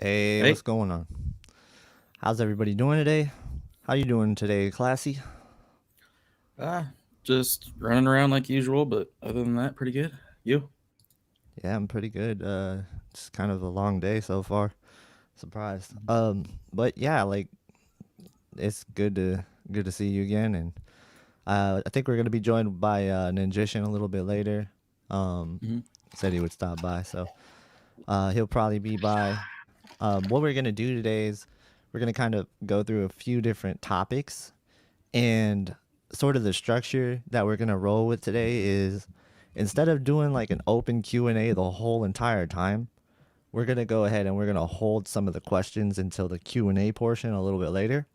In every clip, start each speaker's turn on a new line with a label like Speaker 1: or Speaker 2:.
Speaker 1: Hey,
Speaker 2: Hey,
Speaker 1: what's going on? How's everybody doing today? How you doing today, Classy?
Speaker 2: ah, just running around like usual, but other than that, pretty good. You?
Speaker 1: Yeah, I'm pretty good. It's kind of a long day so far. Surprised. But yeah, like it's good to see you again, and I think we're gonna be joined by Ninjishin a little bit later. Um,
Speaker 2: Hmm.
Speaker 1: Said he would stop by, so he'll probably be by. What we're gonna do today is we're gonna kind of go through a few different topics, and sort of the structure that we're gonna roll with today is instead of doing like an open Q&A the whole entire time, we're gonna go ahead and we're gonna hold some of the questions until the Q&A portion a little bit later.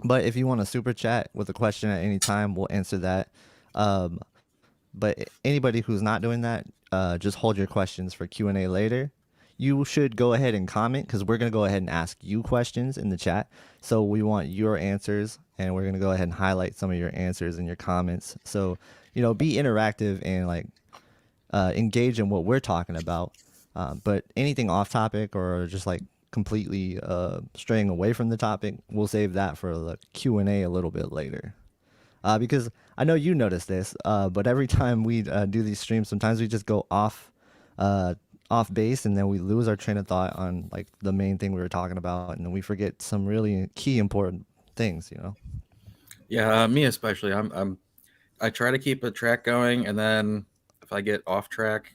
Speaker 1: But if you want to super chat with a question at any time, we'll answer that. Um, but anybody who's not doing that, just hold your questions for Q&A later. You should go ahead and comment because we're going to go ahead and ask you questions in the chat. So we want your answers, and we're going to go ahead and highlight some of your answers in your comments. So, be interactive and like engage in what we're talking about. But anything off topic or just like completely straying away from the topic, we'll save that for the Q&A a little bit later. Because I know you noticed this, but every time we do these streams, sometimes we just go uh, off base, and then we lose our train of thought on like the main thing we were talking about, and then we forget some really key important things.
Speaker 2: Yeah, me especially. I try to keep a track going, and then if I get off track,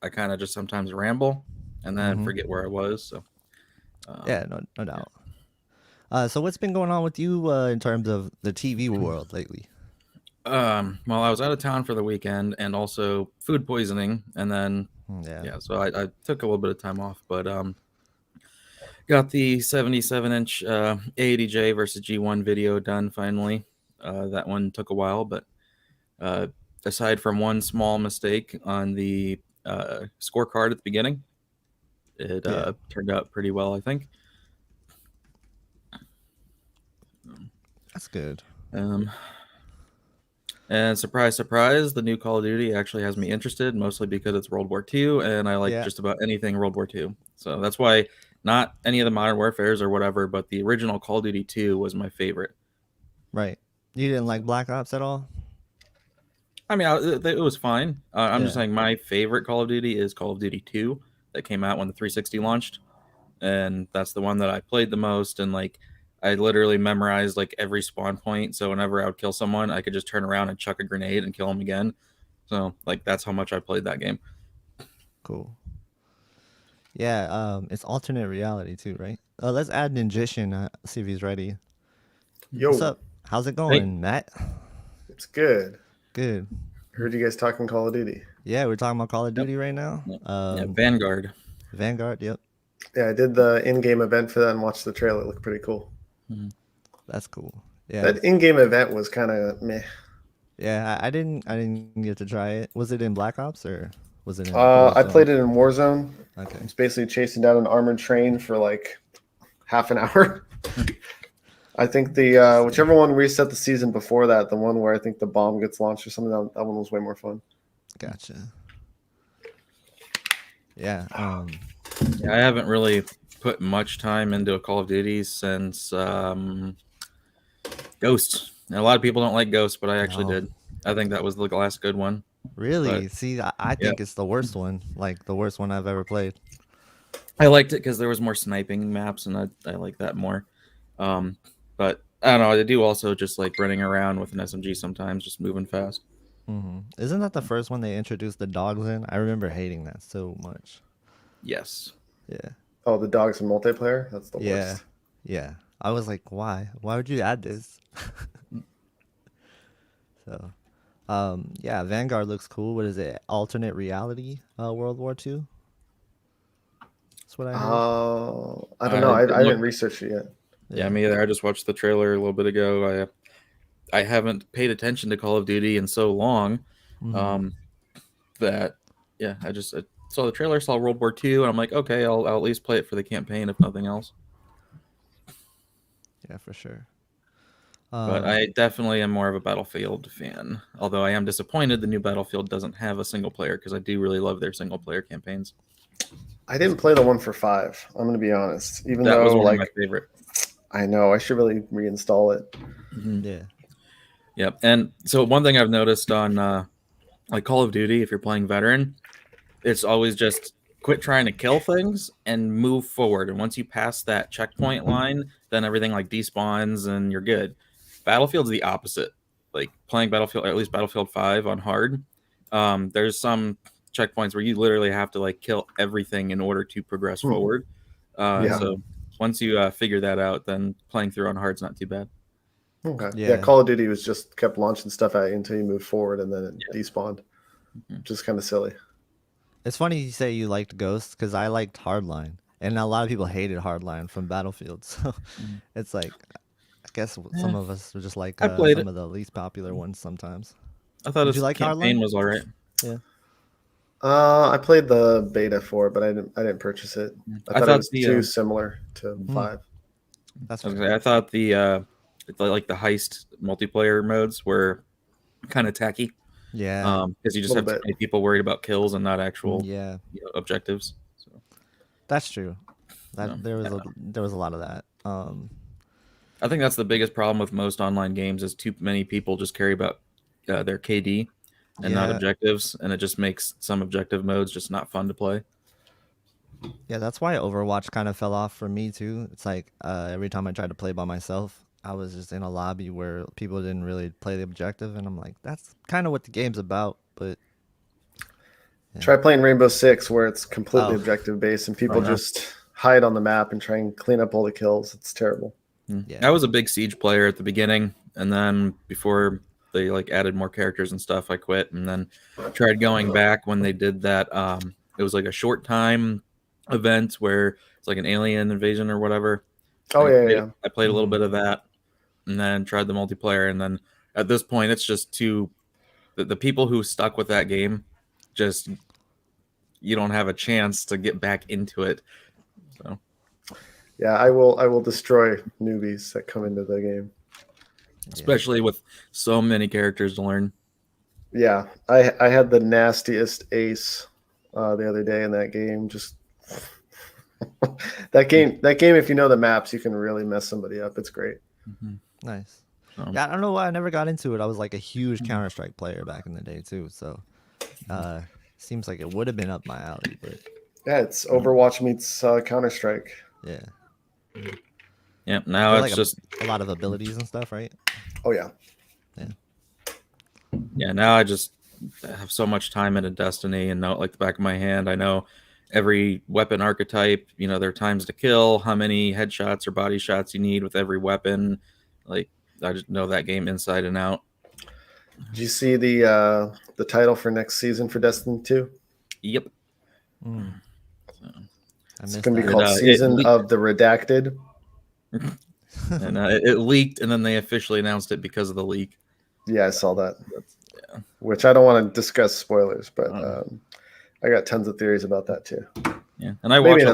Speaker 2: I kind of just sometimes ramble, and then
Speaker 1: Mm-hmm.
Speaker 2: forget where I was. So,
Speaker 1: Yeah,
Speaker 2: um,
Speaker 1: no
Speaker 2: yeah.
Speaker 1: doubt. So what's been going on with you in terms of the TV world lately?
Speaker 2: Well, I was out of town for the weekend, and also food poisoning, and then
Speaker 1: Yeah,
Speaker 2: yeah, so I took a little bit of time off, but got the 77-inch 80J versus G1 video done finally. That one took a while, but uh, aside from one small mistake on the scorecard at the beginning, it
Speaker 1: yeah,
Speaker 2: turned out pretty well, I think.
Speaker 1: that's good.
Speaker 2: Um, and surprise, surprise, the new Call of Duty actually has me interested, mostly because it's World War II, and I like
Speaker 1: Yeah,
Speaker 2: just about anything World War II. So that's why not any of the Modern Warfares or whatever, but the original Call of Duty 2 was my favorite.
Speaker 1: right. You didn't like
Speaker 2: So
Speaker 1: Black Ops at all?
Speaker 2: I mean, it was fine. I'm just
Speaker 1: Yeah.
Speaker 2: saying my favorite Call of Duty is Call of Duty 2 that came out when the 360 launched, and that's the one that I played the most. And like, I literally memorized like every spawn point, so whenever I would kill someone, I could just turn around and chuck a grenade and kill them again. So like, that's how much I played that game.
Speaker 1: Cool. Yeah, it's alternate reality too, right? Let's add Ninjishin. See if he's ready. What's
Speaker 3: Yo,
Speaker 1: up? How's it
Speaker 2: Hey,
Speaker 1: going, Matt?
Speaker 3: it's good.
Speaker 1: Good.
Speaker 3: Heard you guys talking Call of Duty.
Speaker 1: Yeah, we're talking about Call of
Speaker 2: yep,
Speaker 1: Duty right now.
Speaker 2: yep, yeah, Vanguard.
Speaker 1: Vanguard. Yep,
Speaker 3: Yeah, I did the in-game event for that and watched the trailer. It looked pretty cool.
Speaker 2: Mhm.
Speaker 1: that's cool. Yeah,
Speaker 3: That in-game event was kind of meh.
Speaker 1: yeah. I didn't get to try it. Was it in Black Ops or was it in
Speaker 3: I
Speaker 1: Warzone?
Speaker 3: played it in Warzone.
Speaker 1: Okay,
Speaker 3: It's basically chasing down an armored train for like half an hour. I think the
Speaker 1: interesting.
Speaker 3: whichever one reset the season before that, the one where I think the bomb gets launched or something, that one was way more fun.
Speaker 1: Gotcha. Yeah.
Speaker 2: Yeah, I haven't really put much time into a Call of Duty since Ghost. And a lot of people don't like Ghost, but I actually
Speaker 1: No,
Speaker 2: did. I think that was the last good one. But
Speaker 1: really. See, I
Speaker 2: yeah,
Speaker 1: think it's the worst one. Like the worst one I've ever played.
Speaker 2: I liked it because there was more sniping maps, and I like that more. Um, but I don't know. I do also just like running around with an SMG sometimes, just moving fast.
Speaker 1: Isn't that the first one they introduced the dogs in? I remember hating that so much.
Speaker 2: Yes.
Speaker 1: Yeah.
Speaker 3: Oh, the dogs in multiplayer? That's the
Speaker 1: Yeah.
Speaker 3: worst.
Speaker 1: Yeah. I was like, why? Why would you add this? So, yeah, Vanguard looks cool. What is it? Alternate reality, World War II. That's what I heard.
Speaker 3: I don't know.
Speaker 2: It
Speaker 3: I
Speaker 2: looked.
Speaker 3: haven't researched it yet.
Speaker 2: Yeah,
Speaker 1: Yeah.
Speaker 2: me either. I just watched the trailer a little bit ago. I haven't paid attention to Call of Duty in so long,
Speaker 1: Hmm.
Speaker 2: um, that yeah, I saw the trailer, saw World War II, and I'm like, okay, I'll at least play it for the campaign if nothing else.
Speaker 1: Yeah, for sure.
Speaker 2: But
Speaker 1: Um,
Speaker 2: I definitely am more of a Battlefield fan. Although I am disappointed the new Battlefield doesn't have a single player because I do really love their single player campaigns.
Speaker 3: I didn't play the one for 5. I'm gonna be honest. Even
Speaker 2: That was
Speaker 3: though,
Speaker 2: one of my
Speaker 3: like,
Speaker 2: favorite.
Speaker 3: I know I should really reinstall it.
Speaker 1: Yeah.
Speaker 2: Yep. And so one thing I've noticed on like Call of Duty, if you're playing veteran, it's always just quit trying to kill things and move forward. And once you pass that checkpoint line, then everything like despawns and you're good. Battlefield's the opposite. Like playing Battlefield, or at least Battlefield 5 on hard, there's some checkpoints where you literally have to like kill everything in order to progress forward.
Speaker 3: Yeah.
Speaker 2: So once you figure that out, then playing through on hard's not too bad.
Speaker 3: Okay.
Speaker 1: Yeah.
Speaker 3: Yeah. Call of Duty was just kept launching stuff at you until you move forward, and then it despawned. Just kind of silly.
Speaker 1: It's funny you say you liked Ghost because I liked Hardline, and a lot of people hated Hardline from Battlefield. So it's like, I guess some of us were just like
Speaker 2: I played
Speaker 1: some
Speaker 2: it.
Speaker 1: of the least popular ones sometimes.
Speaker 2: I thought
Speaker 1: Did
Speaker 2: his
Speaker 1: you like
Speaker 2: campaign
Speaker 1: Hardline?
Speaker 2: was all right.
Speaker 1: Yeah.
Speaker 3: I played the beta for it, but I didn't purchase it. I thought it was too similar to 5.
Speaker 1: That's
Speaker 2: I was
Speaker 1: fair.
Speaker 2: gonna say, I thought the like the heist multiplayer modes were kind of tacky.
Speaker 1: Yeah.
Speaker 2: Because you just have too many people worried about kills and not actual
Speaker 1: Yeah.
Speaker 2: objectives. So,
Speaker 1: That's true. There was a lot of that.
Speaker 2: I think that's the biggest problem with most online games is too many people just care about their KD and not
Speaker 1: Yeah.
Speaker 2: objectives, and it just makes some objective modes just not fun to play.
Speaker 1: Yeah, that's why Overwatch kind of fell off for me too. It's like every time I tried to play by myself, I was just in a lobby where people didn't really play the objective, and I'm like, that's kind of what the game's about. But
Speaker 3: Try playing Rainbow Six, where it's completely
Speaker 1: Oh.
Speaker 3: objective based, and people
Speaker 2: no.
Speaker 3: just hide on the map and try and clean up all the kills. It's terrible.
Speaker 1: Yeah.
Speaker 2: I was a big Siege player at the beginning, and then before they like added more characters and stuff, I quit, and then tried going back when they did that. It was like a short time event where it's like an alien invasion or whatever.
Speaker 3: Oh
Speaker 2: I played a little bit of that, and then tried the multiplayer, and then at this point, it's just too. The people who stuck with that game, just you don't have a chance to get back into it. So
Speaker 3: yeah. I will destroy newbies that come into the game.
Speaker 2: especially with so many characters to learn.
Speaker 3: Yeah, I had the nastiest ace the other day in that game. Just that game. If you know the maps, you can really mess somebody up. It's great.
Speaker 1: Nice. Yeah, I don't know why I never got into it. I was like a huge Counter-Strike player back in the day too. So seems like it would have been up my alley, but
Speaker 3: Yeah, it's Overwatch meets Counter-Strike.
Speaker 1: yeah.
Speaker 2: Yeah, now it's
Speaker 1: like
Speaker 2: just
Speaker 1: a lot of abilities and stuff, right?
Speaker 3: Oh yeah.
Speaker 2: yeah. Now I just have so much time into Destiny and know it like the back of my hand. I know every weapon archetype. You know, there are times to kill, how many headshots or body shots you need with every weapon. Like I just know that game inside and out.
Speaker 3: Did you see the title for next season for Destiny 2?
Speaker 2: Yep.
Speaker 1: I
Speaker 3: It's
Speaker 1: missed
Speaker 3: going to be
Speaker 1: that.
Speaker 3: called Season of the Redacted.
Speaker 2: And it leaked, and then they officially announced it because of the leak.
Speaker 3: Yeah, I saw that. Which I don't want to discuss spoilers, but I got tons of theories about that too.
Speaker 2: Yeah, and I watch a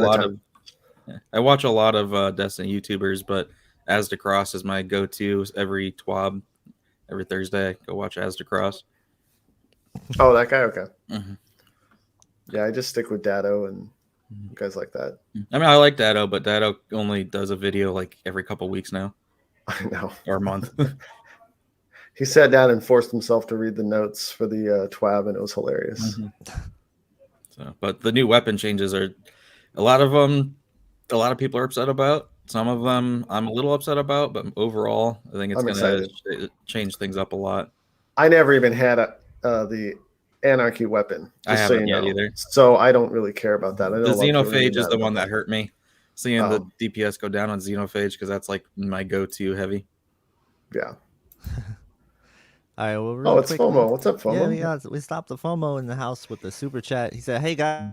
Speaker 2: lot of Destiny YouTubers, but Asda Cross is my go-to every TWAB. Every Thursday, I go watch Asda Cross.
Speaker 3: Oh, that guy? Okay.
Speaker 2: Mm-hmm.
Speaker 3: Yeah, I just stick with Dado and guys like that.
Speaker 2: I mean, I like Dado, but Dado only does a video like every couple weeks now.
Speaker 3: I know.
Speaker 2: Or a month.
Speaker 3: He sat down and forced himself to read the notes for the TWAB, and it was hilarious.
Speaker 2: So, but the new weapon changes are a lot of them. A lot of people are upset about. Some of them I'm a little upset about, but overall, I think it's going to change things up a lot.
Speaker 3: I never even had the Anarchy weapon.
Speaker 2: I haven't yet either.
Speaker 3: So I don't really care about that.
Speaker 2: The Xenophage is the one that hurt me. Seeing the DPS go down on Xenophage, because that's like my go-to heavy.
Speaker 3: Yeah.
Speaker 1: All right, well, really
Speaker 3: it's FOMO. What's up, FOMO?
Speaker 1: Yeah, we stopped the FOMO in the house with the super chat. He said, "Hey guys,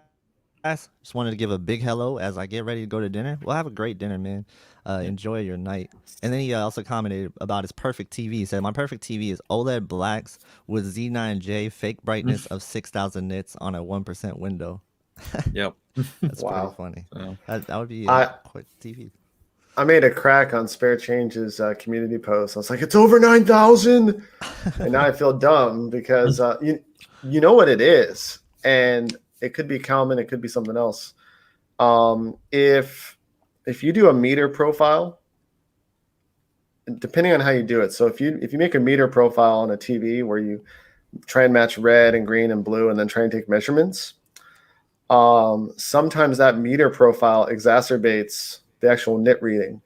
Speaker 1: just wanted to give a big hello as I get ready to go to dinner. Well, have a great dinner, man. Enjoy your night." And then he also commented about his perfect TV. He said, "My perfect TV is OLED blacks with Z9J fake brightness of 6,000 nits on a 1% window."
Speaker 2: Yep.
Speaker 1: That's pretty funny. So, that would be quick TV.
Speaker 3: I made a crack on Spare Change's community post. I was like, it's over 9,000. And now I feel dumb because you know what it is. And it could be Kalman. It could be something else. If you do a meter profile, depending on how you do it, so if you make a meter profile on a TV where you try and match red and green and blue and then try and take measurements, sometimes that meter profile exacerbates the actual nit reading.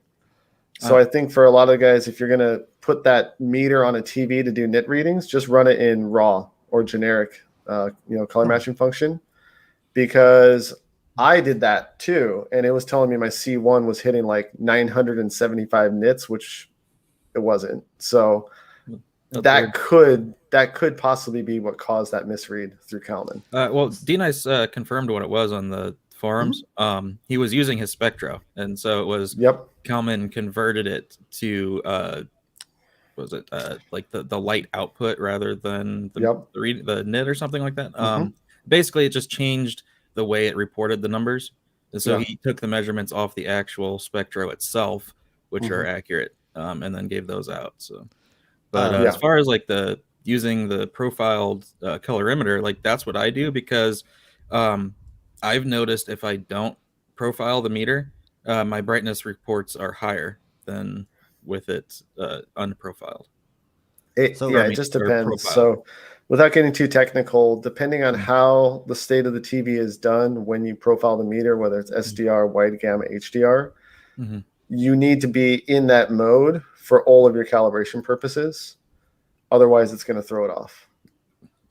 Speaker 3: So I think for a lot of guys, if you're going to put that meter on a TV to do nit readings, just run it in raw or generic, color matching function, because I did that too. And it was telling me my C1 was hitting like 975 nits, which it wasn't. So that could possibly be what caused that misread through Kalman.
Speaker 2: Well, D-Nice confirmed what it was on the forums.
Speaker 3: Mm-hmm.
Speaker 2: He was using his Spectro, and so it was Kalman converted it to like the light output rather than the nit or something like that. Basically, it just changed the way it reported the numbers, and so he took the measurements off the actual Spectro itself, which are accurate, and then gave those out. So, but as far as like using the profiled colorimeter, like that's what I do, because I've noticed if I don't profile the meter, my brightness reports are higher than with it unprofiled.
Speaker 3: It just depends. So without getting too technical, depending on how the state of the TV is done when you profile the meter, whether it's SDR, wide gamma, HDR, you need to be in that mode for all of your calibration purposes. Otherwise, it's going to throw it off.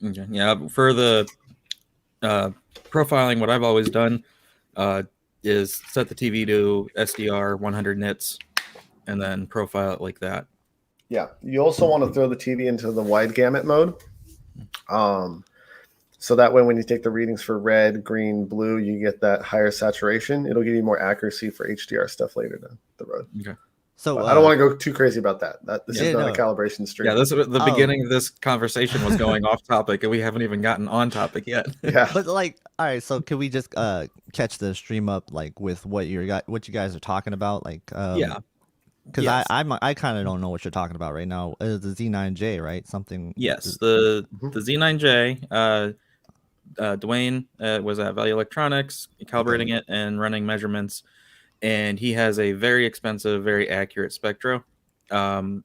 Speaker 2: Okay. Yeah, for the profiling, what I've always done is set the TV to SDR 100 nits and then profile it like that.
Speaker 3: Yeah. You also want to throw the TV into the wide gamut mode. So that way, when you take the readings for red, green, blue, you get that higher saturation. It'll give you more accuracy for HDR stuff later down the road.
Speaker 2: Okay.
Speaker 3: So I don't want to go too crazy about that. This is not a calibration stream.
Speaker 2: Yeah, the beginning of this conversation was going off topic, and we haven't even gotten on topic yet.
Speaker 3: Yeah.
Speaker 1: But like, all right, so can we just catch the stream up like with what you guys are talking about? Like, because I kind of don't know what you're talking about right now. The Z9J, right? Something.
Speaker 2: Yes, the Z9J. Dwayne was at Value Electronics, calibrating it and running measurements. And he has a very expensive, very accurate Spectro. And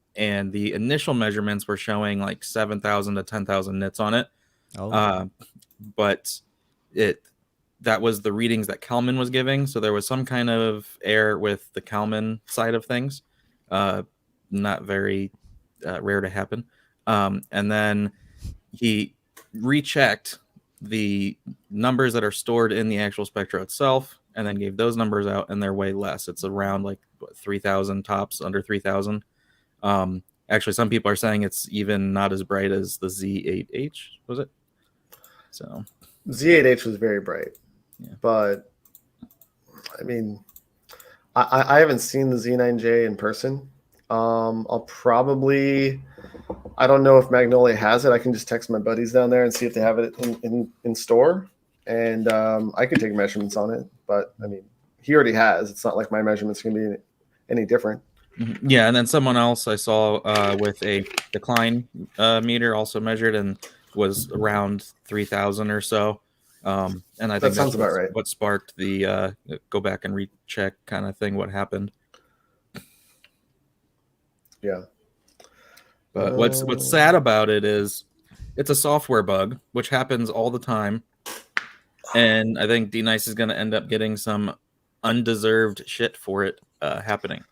Speaker 2: the initial measurements were showing like 7,000 to 10,000 nits on it. But that was the readings that Kalman was giving. So there was some kind of error with the Kalman side of things. Not very rare to happen. And then he rechecked the numbers that are stored in the actual Spectro itself, and then gave those numbers out, and they're way less. It's around like 3,000 tops, under 3,000. Actually, some people are saying it's even not as bright as the Z8H, was it? So
Speaker 3: Z8H was very bright, but I mean, I haven't seen the Z9J in person. I'll probably, I don't know if Magnolia has it. I can just text my buddies down there and see if they have it in store, and I could take measurements on it. But I mean, he already has. It's not like my measurements can be any different.
Speaker 2: Yeah, and then someone else I saw with a decline meter also measured and was around 3,000 or so. And I think
Speaker 3: sounds about right.
Speaker 2: What sparked the go back and recheck kind of thing. What happened?
Speaker 3: Yeah.
Speaker 2: But what's sad about it is it's a software bug, which happens all the time. And I think D-Nice is going to end up getting some undeserved shit for it happening.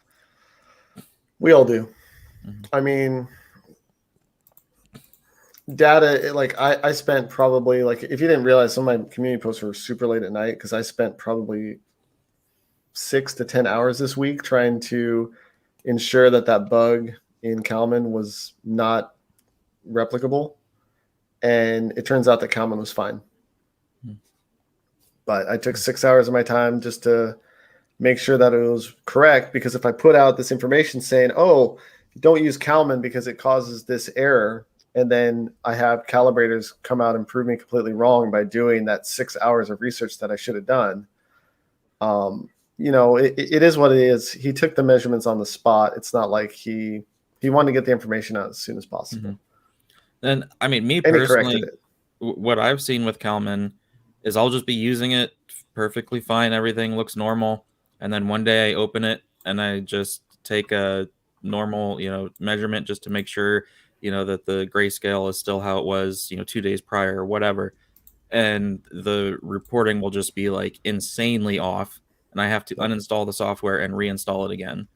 Speaker 3: We all do. I mean, data, like I spent probably, like, if you didn't realize, some of my community posts were super late at night because I spent probably 6 to 10 hours this week trying to ensure that bug in Kalman was not replicable. And it turns out that Kalman was fine. But I took 6 hours of my time just to make sure that it was correct, because if I put out this information saying, oh, don't use Kalman because it causes this error, and then I have calibrators come out and prove me completely wrong by doing that 6 hours of research that I should have done, it is what it is. He took the measurements on the spot. It's not like he wanted to get the information out as soon as possible.
Speaker 2: And I mean, me personally, what I've seen with Kalman is I'll just be using it perfectly fine. Everything looks normal. And then one day I open it and I just take a normal, measurement just to make sure, that the grayscale is still how it was, 2 days prior or whatever. And the reporting will just be like insanely off. And I have to uninstall the software and reinstall it again.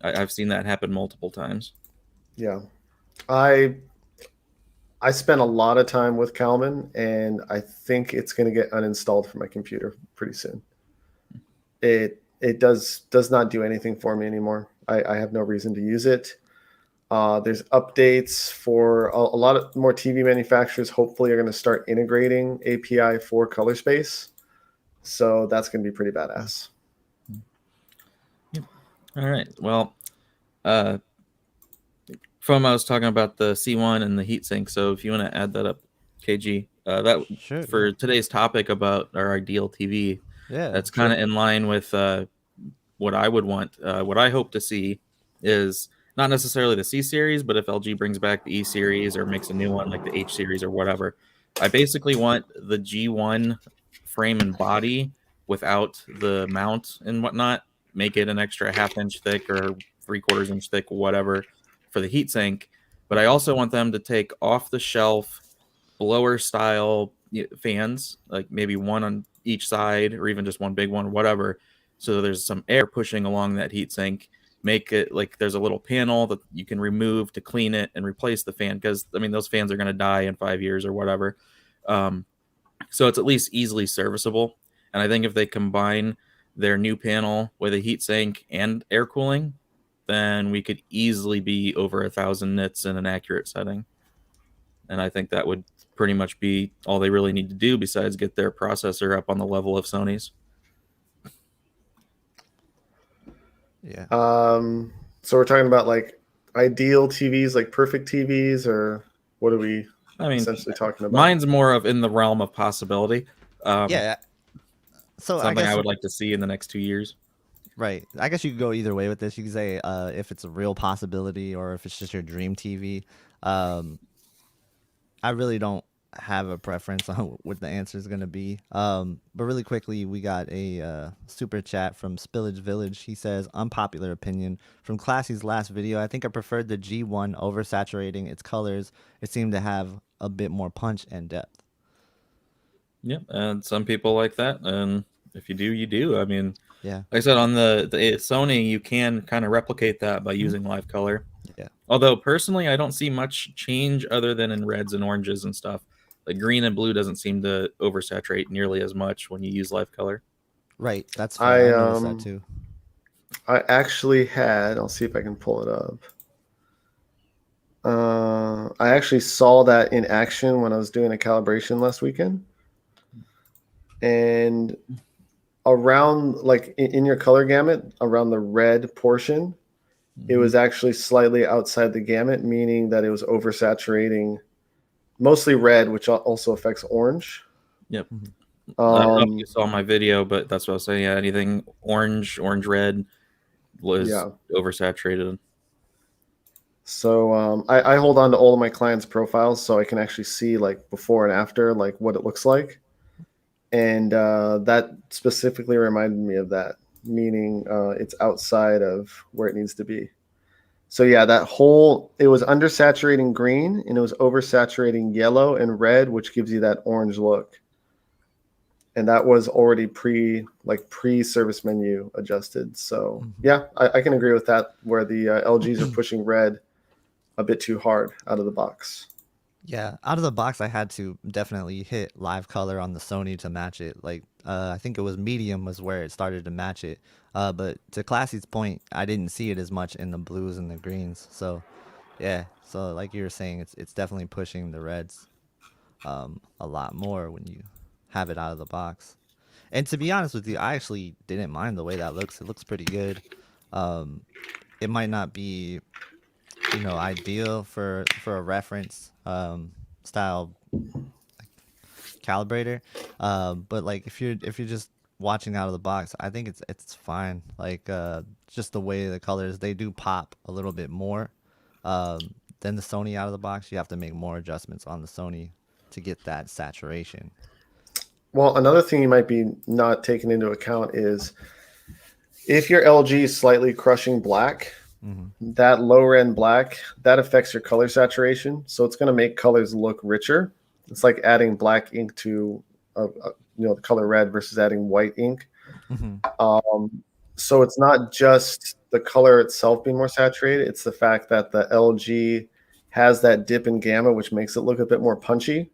Speaker 2: I've seen that happen multiple times.
Speaker 3: Yeah. I spent a lot of time with Kalman, and I think it's going to get uninstalled from my computer pretty soon. It does not do anything for me anymore. I have no reason to use it. There's updates for a lot of more TV manufacturers. Hopefully, are going to start integrating API for color space, so that's going to be pretty badass.
Speaker 2: Yep. All right. Well, from I was talking about the C1 and the heatsink. So if you want to add that up, KG, that
Speaker 1: Sure.
Speaker 2: for
Speaker 1: Yeah.
Speaker 2: today's topic about our ideal TV,
Speaker 1: Yeah.
Speaker 2: that's kind of in line with what I would want. What I hope to see is not necessarily the C series, but if LG brings back the E series or makes a new one like the H series or whatever, I basically want the G1 frame and body without the mount and whatnot. Make it an extra half-inch thick or 3/4 inch thick, whatever, for the heatsink. But I also want them to take off the shelf blower style fans, like maybe one on each side or even just one big one, whatever. So there's some air pushing along that heatsink. Make it like there's a little panel that you can remove to clean it and replace the fan, because I mean those fans are going to die in 5 years or whatever. So it's at least easily serviceable. And I think if they combine their new panel with a heatsink and air cooling, then we could easily be over 1,000 nits in an accurate setting. And I think that would pretty much be all they really need to do besides get their processor up on the level of Sony's.
Speaker 1: Yeah.
Speaker 3: So we're talking about like ideal TVs, like perfect TVs, or what are we essentially talking about?
Speaker 2: Mine's more of in the realm of possibility.
Speaker 1: Yeah. So I
Speaker 2: Something
Speaker 1: guess
Speaker 2: I would like to see in the next 2 years.
Speaker 1: right. I guess you could go either way with this. You could say if it's a real possibility or if it's just your dream TV. I really don't have a preference on what the answer is going to be. But really quickly, we got a super chat from Spillage Village. He says, unpopular opinion. From Classy's last video, I think I preferred the G1 oversaturating its colors. It seemed to have a bit more punch and depth.
Speaker 2: Yep, and some people like that, and if you do, you do. I mean,
Speaker 1: Yeah.
Speaker 2: like I said, on the Sony, you can kind of replicate that by using live color.
Speaker 1: Yeah.
Speaker 2: Although personally, I don't see much change other than in reds and oranges and stuff. Like green and blue doesn't seem to oversaturate nearly as much when you use live color.
Speaker 1: Right. That's fair. I noticed that too.
Speaker 3: I actually had, I'll see if I can pull it up. I actually saw that in action when I was doing a calibration last weekend. And around, like in your color gamut, around the red portion, it was actually slightly outside the gamut, meaning that it was oversaturating mostly red, which also affects orange.
Speaker 2: Yep. I don't know if you saw my video, but that's what I was saying. Yeah, anything orange red was oversaturated.
Speaker 3: So I hold on to all of my clients' profiles so I can actually see like before and after, like what it looks like. And that specifically reminded me of that, meaning it's outside of where it needs to be. So yeah, it was undersaturating green and it was oversaturating yellow and red, which gives you that orange look. And that was already pre-service menu adjusted. So yeah, I can agree with that, where the LGs are pushing red a bit too hard out of the box.
Speaker 1: Yeah, out of the box, I had to definitely hit live color on the Sony to match it. Like, I think it was medium was where it started to match it. But to Classy's point, I didn't see it as much in the blues and the greens. So, yeah. So, like you were saying, it's definitely pushing the reds a lot more when you have it out of the box. And to be honest with you, I actually didn't mind the way that looks. It looks pretty good. It might not be ideal for a reference style calibrator, but like if you're just watching out of the box, I think it's fine. Like just the way the colors, they do pop a little bit more than the Sony out of the box. You have to make more adjustments on the Sony to get that saturation.
Speaker 3: Well, another thing you might be not taking into account is if your LG is slightly crushing black, that lower end black, that affects your color saturation. So it's going to make colors look richer. It's like adding black ink to, the color red versus adding white ink. So it's not just the color itself being more saturated. It's the fact that the LG has that dip in gamma, which makes it look a bit more punchy.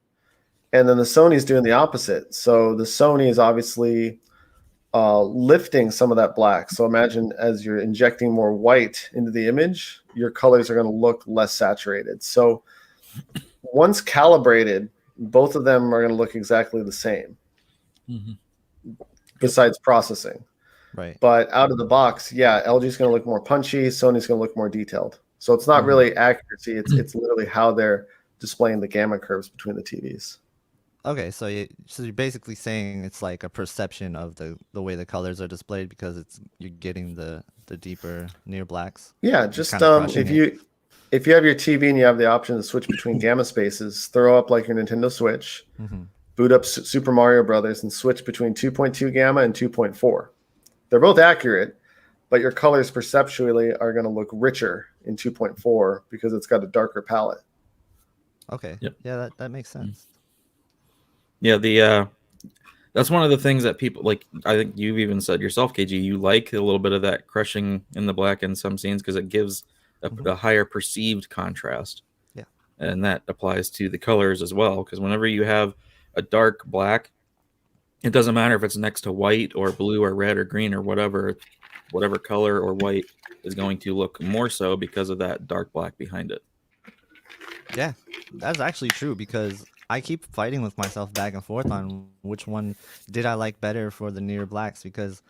Speaker 3: And then the Sony's doing the opposite. So the Sony is obviously lifting some of that black. So imagine as you're injecting more white into the image, your colors are going to look less saturated. So once calibrated, both of them are going to look exactly the same, besides processing.
Speaker 1: Right.
Speaker 3: But out of the box, yeah, LG's going to look more punchy, Sony's going to look more detailed. So it's not really accuracy. It's literally how they're displaying the gamma curves between the TVs.
Speaker 1: Okay, so you're basically saying it's like a perception of the way the colors are displayed because you're getting the deeper near blacks.
Speaker 3: Yeah, just if you have your TV and you have the option to switch between gamma spaces, throw up like your Nintendo Switch, boot up Super Mario Brothers, and switch between 2.2 gamma and 2.4. They're both accurate, but your colors perceptually are going to look richer in 2.4 because it's got a darker palette.
Speaker 1: Okay.
Speaker 2: Yep.
Speaker 1: Yeah, that makes sense.
Speaker 2: Yeah, that's one of the things that people like. I think you've even said yourself, KG, you like a little bit of that crushing in the black in some scenes because it gives a higher perceived contrast.
Speaker 1: Yeah.
Speaker 2: And that applies to the colors as well, because whenever you have a dark black, it doesn't matter if it's next to white or blue or red or green or whatever color or white is going to look more so because of that dark black behind it.
Speaker 1: Yeah, that's actually true because I keep fighting with myself back and forth on which one did I like better for the near blacks because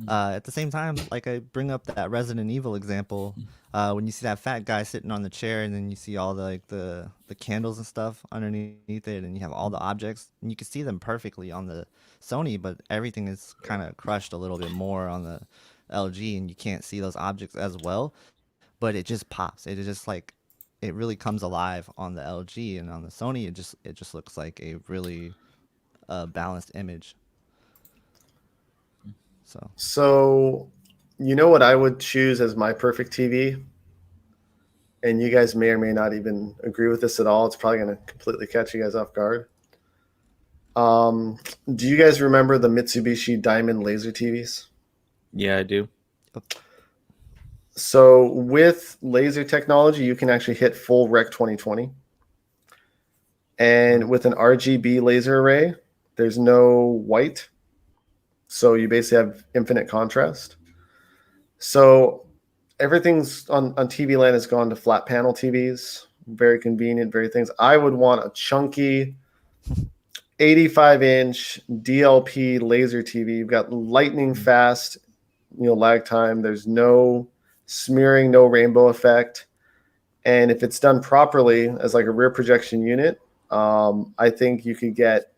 Speaker 1: at the same time, like I bring up that Resident Evil example, when you see that fat guy sitting on the chair and then you see all the candles and stuff underneath it and you have all the objects and you can see them perfectly on the Sony, but everything is kind of crushed a little bit more on the LG and you can't see those objects as well, but it just pops. It is just like it really comes alive on the LG, and on the Sony it just looks like a really balanced image.
Speaker 3: So you know what I would choose as my perfect TV? And you guys may or may not even agree with this at all. It's probably going to completely catch you guys off guard. Do you guys remember the Mitsubishi Diamond laser TVs?
Speaker 2: Yeah, I do.
Speaker 3: So with laser technology, you can actually hit full Rec 2020. And with an RGB laser array, there's no white. So you basically have infinite contrast. So everything's on TV land has gone to flat panel TVs. Very convenient, very things. I would want a chunky 85-inch DLP laser TV. You've got lightning fast, lag time. There's no smearing, no rainbow effect. And if it's done properly as like a rear projection unit, I think you could get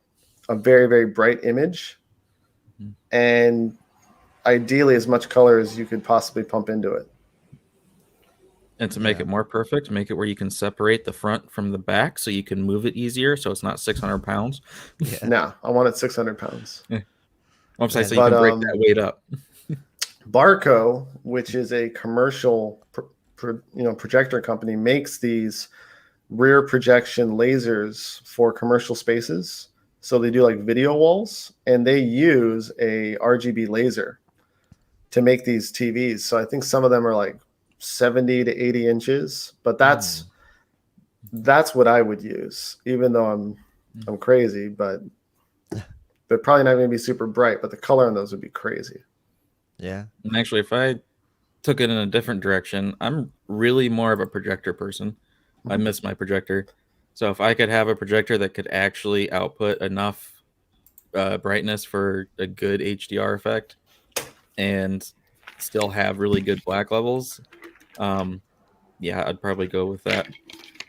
Speaker 3: a very, very bright image and ideally as much color as you could possibly pump into it.
Speaker 2: And to make it more perfect, make it where you can separate the front from the back so you can move it easier so it's not 600 pounds.
Speaker 3: Yeah. No, I want it 600 pounds.
Speaker 2: I'm sorry, so you can break that weight up.
Speaker 3: Barco, which is a commercial projector company, makes these rear projection lasers for commercial spaces. So they do like video walls, and they use a RGB laser to make these TVs. So I think some of them are like 70 to 80 inches, but that's what I would use, even though I'm crazy, but they're probably not going to be super bright, but the color on those would be crazy.
Speaker 1: Yeah.
Speaker 2: And actually, if I took it in a different direction, I'm really more of a projector person. I miss my projector. So if I could have a projector that could actually output enough brightness for a good HDR effect and still have really good black levels, I'd probably go with that.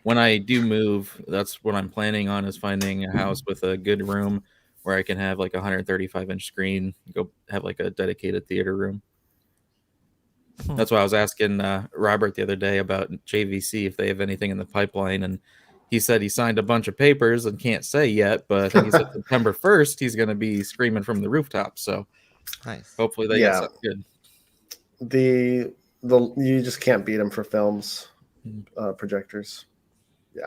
Speaker 2: When I do move, that's what I'm planning on, is finding a house with a good room where I can have like a 135-inch screen, go have like a dedicated theater room. That's why I was asking Robert the other day about JVC if they have anything in the pipeline, and he said he signed a bunch of papers and can't say yet, but I think he said September 1st he's going to be screaming from the rooftop. So
Speaker 1: Nice.
Speaker 2: hopefully they get something good.
Speaker 3: The you just can't beat them for films, projectors.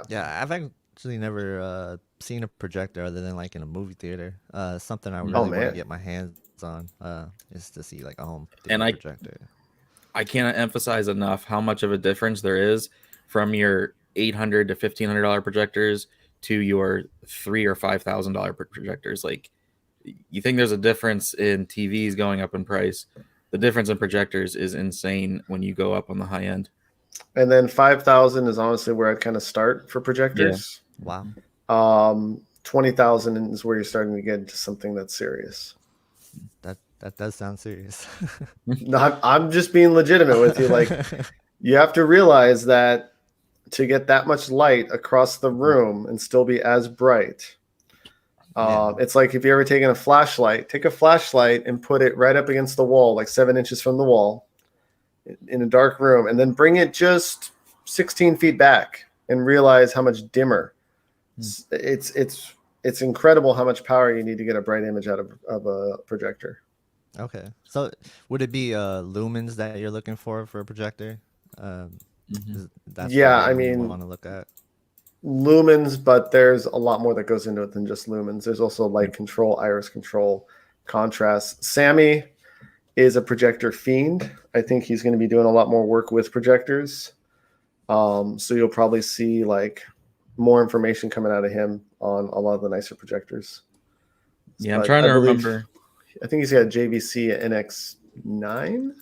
Speaker 1: Yeah, I've actually never seen a projector other than like in a movie theater. Something I really want to
Speaker 3: man.
Speaker 1: get my hands on is to see like a home
Speaker 2: And
Speaker 1: theater projector.
Speaker 2: I cannot emphasize enough how much of a difference there is from your $800 to $1,500 projectors to your $3,000 or $5,000 projectors. Like, you think there's a difference in TVs going up in price? The difference in projectors is insane when you go up on the high end.
Speaker 3: And then 5,000 is honestly where I'd kind of start for projectors.
Speaker 1: Wow.
Speaker 3: 20,000 is where you're starting to get into something that's serious.
Speaker 1: That does sound serious.
Speaker 3: No, I'm just being legitimate with you. Like, you have to realize that to get that much light across the room and still be as bright, it's like if you're ever taking a flashlight, take a flashlight and put it right up against the wall, like 7 inches from the wall in a dark room, and then bring it just 16 feet back and realize how much dimmer. It's incredible how much power you need to get a bright image out of a projector.
Speaker 1: Okay. So would it be lumens that you're looking for a projector? That's
Speaker 3: Yeah,
Speaker 1: what
Speaker 3: I
Speaker 1: you
Speaker 3: mean,
Speaker 1: want to look at.
Speaker 3: Lumens, but there's a lot more that goes into it than just lumens. There's also light control, iris control, contrast. Sammy is a projector fiend. I think he's going to be doing a lot more work with projectors. So you'll probably see like more information coming out of him on a lot of the nicer projectors.
Speaker 2: Yeah, I'm trying to remember.
Speaker 3: I think he's got a JVC NX9.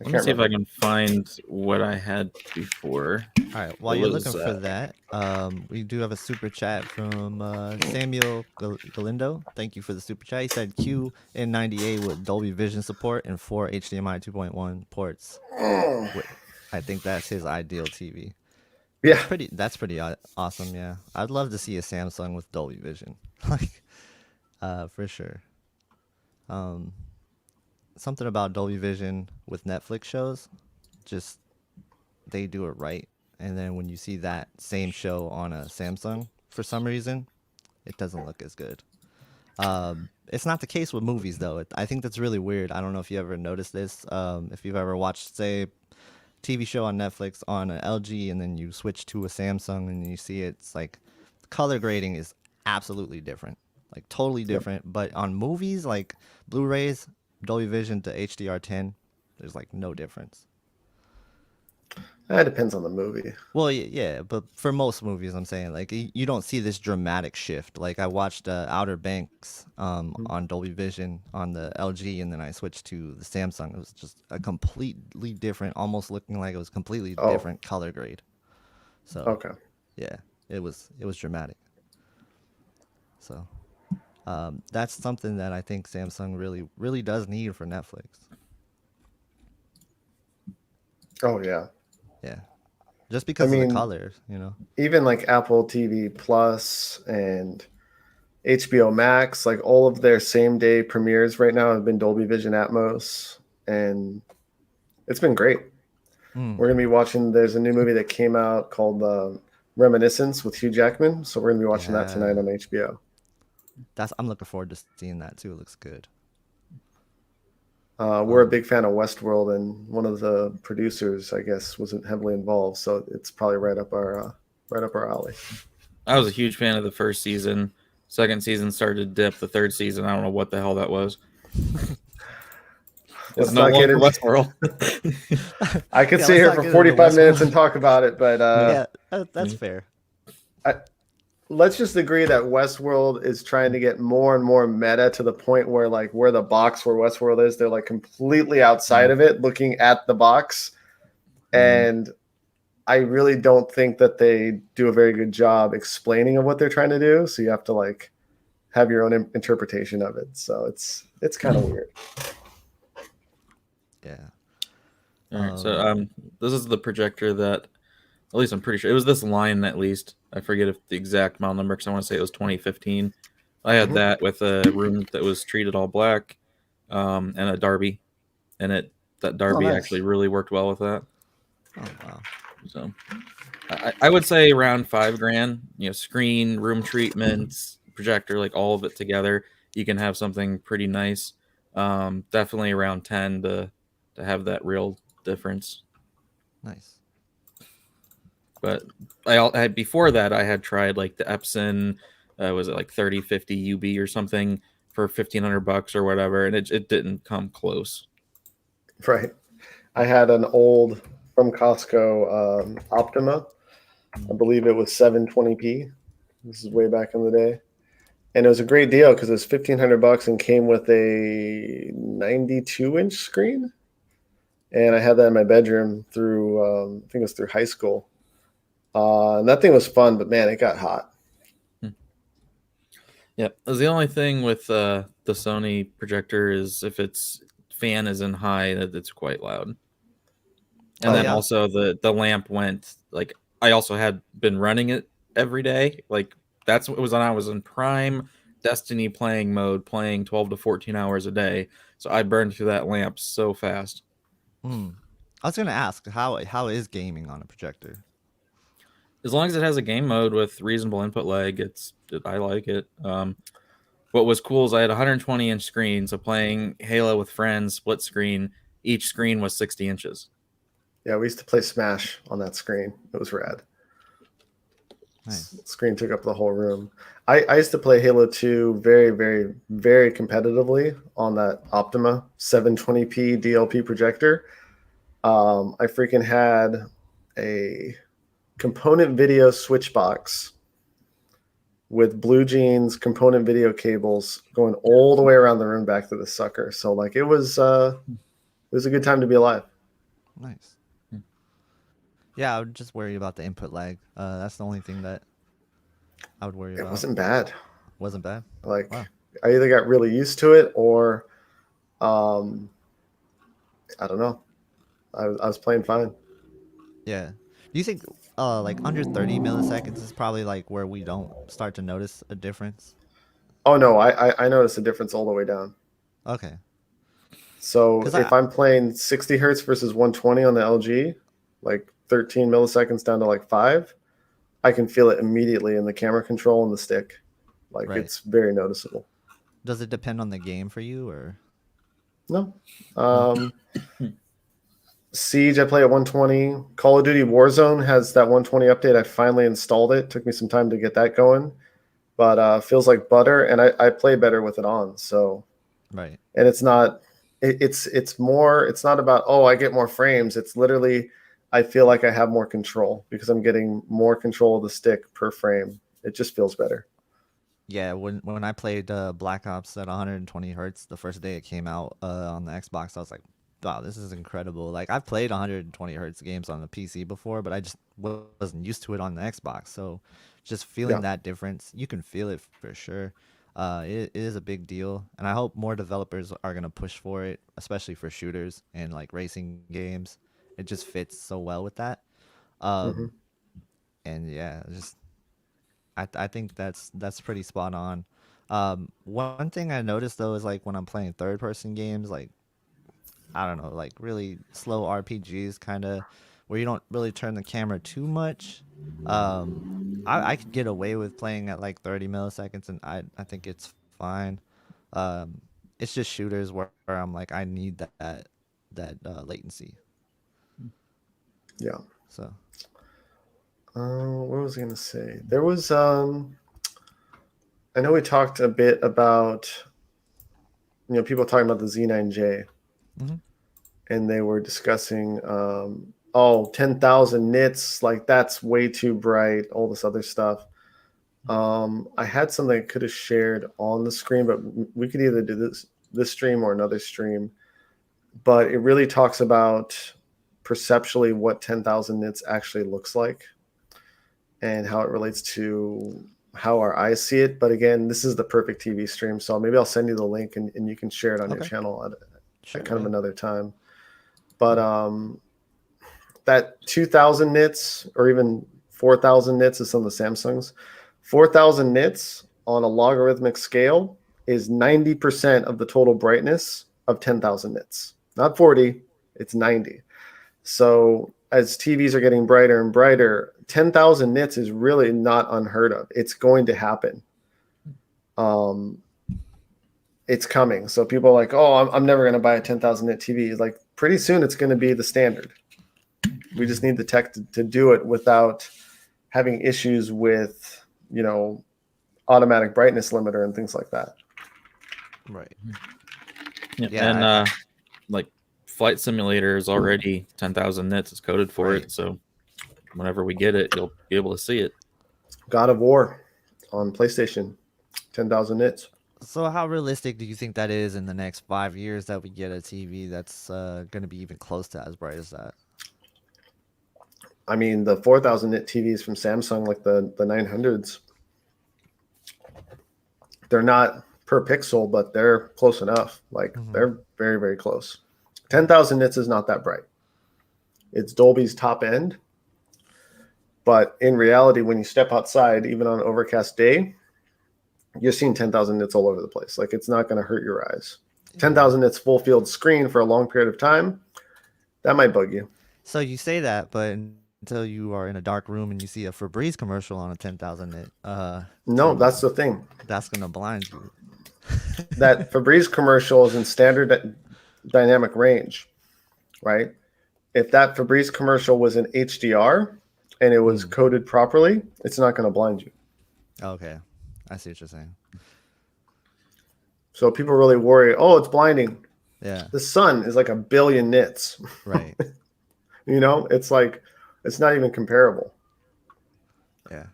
Speaker 2: Let me see if I can find what I had before.
Speaker 1: All right. While you're looking for that, we do have a super chat from Samuel Galindo. Thank you for the super chat. He said QN98 with Dolby Vision support and 4 HDMI 2.1 ports. I think that's his ideal TV.
Speaker 3: Yeah,
Speaker 1: that's pretty awesome. Yeah, I'd love to see a Samsung with Dolby Vision, like, for sure. Something about Dolby Vision with Netflix shows, just they do it right. And then when you see that same show on a Samsung, for some reason, it doesn't look as good. It's not the case with movies, though. I think that's really weird. I don't know if you ever noticed this. If you've ever watched, say, TV show on Netflix on an LG and then you switch to a Samsung and you see it's like color grading is absolutely different, like totally different. Yep. But on movies like Blu-rays, Dolby Vision to HDR10, there's like no difference.
Speaker 3: That depends on the movie.
Speaker 1: Well, yeah, but for most movies, I'm saying like you don't see this dramatic shift. Like I watched Outer Banks on Dolby Vision on the LG, and then I switched to the Samsung. It was just a completely different, almost looking like it was completely different color grade. So
Speaker 3: okay,
Speaker 1: yeah, it was dramatic. So that's something that I think Samsung really does need for Netflix.
Speaker 3: Oh yeah.
Speaker 1: Yeah, just because of the colors, you know.
Speaker 3: Even like Apple TV Plus and HBO Max, like all of their same day premieres right now have been Dolby Vision Atmos, and it's been great. We're gonna be watching. There's a new movie that came out called Reminiscence with Hugh Jackman, so we're gonna be watching that tonight on HBO.
Speaker 1: I'm looking forward to seeing that too. It looks good.
Speaker 3: We're a big fan of Westworld, and one of the producers, I guess, wasn't heavily involved, so it's probably right up our alley.
Speaker 2: I was a huge fan of the first season. Second season started to dip. The third season, I don't know what the hell that was.
Speaker 3: Let's not get into Westworld. I could sit here for 45 minutes and talk about it, but
Speaker 1: yeah, that's fair.
Speaker 3: Let's just agree that Westworld is trying to get more and more meta to the point where like where the box where Westworld is, they're like completely outside of it, looking at the box. And I really don't think that they do a very good job explaining of what they're trying to do. So you have to like have your own interpretation of it. So it's kind of weird.
Speaker 1: Yeah.
Speaker 2: All right. So this is the projector that, at least I'm pretty sure it was this line. At least I forget if the exact model number, because I want to say it was 2015. I had that with a room that was treated all black, and a Derby, and that Derby actually really worked well with that.
Speaker 1: Oh wow.
Speaker 2: So I would say around $5,000. You know, screen, room treatments, projector, like all of it together, you can have something pretty nice. Definitely around 10 to have that real difference.
Speaker 1: Nice.
Speaker 2: But I before that I had tried like the Epson, was it like 3050 UB or something for $1,500 or whatever, and it didn't come close.
Speaker 3: Right. I had an old from Costco Optima. I believe it was 720p. This is way back in the day, and it was a great deal because it was $1,500 and came with a 92-inch screen. And I had that in my bedroom through I think it was through high school. And that thing was fun, but man, it got hot.
Speaker 2: Yeah, the only thing with the Sony projector is if its fan is in high, that it's quite loud. And then
Speaker 1: yeah.
Speaker 2: also the lamp went like I also had been running it every day. Like that's what it was when I was in prime Destiny playing mode, playing 12 to 14 hours a day. So I burned through that lamp so fast.
Speaker 1: I was gonna ask how is gaming on a projector?
Speaker 2: As long as it has a game mode with reasonable input lag, I like it. What was cool is I had 120-inch screen, so playing Halo with friends, split screen, each screen was 60 inches.
Speaker 3: Yeah, we used to play Smash on that screen. It was rad.
Speaker 1: Nice.
Speaker 3: Screen took up the whole room. I used to play Halo 2 very, very, very competitively on that Optima 720p DLP projector. I freaking had a component video switch box with blue jeans component video cables going all the way around the room back to the sucker. So like it was a good time to be alive.
Speaker 1: Nice. Yeah, I would just worry about the input lag. That's the only thing that I would worry about.
Speaker 3: It wasn't bad.
Speaker 1: Wasn't bad.
Speaker 3: Like
Speaker 1: Wow.
Speaker 3: I either got really used to it or I don't know. I was playing fine.
Speaker 1: Yeah. Do you think like under 30 milliseconds is probably like where we don't start to notice a difference?
Speaker 3: Oh no, I noticed a difference all the way down.
Speaker 1: Okay.
Speaker 3: So
Speaker 1: 'Cause
Speaker 3: if I'm playing 60 hertz versus 120 on the LG, like 13 milliseconds down to like 5, I can feel it immediately in the camera control and the stick. Like
Speaker 1: Right.
Speaker 3: it's very noticeable.
Speaker 1: Does it depend on the game for you or?
Speaker 3: No. Siege, I play at 120. Call of Duty Warzone has that 120 update. I finally installed it. Took me some time to get that going, but feels like butter, and I play better with it on. So,
Speaker 1: Right.
Speaker 3: and it's not. It's more. It's not about I get more frames. It's literally I feel like I have more control because I'm getting more control of the stick per frame. It just feels better.
Speaker 1: Yeah, when I played Black Ops at 120 hertz the first day it came out on the Xbox, I was like, wow, this is incredible. Like I've played 120 hertz games on the PC before, but I just wasn't used to it on the Xbox. So just feeling that difference, you can feel it for sure. It is a big deal, and I hope more developers are gonna push for it, especially for shooters and like racing games. It just fits so well with that.
Speaker 3: Mm-hmm.
Speaker 1: And yeah, just I think that's pretty spot on. One thing I noticed though is like when I'm playing third person games, like I don't know, like really slow RPGs, kind of where you don't really turn the camera too much. I could get away with playing at like 30 milliseconds, and I think it's fine. It's just shooters where I'm like I need that latency.
Speaker 3: Yeah.
Speaker 1: So
Speaker 3: What was I gonna say? There was I know we talked a bit about people talking about the Z9J, and they were discussing 10,000 nits, like that's way too bright, all this other stuff. I had something I could have shared on the screen, but we could either do this stream or another stream. But it really talks about perceptually what 10,000 nits actually looks like and how it relates to how our eyes see it. But again, this is the perfect TV stream, so maybe I'll send you the link and you can share it on your channel at kind of another time. But that 2,000 nits or even 4,000 nits is some of the Samsungs. 4,000 nits on a logarithmic scale is 90% of the total brightness of 10,000 nits. Not 40, it's 90. So as TVs are getting brighter and brighter, 10,000 nits is really not unheard of. It's going to happen. It's coming. So people are like, oh, I'm never going to buy a 10,000 nit TV. Like pretty soon it's going to be the standard. We just need the tech to do it without having issues with, you know, automatic brightness limiter and things like that.
Speaker 1: Right.
Speaker 2: Yeah. And like Flight Simulator is already 10,000 nits. It's coded for it. So whenever we get it, you'll be able to see it.
Speaker 3: God of War on PlayStation, 10,000 nits.
Speaker 1: So how realistic do you think that is in the next 5 years that we get a TV that's going to be even close to as bright as that?
Speaker 3: I mean, the 4,000 nit TVs from Samsung, like the 900s, they're not per pixel, but they're close enough. Like they're very, very close. 10,000 nits is not that bright. It's Dolby's top end. But in reality, when you step outside, even on an overcast day, you're seeing 10,000 nits all over the place. Like it's not going to hurt your eyes. 10,000 nits full field screen for a long period of time, that might bug you.
Speaker 1: So you say that, but until you are in a dark room and you see a Febreze commercial on a 10,000 nit,
Speaker 3: no, that's the thing.
Speaker 1: That's going to blind you.
Speaker 3: That Febreze commercial is in standard dynamic range, right? If that Febreze commercial was in HDR and it was coded properly, it's not going to blind you.
Speaker 1: Okay. I see what you're saying.
Speaker 3: So people really worry, oh, it's blinding.
Speaker 1: Yeah.
Speaker 3: The sun is like a billion nits.
Speaker 1: Right.
Speaker 3: You know, it's like, it's not even comparable.
Speaker 1: Yeah.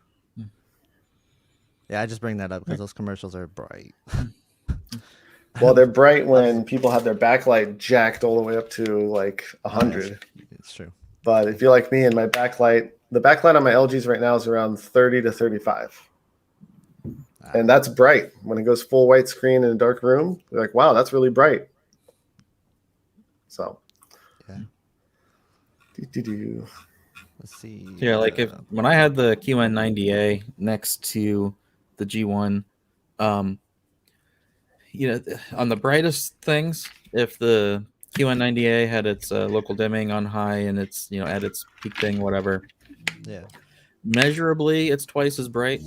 Speaker 1: Yeah, I just bring that up because those commercials are bright.
Speaker 3: Well, they're bright when people have their backlight jacked all the way up to like 100.
Speaker 1: It's true.
Speaker 3: But if you're like me and my backlight, the backlight on my LGs right now is around 30 to 35. And that's bright. When it goes full white screen in a dark room, you're like, wow, that's really bright. So,
Speaker 1: yeah. Let's see.
Speaker 2: Yeah, like when I had the QN90A next to the G1, you know, on the brightest things, if the QN90A had its local dimming on high and it's, you know, at its peak thing, whatever.
Speaker 1: Yeah.
Speaker 2: Measurably, it's twice as bright.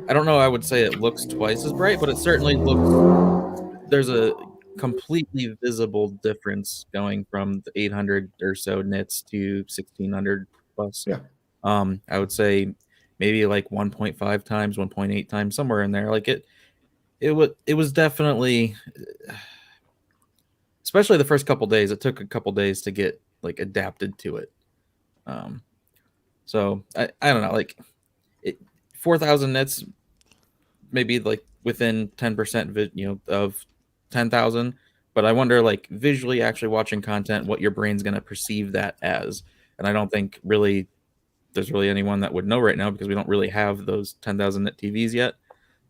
Speaker 2: I don't know. I would say it looks twice as bright, but it certainly looks. There's a completely visible difference going from the 800 or so nits to 1600 plus.
Speaker 3: Yeah.
Speaker 2: I would say maybe like 1.5 times, 1.8 times, somewhere in there. Like it was definitely, especially the first couple days. It took a couple days to get like adapted to it. So I don't know, like 4,000 nits, maybe like within 10%, you know, of 10,000. But I wonder, like visually, actually watching content, what your brain's going to perceive that as. And I don't think really there's really anyone that would know right now because we don't really have those 10,000 nit TVs yet.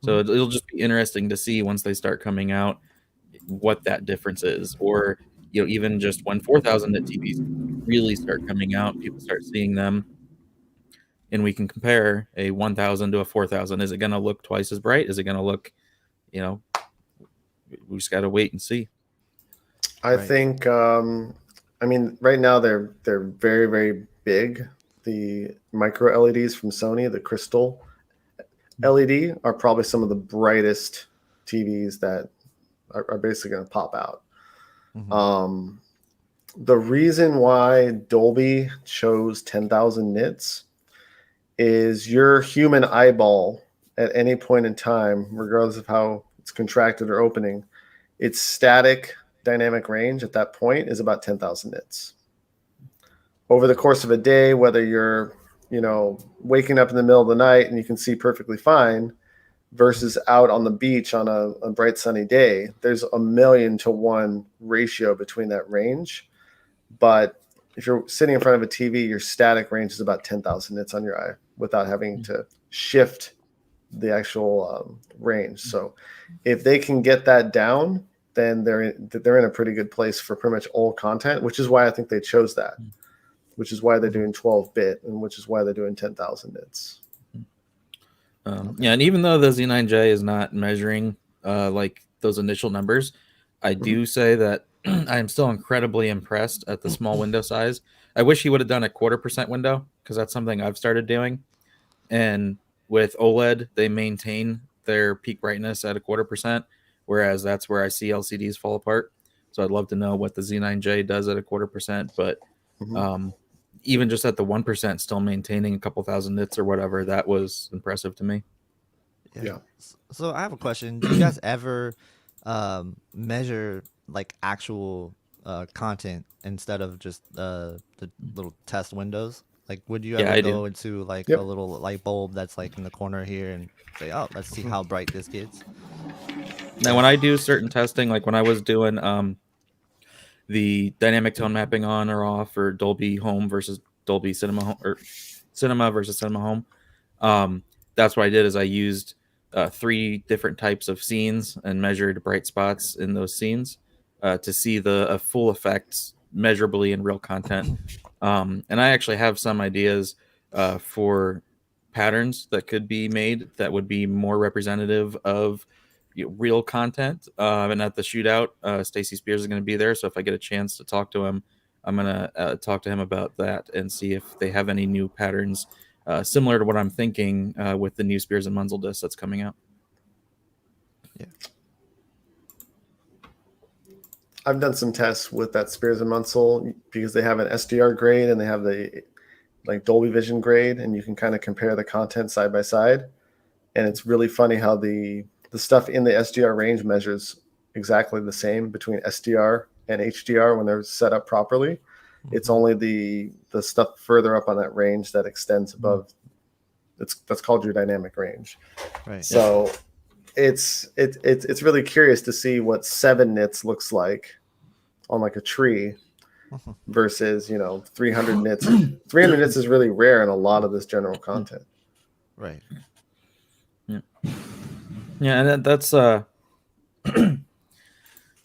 Speaker 2: So it'll just be interesting to see once they start coming out what that difference is, or you know, even just when 4,000 nit TVs really start coming out, people start seeing them. And we can compare a 1,000 to a 4,000. Is it going to look twice as bright? Is it going to look, you know, we just got to wait and see.
Speaker 3: I think, I mean, right now they're very, very big. The micro LEDs from Sony, the crystal LED, are probably some of the brightest TVs that are basically going to pop out. The reason why Dolby chose 10,000 nits is your human eyeball at any point in time, regardless of how it's contracted or opening, its static dynamic range at that point is about 10,000 nits. Over the course of a day, whether you're, you know, waking up in the middle of the night and you can see perfectly fine versus out on the beach on a bright sunny day, there's 1,000,000 to 1 ratio between that range. But if you're sitting in front of a TV, your static range is about 10,000 nits on your eye without having to shift the actual range. So if they can get that down, then they're in a pretty good place for pretty much all content, which is why I think they chose that, which is why they're doing 12-bit and which is why they're doing 10,000 nits.
Speaker 2: Yeah, and even though the Z9J is not measuring like those initial numbers, I do say that I am still incredibly impressed at the small window size. I wish he would have done a 1/4% window, because that's something I've started doing. And with OLED, they maintain their peak brightness at a 1/4%, whereas that's where I see LCDs fall apart. So I'd love to know what the Z9J does at a 1/4%, but even just at the 1%, still maintaining a couple thousand nits or whatever, that was impressive to me.
Speaker 3: Yeah.
Speaker 1: So I have a question. Do you guys ever measure like actual content instead of just the little test windows? Like, would you
Speaker 2: Yeah,
Speaker 1: ever
Speaker 2: I do.
Speaker 1: go into like a
Speaker 3: Yep.
Speaker 1: little light bulb that's like in the corner here and say, "Oh, let's see how bright this gets"?
Speaker 2: Now, when I do certain testing, like when I was doing the dynamic tone mapping on or off, or Dolby Home versus Dolby Cinema Home, or Cinema versus Cinema Home, that's what I did. Is I used 3 different types of scenes and measured bright spots in those scenes to see the full effects measurably in real content. And I actually have some ideas for patterns that could be made that would be more representative of real content. And at the shootout, Stacey Spears is going to be there, so if I get a chance to talk to him, I'm going to talk to him about that and see if they have any new patterns similar to what I'm thinking with the new Spears and Munzel disc that's coming out.
Speaker 1: Yeah.
Speaker 3: I've done some tests with that Spears and Munsell because they have an SDR grade and they have the like Dolby Vision grade, and you can kind of compare the content side by side. And it's really funny how the stuff in the SDR range measures exactly the same between SDR and HDR when they're set up properly. It's only the stuff further up on that range that extends above. That's called your dynamic range.
Speaker 1: Right.
Speaker 3: So it's really curious to see what 7 nits looks like on like a tree versus 300 nits. 300 nits is really rare in a lot of this general content.
Speaker 1: Right.
Speaker 2: Yeah, and that's the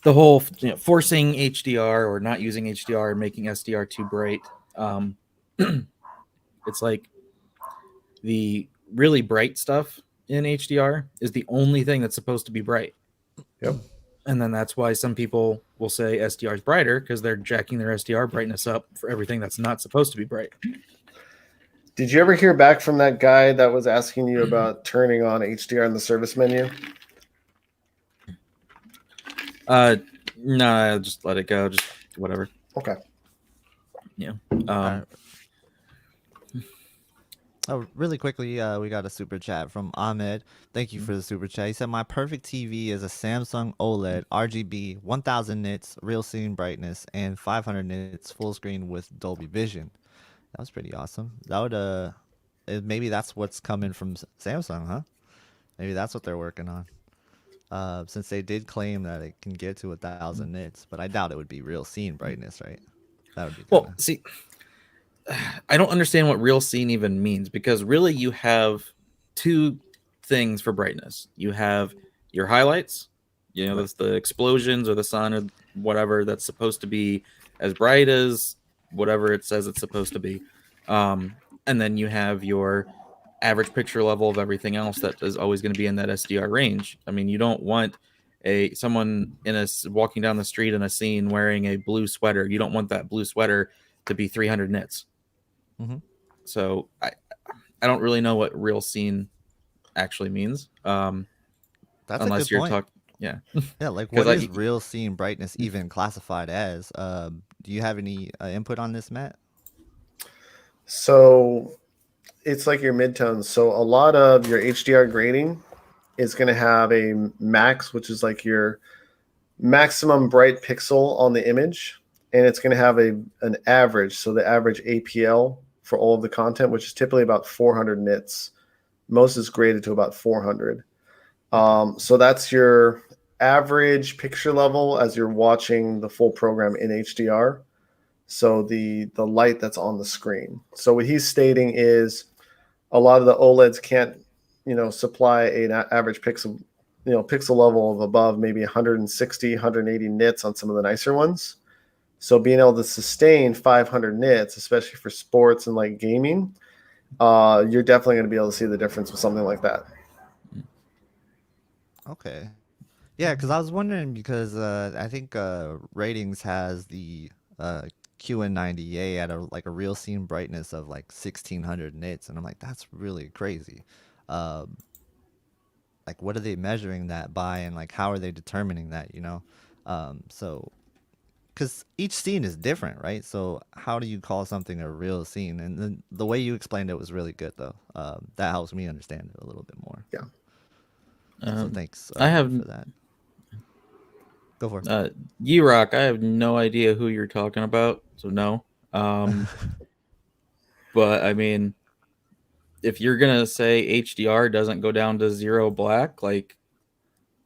Speaker 2: whole forcing HDR or not using HDR and making SDR too bright. It's like the really bright stuff in HDR is the only thing that's supposed to be bright.
Speaker 3: Yep.
Speaker 2: And then that's why some people will say SDR is brighter, because they're jacking their SDR brightness up for everything that's not supposed to be bright.
Speaker 3: Did you ever hear back from that guy that was asking you about turning on HDR in the service menu?
Speaker 2: No, just let it go. Just whatever.
Speaker 3: Okay.
Speaker 2: Yeah.
Speaker 1: Alright. Oh, really quickly, we got a super chat from Ahmed. Thank you for the super chat. He said, "My perfect TV is a Samsung OLED RGB 1000 nits real scene brightness and 500 nits full screen with Dolby Vision." That was pretty awesome. That would maybe that's what's coming from Samsung, huh? Maybe that's what they're working on. Since they did claim that it can get to 1000 nits, but I doubt it would be real scene brightness, right? That would be
Speaker 2: well, see, I don't understand what real scene even means, because really you have 2 things for brightness. You have your highlights, that's the explosions or the sun or whatever, that's supposed to be as bright as whatever it says it's supposed to be. And then you have your average picture level of everything else that is always going to be in that SDR range. I mean, you don't want someone walking down the street in a scene wearing a blue sweater. You don't want that blue sweater to be 300 nits. So I don't really know what real scene actually means.
Speaker 1: That's
Speaker 2: unless
Speaker 1: a good
Speaker 2: you're
Speaker 1: point.
Speaker 2: Yeah.
Speaker 1: Yeah, like what is real scene brightness even classified as? Do you have any input on this, Matt?
Speaker 3: So it's like your midtones. So a lot of your HDR grading is going to have a max, which is like your maximum bright pixel on the image, and it's going to have an average. So the average APL for all of the content, which is typically about 400 nits. Most is graded to about 400. So that's your average picture level as you're watching the full program in HDR. So the light that's on the screen. So what he's stating is a lot of the OLEDs can't, supply an average pixel level of above maybe 160, 180 nits on some of the nicer ones. So being able to sustain 500 nits, especially for sports and like gaming, you're definitely going to be able to see the difference with something like that.
Speaker 1: Okay. Yeah, because I was wondering because I think Ratings has the QN90A at a real scene brightness of like 1600 nits, and I'm like, that's really crazy. Um, like, what are they measuring that by, and like, how are they determining that? So because each scene is different, right? So how do you call something a real scene? And then the way you explained it was really good, though. That helps me understand it a little bit more.
Speaker 3: Yeah.
Speaker 1: So thanks
Speaker 2: I have
Speaker 1: for that. Go for it.
Speaker 2: Rock. I have no idea who you're talking about, so no. Um, but I mean, if you're gonna say HDR doesn't go down to 0 black, like,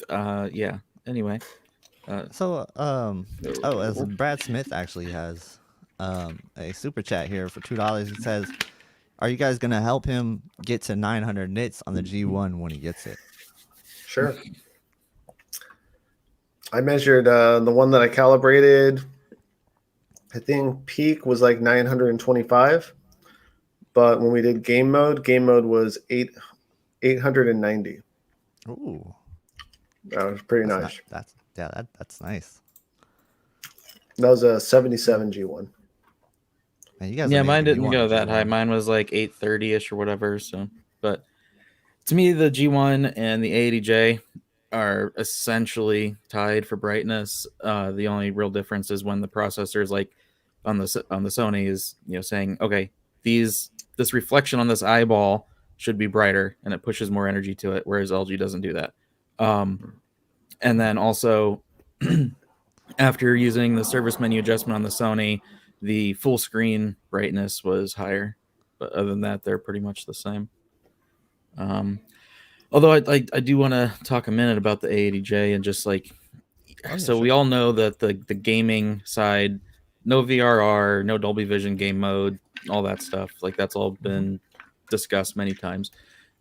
Speaker 2: yeah. Anyway,
Speaker 1: So, oh, as Brad Smith actually has a super chat here for $2. He says, "Are you guys gonna help him get to 900 nits on the G1 when he gets it?"
Speaker 3: Sure. I measured the one that I calibrated. I think peak was like 925, but when we did game mode was 890.
Speaker 1: Ooh,
Speaker 3: That was pretty
Speaker 1: that's not
Speaker 3: nice.
Speaker 1: that's nice.
Speaker 3: That was a 77 G1.
Speaker 1: Man, you guys are
Speaker 2: yeah, mine
Speaker 1: making me
Speaker 2: didn't
Speaker 1: want a
Speaker 2: go that high.
Speaker 1: G1.
Speaker 2: Mine was like 830-ish or whatever. So, but to me, the G1 and the A80J are essentially tied for brightness. The only real difference is when the processor is like on the Sony is saying, okay, this reflection on this eyeball should be brighter, and it pushes more energy to it, whereas LG doesn't do that. And then also after using the service menu adjustment on the Sony, the full screen brightness was higher, but other than that, they're pretty much the same. Although I do want to talk a minute about the A80J and just like,
Speaker 1: Oh, yeah,
Speaker 2: so
Speaker 1: sure.
Speaker 2: we all know that the gaming side, no VRR, no Dolby Vision game mode, all that stuff, like that's all been discussed many times.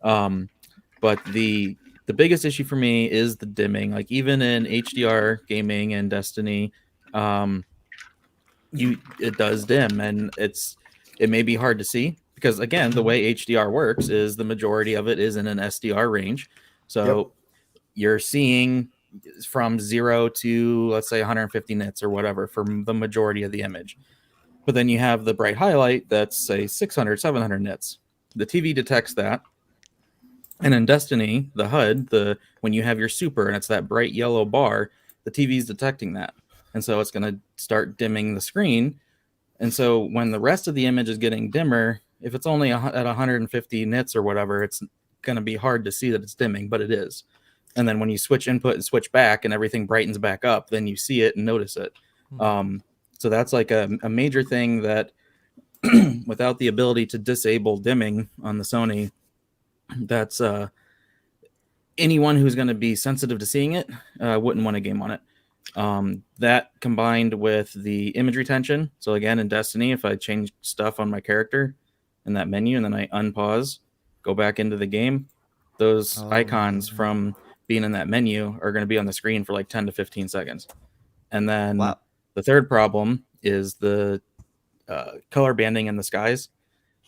Speaker 2: But the biggest issue for me is the dimming. Like even in HDR gaming and Destiny, it does dim, and it may be hard to see because again, the way HDR works is the majority of it is in an SDR range. So you're seeing from 0 to let's say 150 nits or whatever for the majority of the image. But then you have the bright highlight that's say 600, 700 nits. The TV detects that. And in Destiny, the HUD, when you have your super and it's that bright yellow bar, the TV is detecting that. And so it's going to start dimming the screen. And so when the rest of the image is getting dimmer, if it's only at 150 nits or whatever, it's going to be hard to see that it's dimming, but it is. And then when you switch input and switch back and everything brightens back up, then you see it and notice it. So that's like a major thing that without the ability to disable dimming on the Sony, that's anyone who's going to be sensitive to seeing it wouldn't want a game on it. That combined with the image retention. So again, in Destiny, if I change stuff on my character in that menu and then I unpause, go back into the game, those icons from being in that menu are going to be on the screen for like 10 to 15 seconds. And then the third problem is the color banding in the skies.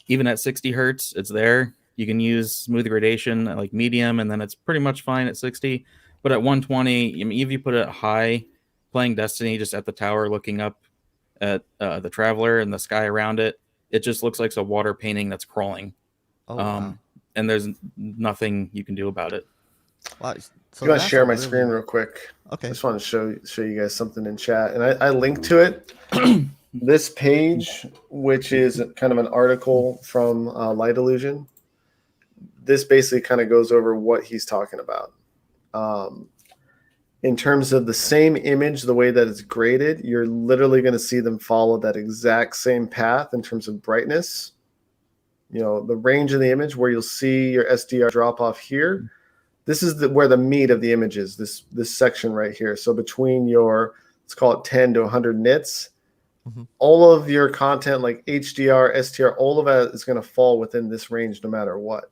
Speaker 2: Even at 60 hertz, it's there. You can use smooth gradation at like medium, and then it's pretty much fine at 60. But at 120, I mean, if you put it high, playing Destiny just at the tower, looking up at the Traveler and the sky around it, it just looks like a water painting that's crawling. And there's nothing you can do about it.
Speaker 1: Wow. So
Speaker 3: I'm going to share my screen real quick.
Speaker 1: Okay.
Speaker 3: I just want to show you guys something in chat. And I linked to it. This page, which is kind of an article from Light Illusion, this basically kind of goes over what he's talking about. In terms of the same image, the way that it's graded, you're literally going to see them follow that exact same path in terms of brightness. You know, the range of the image where you'll see your SDR drop off here. This is where the meat of the image is, this section right here. So between your, let's call it 10 to 100 nits, all of your content like HDR, SDR, all of that is going to fall within this range no matter what.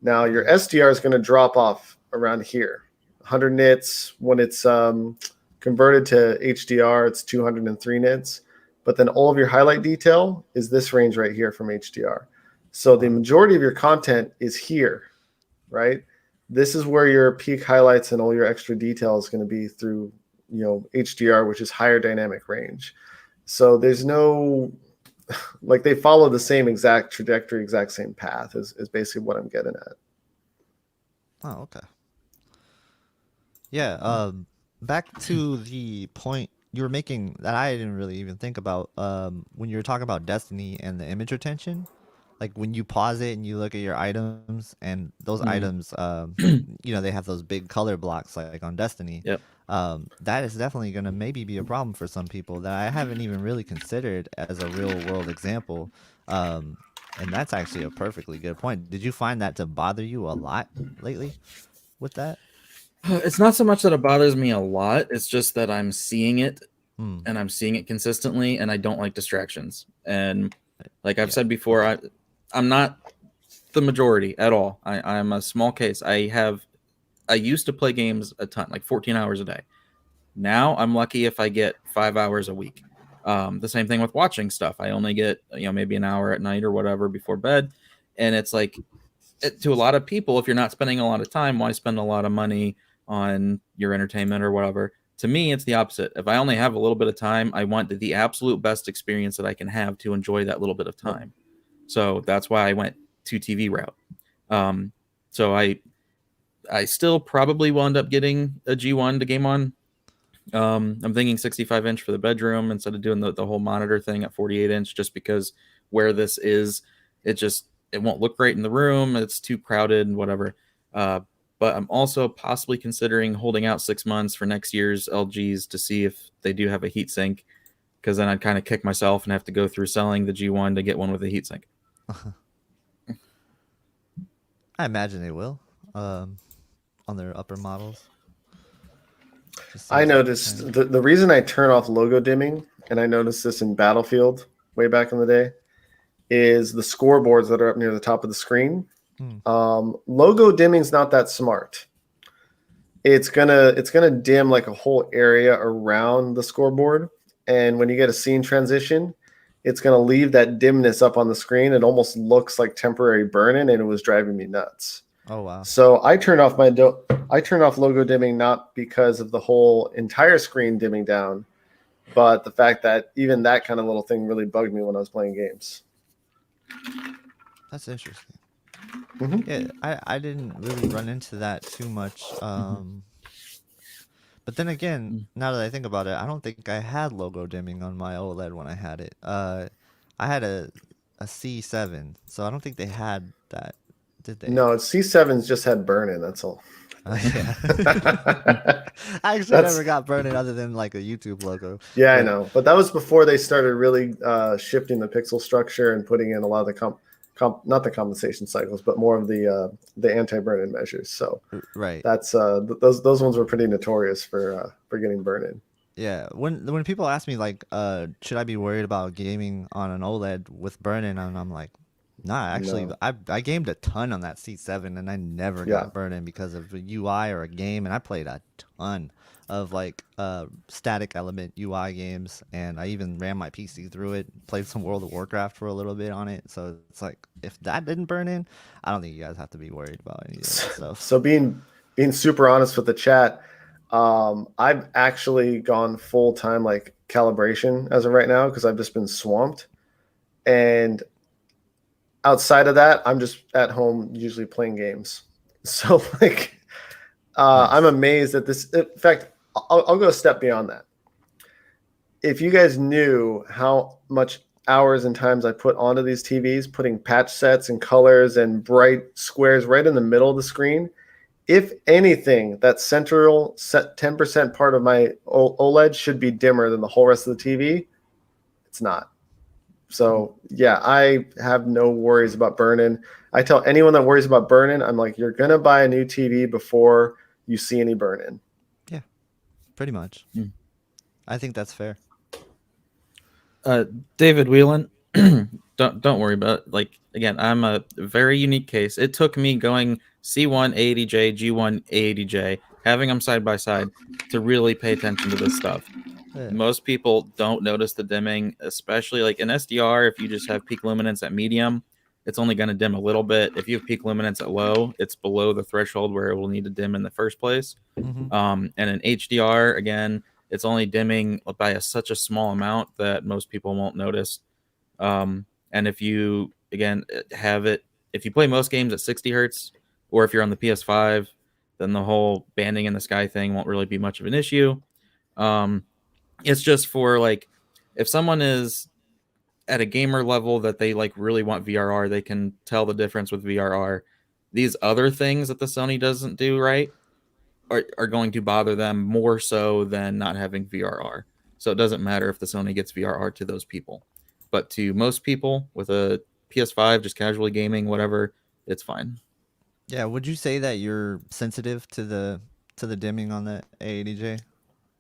Speaker 3: Now your SDR is going to drop off around here. 100 nits. When it's converted to HDR, it's 203 nits. But then all of your highlight detail is this range right here from HDR. So the majority of your content is here, right? this is where your peak highlights and all your extra detail is going to be through, HDR, which is higher dynamic range. So there's no, like, they follow the same exact trajectory, exact same path is basically what I'm getting at.
Speaker 1: Oh, okay. Yeah. Back to the point you were making that I didn't really even think about. When you were talking about Destiny and the image retention, like when you pause it and you look at your items, and those items, they have those big color blocks like on Destiny.
Speaker 2: Yep.
Speaker 1: That is definitely gonna maybe be a problem for some people that I haven't even really considered as a real world example. And that's actually a perfectly good point. Did you find that to bother you a lot lately with that?
Speaker 2: It's not so much that it bothers me a lot. It's just that I'm seeing it
Speaker 1: Hmm.
Speaker 2: and I'm seeing it consistently, and I don't like distractions. And like I've
Speaker 1: Yeah.
Speaker 2: said before, I'm not the majority at all. I'm a small case. I used to play games a ton, like 14 hours a day. Now I'm lucky if I get 5 hours a week. The same thing with watching stuff. I only get maybe an hour at night or whatever before bed, and it's like to a lot of people, if you're not spending a lot of time, why spend a lot of money on your entertainment or whatever? To me, it's the opposite. If I only have a little bit of time, I want the absolute best experience that I can have to enjoy that little bit of time. So that's why I went to TV route. So I still probably will end up getting a G1 to game on. I'm thinking 65-inch for the bedroom instead of doing the whole monitor thing at 48-inch, just because where this is, it won't look right in the room. It's too crowded and whatever. But I'm also possibly considering holding out 6 months for next year's LGs to see if they do have a heatsink, because then I'd kind of kick myself and have to go through selling the G1 to get one with a heatsink.
Speaker 1: I imagine they will, on their upper models.
Speaker 3: I noticed the reason I turn off logo dimming, and I noticed this in Battlefield way back in the day, is the scoreboards that are up near the top of the screen. Logo dimming is not that smart. It's gonna dim like a whole area around the scoreboard, and when you get a scene transition, it's gonna leave that dimness up on the screen. It almost looks like temporary burn-in, and it was driving me nuts.
Speaker 1: Oh wow!
Speaker 3: So I turned off logo dimming, not because of the whole entire screen dimming down, but the fact that even that kind of little thing really bugged me when I was playing games.
Speaker 1: That's interesting.
Speaker 3: Mm-hmm.
Speaker 1: Yeah, I didn't really run into that too much. But then again, now that I think about it, I don't think I had logo dimming on my OLED when I had it. I had a C7, so I don't think they had that, did they?
Speaker 3: No, C7s just had burn-in. That's all.
Speaker 1: Yeah. I actually never got burn-in other than like a YouTube logo.
Speaker 3: Yeah, I know. But that was before they started really shifting the pixel structure and putting in a lot of the not the compensation cycles, but more of the anti-burn-in measures. So
Speaker 1: right,
Speaker 3: that's those ones were pretty notorious for getting burn-in.
Speaker 1: Yeah, when people ask me like, should I be worried about gaming on an OLED with burn-in, and I'm like, nah. Actually,
Speaker 3: No.
Speaker 1: I gamed a ton on that C7, and I never got burn-in because of a UI or a game, and I played a ton of like static element UI games, and I even ran my PC through it, played some World of Warcraft for a little bit on it. So it's like, if that didn't burn in, I don't think you guys have to be worried about any of that stuff.
Speaker 3: So being super honest with the chat, I've actually gone full time like calibration as of right now because I've just been swamped. And outside of that, I'm just at home usually playing games. So like, nice. I'm amazed at this. In fact, I'll go a step beyond that. If you guys knew how much hours and times I put onto these TVs, putting patch sets and colors and bright squares right in the middle of the screen, if anything, that central 10% part of my OLED should be dimmer than the whole rest of the TV. It's not. So yeah, I have no worries about burn-in. I tell anyone that worries about burn-in, I'm like, you're going to buy a new TV before you see any burn-in.
Speaker 1: Yeah, pretty much. I think that's fair.
Speaker 2: David Whelan, don't worry about it. Like, again, I'm a very unique case. It took me going C1 A80J, G1 A80J, having them side by side to really pay attention to this stuff. Yeah. Most people don't notice the dimming, especially like in SDR. If you just have peak luminance at medium, it's only going to dim a little bit. If you have peak luminance at low, it's below the threshold where it will need to dim in the first place. And in HDR, again, it's only dimming by such a small amount that most people won't notice. And if you, again, if you play most games at 60 hertz, or if you're on the PS5, then the whole banding in the sky thing won't really be much of an issue. It's just for like, if someone is at a gamer level that they like really want VRR, they can tell the difference with VRR. These other things that the Sony doesn't do right are going to bother them more so than not having VRR. So it doesn't matter if the Sony gets VRR to those people. But to most people with a PS5, just casually gaming, whatever, it's fine.
Speaker 1: Yeah, would you say that you're sensitive to the dimming on the A80J?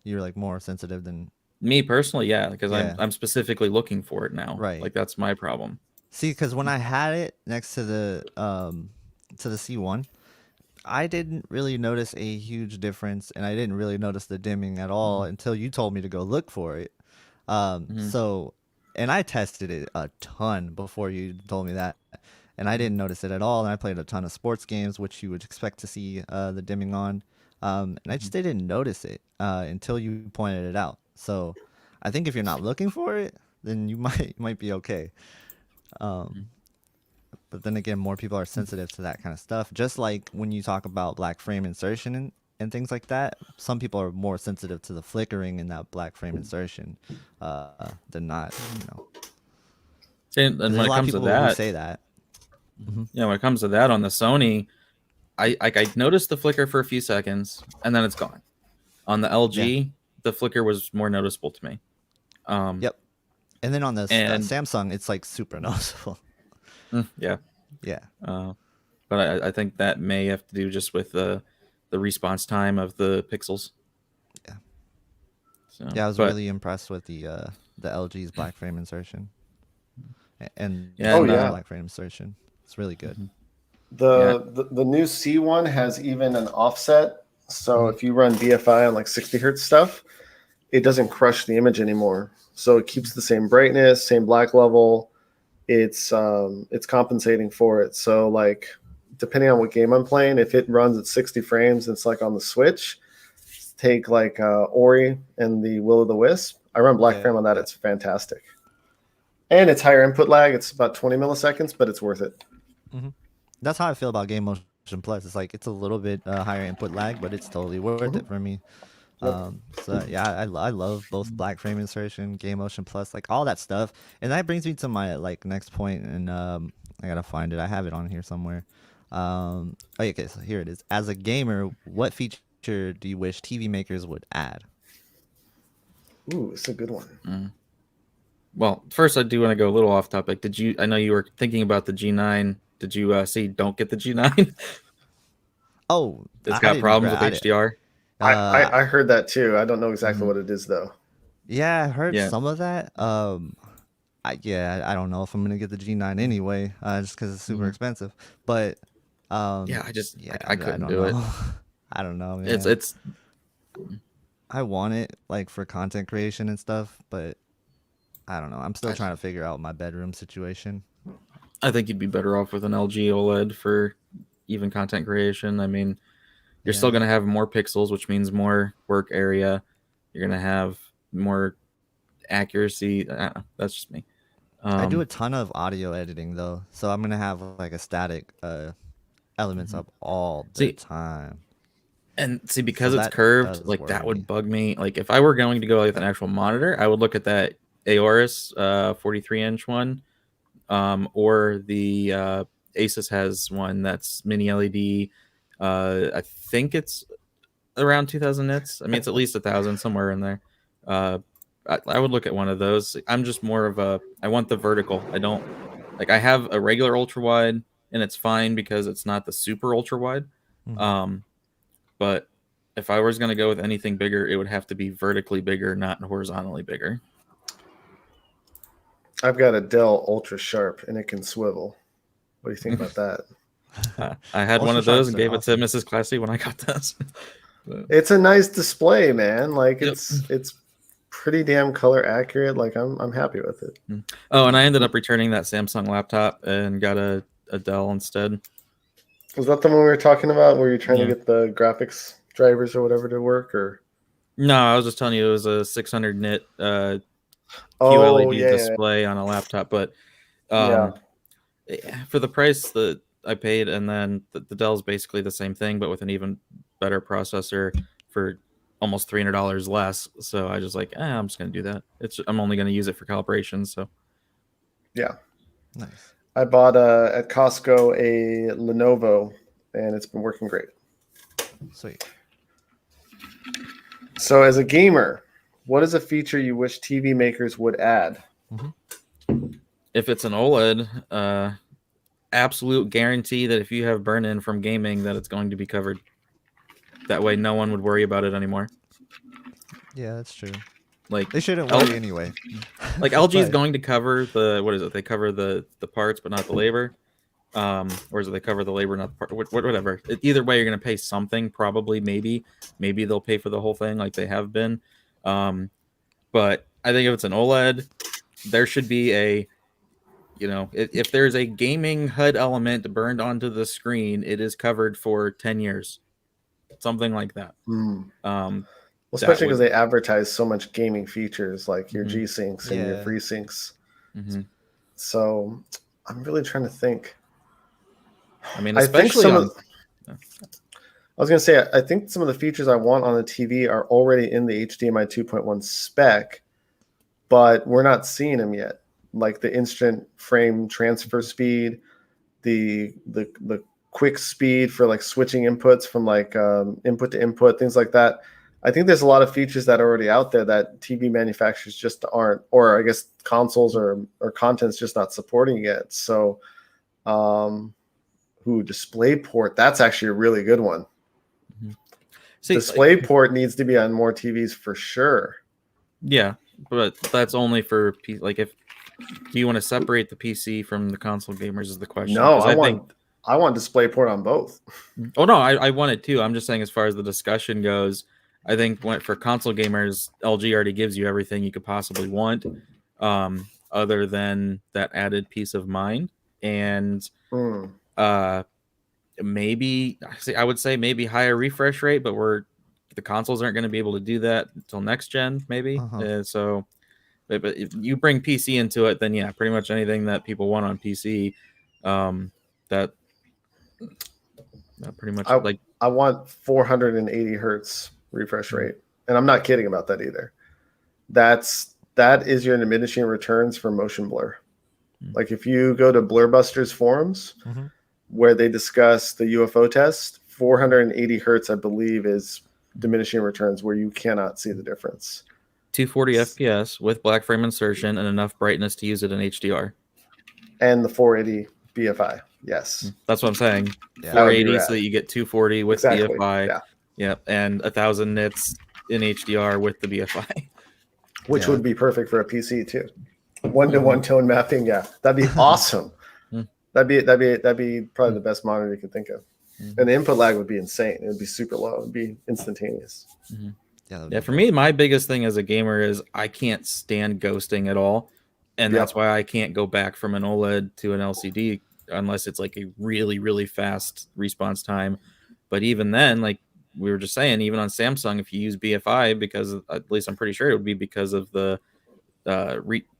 Speaker 1: You're like more sensitive than
Speaker 2: me personally, yeah, because
Speaker 1: Yeah.
Speaker 2: I'm specifically looking for it now.
Speaker 1: Right.
Speaker 2: Like that's my problem.
Speaker 1: See, because when I had it next to the C1, I didn't really notice a huge difference, and I didn't really notice the dimming at all until you told me to go look for it. So, and I tested it a ton before you told me that, and I didn't notice it at all. And I played a ton of sports games, which you would expect to see the dimming on, and I just didn't notice it until you pointed it out. So, I think if you're not looking for it, then you might be okay. But then again, more people are sensitive to that kind of stuff. Just like when you talk about black frame insertion and things like that, some people are more sensitive to the flickering in that black frame insertion than not.
Speaker 2: And when
Speaker 1: There's a
Speaker 2: it
Speaker 1: lot of
Speaker 2: comes to
Speaker 1: people who
Speaker 2: that,
Speaker 1: say that.
Speaker 2: yeah, when it comes to that on the Sony, I noticed the flicker for a few seconds and then it's gone. On the LG, the flicker was more noticeable to me.
Speaker 1: Yep. And then on the
Speaker 2: and-
Speaker 1: Samsung, it's like super noticeable.
Speaker 2: Yeah.
Speaker 1: Yeah.
Speaker 2: But I think that may have to do just with the response time of the pixels.
Speaker 1: Yeah.
Speaker 2: So,
Speaker 1: Yeah, I was really impressed with the LG's black frame insertion. And
Speaker 2: Yeah,
Speaker 1: black frame insertion. It's really good.
Speaker 3: The new C1 has even an offset. So if you run DFI on like 60 hertz stuff, it doesn't crush the image anymore. So it keeps the same brightness, same black level. It's compensating for it. So like depending on what game I'm playing, if it runs at 60 frames, it's like on the Switch. Take like Ori and the Will of the Wisp. I run black frame on that. It's fantastic. And it's higher input lag. It's about 20 milliseconds, but it's worth it.
Speaker 1: That's how I feel about Game Motion Plus. It's like it's a little bit higher input lag, but it's totally worth it for me. So yeah, I love both black frame insertion, Game Motion Plus, like all that stuff. And that brings me to my like next point, and I gotta find it. I have it on here somewhere. Okay, so here it is. As a gamer, what feature do you wish TV makers would add?
Speaker 3: Ooh, it's a good one.
Speaker 2: Well, first I do want to go a little off topic. I know you were thinking about the G9. Did you see don't get the G9?
Speaker 1: Oh,
Speaker 2: It's got problems with HDR.
Speaker 3: I heard that too. I don't know exactly what it is though.
Speaker 1: Yeah, I heard some of that. I don't know if I'm gonna get the G9 anyway, just because it's super expensive. But
Speaker 2: I couldn't
Speaker 1: don't
Speaker 2: do it.
Speaker 1: know. I don't know, man.
Speaker 2: It's
Speaker 1: I want it like for content creation and stuff, but I don't know. I'm still trying to figure out my bedroom situation.
Speaker 2: I think you'd be better off with an LG OLED for even content creation. I mean, you're still going to have more pixels, which means more work area. You're going to have more accuracy. That's just me.
Speaker 1: I do a ton of audio editing though, so I'm gonna have like a static elements up all the time.
Speaker 2: And see, because
Speaker 1: So
Speaker 2: it's
Speaker 1: that
Speaker 2: curved,
Speaker 1: does
Speaker 2: like
Speaker 1: worry
Speaker 2: that
Speaker 1: me.
Speaker 2: would bug me. Like if I were going to go with an actual monitor, I would look at that Aorus 43-inch one, or the Asus has one that's mini LED. I think it's around 2,000 nits. I mean, it's at least 1,000 somewhere in there. I would look at one of those. I'm just more of I want the vertical. I don't like. I have a regular ultra wide, and it's fine because it's not the super ultra wide. But if I was going to go with anything bigger, it would have to be vertically bigger, not horizontally bigger.
Speaker 3: I've got a Dell Ultra Sharp, and it can swivel. What do you think about that?
Speaker 2: I had one
Speaker 1: Ultra
Speaker 2: of those
Speaker 1: Sharps
Speaker 2: and
Speaker 1: are
Speaker 2: gave
Speaker 1: awesome.
Speaker 2: it to Mrs. Classy when I got this.
Speaker 3: It's a nice display, man. Like it's pretty damn color accurate. Like I'm happy with it.
Speaker 2: Oh, and I ended up returning that Samsung laptop and got a Dell instead.
Speaker 3: Was that the one we were talking about where you're trying
Speaker 2: Yeah.
Speaker 3: to get the graphics drivers or whatever to work? Or
Speaker 2: No, I was just telling you it was a 600 nit
Speaker 3: oh
Speaker 2: QLED display on a laptop, but
Speaker 3: yeah.
Speaker 2: for the price that I paid, and then the Dell's basically the same thing, but with an even better processor for almost $300 less. So I just like, I'm just gonna do that. I'm only gonna use it for calibration. So
Speaker 3: Yeah.
Speaker 1: Nice.
Speaker 3: I bought at Costco a Lenovo, and it's been working great.
Speaker 1: Sweet.
Speaker 3: So, as a gamer, what is a feature you wish TV makers would add?
Speaker 2: if it's an OLED, absolute guarantee that if you have burn-in from gaming, that it's going to be covered. That way, no one would worry about it anymore.
Speaker 1: Yeah, that's true.
Speaker 2: Like
Speaker 1: They shouldn't worry anyway.
Speaker 2: Like LG is
Speaker 1: But-
Speaker 2: going to cover the what is it? They cover the parts, but not the labor. Or is it they cover the labor, not the part? Whatever. Either way, you're going to pay something. Probably, maybe they'll pay for the whole thing, like they have been. But I think if it's an OLED, there should be a, if there's a gaming HUD element burned onto the screen, it is covered for 10 years, something like that.
Speaker 3: Well, especially because they advertise so much gaming features like your G Syncs and your FreeSyncs. So I'm really trying to think.
Speaker 2: I mean, especially
Speaker 3: I was going to say, I think some of the features I want on the TV are already in the HDMI 2.1 spec, but we're not seeing them yet. Like the instant frame transfer speed, the quick speed for like switching inputs from like input to input, things like that. I think there's a lot of features that are already out there that TV manufacturers just aren't, or I guess consoles or content's just not supporting yet. So, DisplayPort, that's actually a really good one. DisplayPort needs to be on more TVs for sure.
Speaker 2: Yeah, but that's only for like if do you want to separate the PC from the console gamers is the question.
Speaker 3: No, I want DisplayPort on both.
Speaker 2: Oh no, I want it too. I'm just saying as far as the discussion goes, I think for console gamers, LG already gives you everything you could possibly want, other than that added peace of mind. And maybe I would say maybe higher refresh rate, but the consoles aren't going to be able to do that until next gen, maybe. So, but if you bring PC into it, then yeah, pretty much anything that people want on PC, that pretty much
Speaker 3: I want 480 hertz refresh rate, and I'm not kidding about that either. That is your diminishing returns for motion blur. Like if you go to Blurbusters forums where they discuss the UFO test, 480 hertz, I believe, is diminishing returns where you cannot see the difference.
Speaker 2: 240 FPS with black frame insertion and enough brightness to use it in HDR.
Speaker 3: And the 480 BFI, yes.
Speaker 2: That's what I'm saying.
Speaker 3: Yeah.
Speaker 2: 480 so that you get 240 with
Speaker 3: exactly.
Speaker 2: BFI.
Speaker 3: Yeah.
Speaker 2: Yep, and 1,000 nits in HDR with the BFI.
Speaker 3: Which would be perfect for a PC too. 1-to-1 tone mapping, yeah. That'd be awesome. That'd be probably the best monitor you could think of. And the input lag would be insane. It would be super low. It would be instantaneous.
Speaker 2: Yeah, for me, my biggest thing as a gamer is I can't stand ghosting at all. And that's why I can't go back from an OLED to an LCD unless it's like a really, really fast response time. But even then, like we were just saying, even on Samsung, if you use BFI, because at least I'm pretty sure it would be because of the